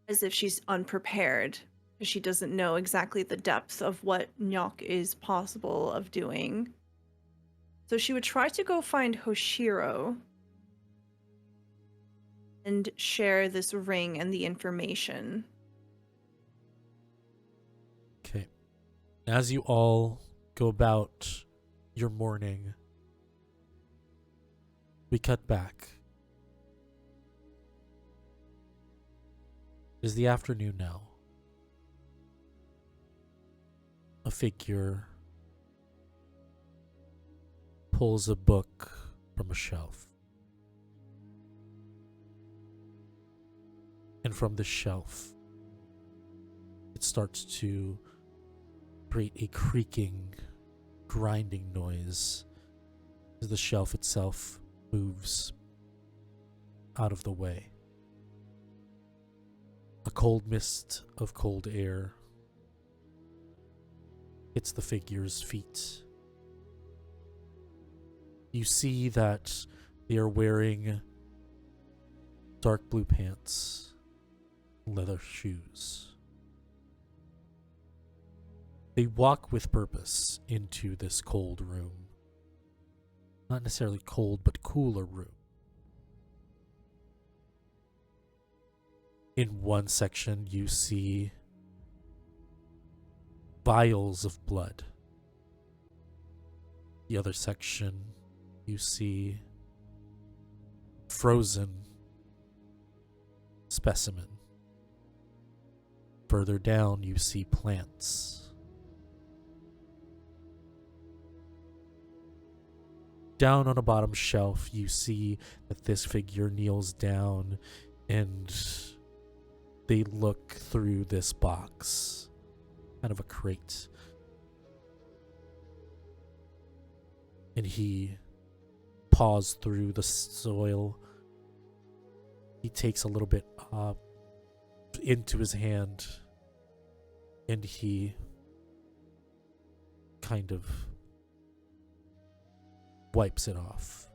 as if she's unprepared, because she doesn't know exactly the depth of what Nyok is possible of doing. So she would try to go find Hoshiro and share this ring and the information.
Okay. As you all go about your morning, we cut back. It is the afternoon now. A figure pulls a book from a shelf. And from the shelf, it starts to create a creaking, grinding noise as the shelf itself moves out of the way. A cold mist of cold air hits the figure's feet. You see that they are wearing dark blue pants, leather shoes. They walk with purpose into this cold room. Not necessarily cold, but cooler room. In one section, you see vials of blood. The other section, you see frozen specimen. Further down, you see plants. Down on a bottom shelf, you see that this figure kneels down and they look through this box, kind of a crate. And he paws through the soil. He takes a little bit into his hand, and he kind of wipes it off.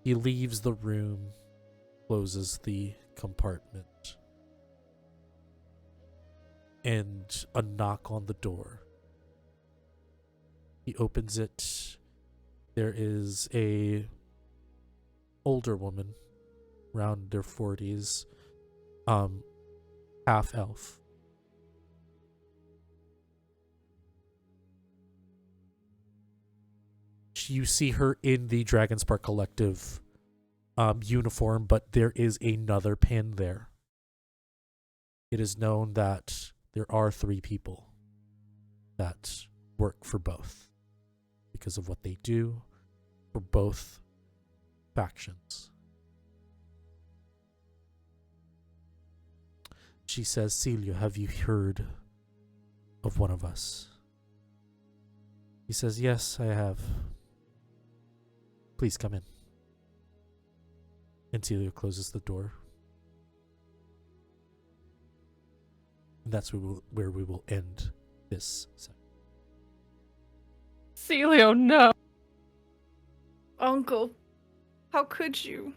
He leaves the room, closes the compartment, and a knock on the door He opens it. There is a older woman, around their 40s, half elf. You see her in the Dragonspark Collective uniform, but there is another pin there. It is known that there are 3 people that work for both because of what they do for both factions. She says, Celia, have you heard of one of us? He says, yes, I have. Please come in. And Celia closes the door. And that's where we will end this section.
Celio, no.
Uncle, how could you?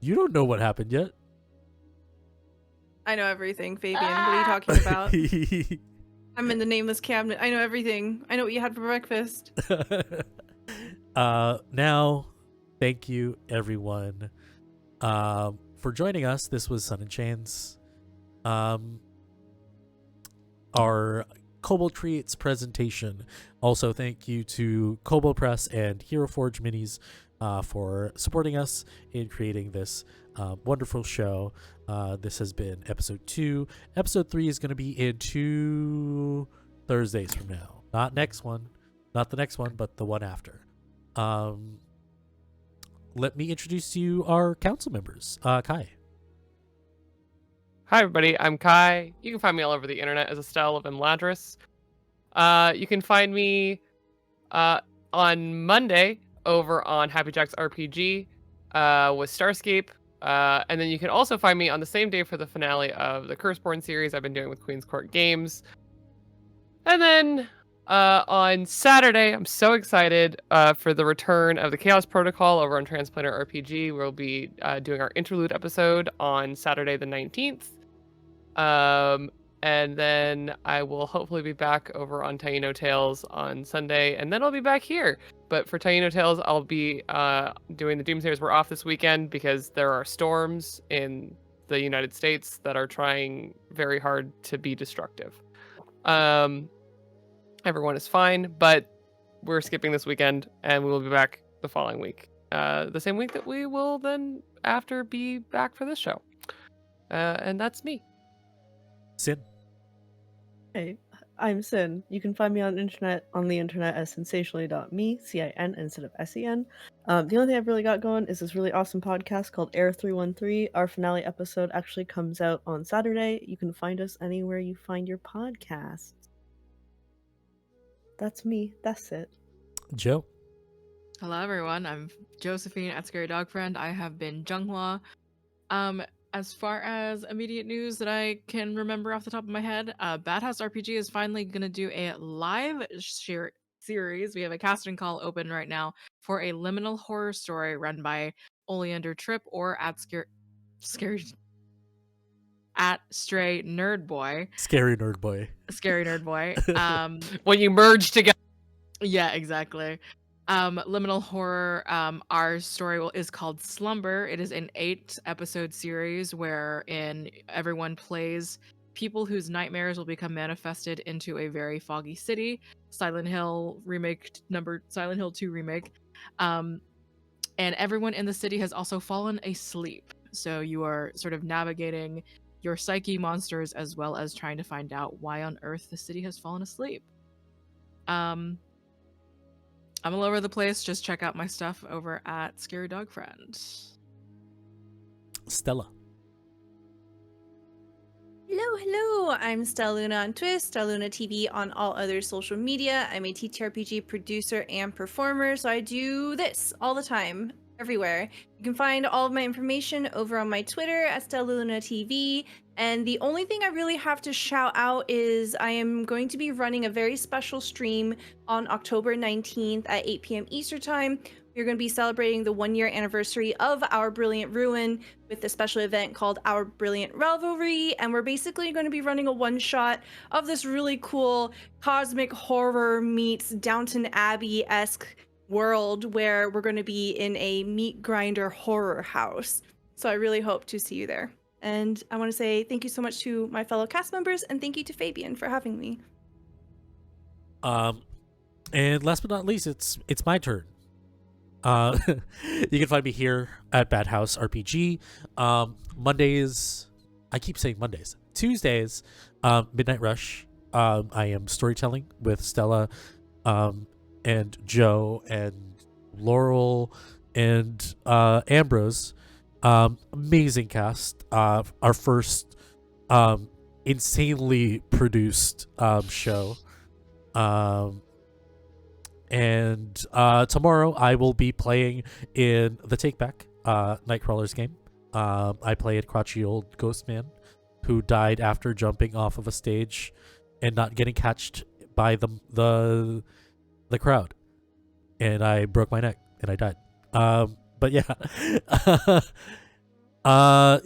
You don't know what happened yet.
I know everything, Fabian. What are you talking about? I'm in the nameless cabinet. I know everything. I know what you had for breakfast.
Now, thank you everyone for joining us. This was Sun and Chains. Our Kobold Creates presentation. Also, thank you to Kobold Press and Hero Forge Minis for supporting us in creating this wonderful show. This has been episode 2. Episode 3 is going to be in 2 Thursdays from now. Not next one. Not the next one, but the one after. Let me introduce to you our council members. Kai.
Hi, everybody. I'm Kai. You can find me all over the internet as Stella of Ladris. You can find me on Monday over on Happy Jack's RPG with Starscape. And then you can also find me on the same day for the finale of the Curseborn series I've been doing with Queen's Court Games. And then on Saturday, I'm so excited for the return of the Chaos Protocol over on Transplanter RPG. We'll be doing our interlude episode on Saturday the 19th. And then I will hopefully be back over on Taino Tales on Sunday, and then I'll be back here. But for Taino Tales, I'll be doing the Doomsayers. We're off this weekend because there are storms in the United States that are trying very hard to be destructive. Everyone is fine, but we're skipping this weekend, and we will be back the following week. The same week that we will then after be back for this show. And that's me.
Sin.
Hey, I'm Sin. You can find me on the internet as sensationally.me, CIN instead of SEN. The only thing I've really got going is this really awesome podcast called Air 313. Our finale episode actually comes out on Saturday. You can find us anywhere you find your podcasts. That's me. That's it.
Joe.
Hello, everyone. I'm Josephine at Scary Dog Friend. I have been Jeong Hwa. As far as immediate news that I can remember off the top of my head, Bad House RPG is finally going to do a live series. We have a casting call open right now for a liminal horror story run by Oleander Tripp or at Stray Nerd Boy.
Scary Nerd Boy.
Scary Nerd Boy.
When you merge together.
Yeah, exactly. Liminal horror, our story is called Slumber. It is an 8-episode series wherein everyone plays people whose nightmares will become manifested into a very foggy city. Silent Hill 2 remake. And everyone in the city has also fallen asleep. So you are sort of navigating your psyche monsters as well as trying to find out why on earth the city has fallen asleep. I'm all over the place. Just check out my stuff over at Scary Dog Friend.
Stella.
Hello. I'm Stella Luna on Twist, stellalunaTV on all other social media. I'm a TTRPG producer and performer, so I do this all the time, everywhere. You can find all of my information over on my Twitter at stellalunaTV. And the only thing I really have to shout out is I am going to be running a very special stream on October 19th at 8 p.m. Eastern Time, We're going to be celebrating the 1-year anniversary of our Brilliant Ruin with a special event called Our Brilliant Revelry. And we're basically going to be running a one-shot of this really cool cosmic horror meets Downton Abbey-esque world where we're going to be in a meat grinder horror house. So I really hope to see you there. And I want to say thank you so much to my fellow cast members, and thank you to Fabian for having me.
And last but not least, it's my turn. You can find me here at Bad House RPG. Mondays, I keep saying Mondays. Tuesdays, Midnight Rush. I am storytelling with Stella, and Joe and Laurel and Ambrose. Amazing cast. Our first insanely produced show. And tomorrow I will be playing in the Take Back Nightcrawlers game. I play a crotchety old ghost man who died after jumping off of a stage and not getting catched by the crowd. And I broke my neck and I died. But yeah.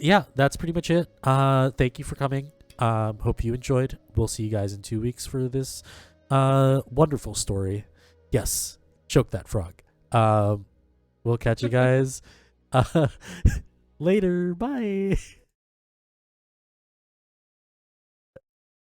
Yeah, that's pretty much it. Thank you for coming. Hope you enjoyed. We'll see you guys in 2 weeks for this wonderful story. Yes, choke that frog. We'll catch you guys later. Bye.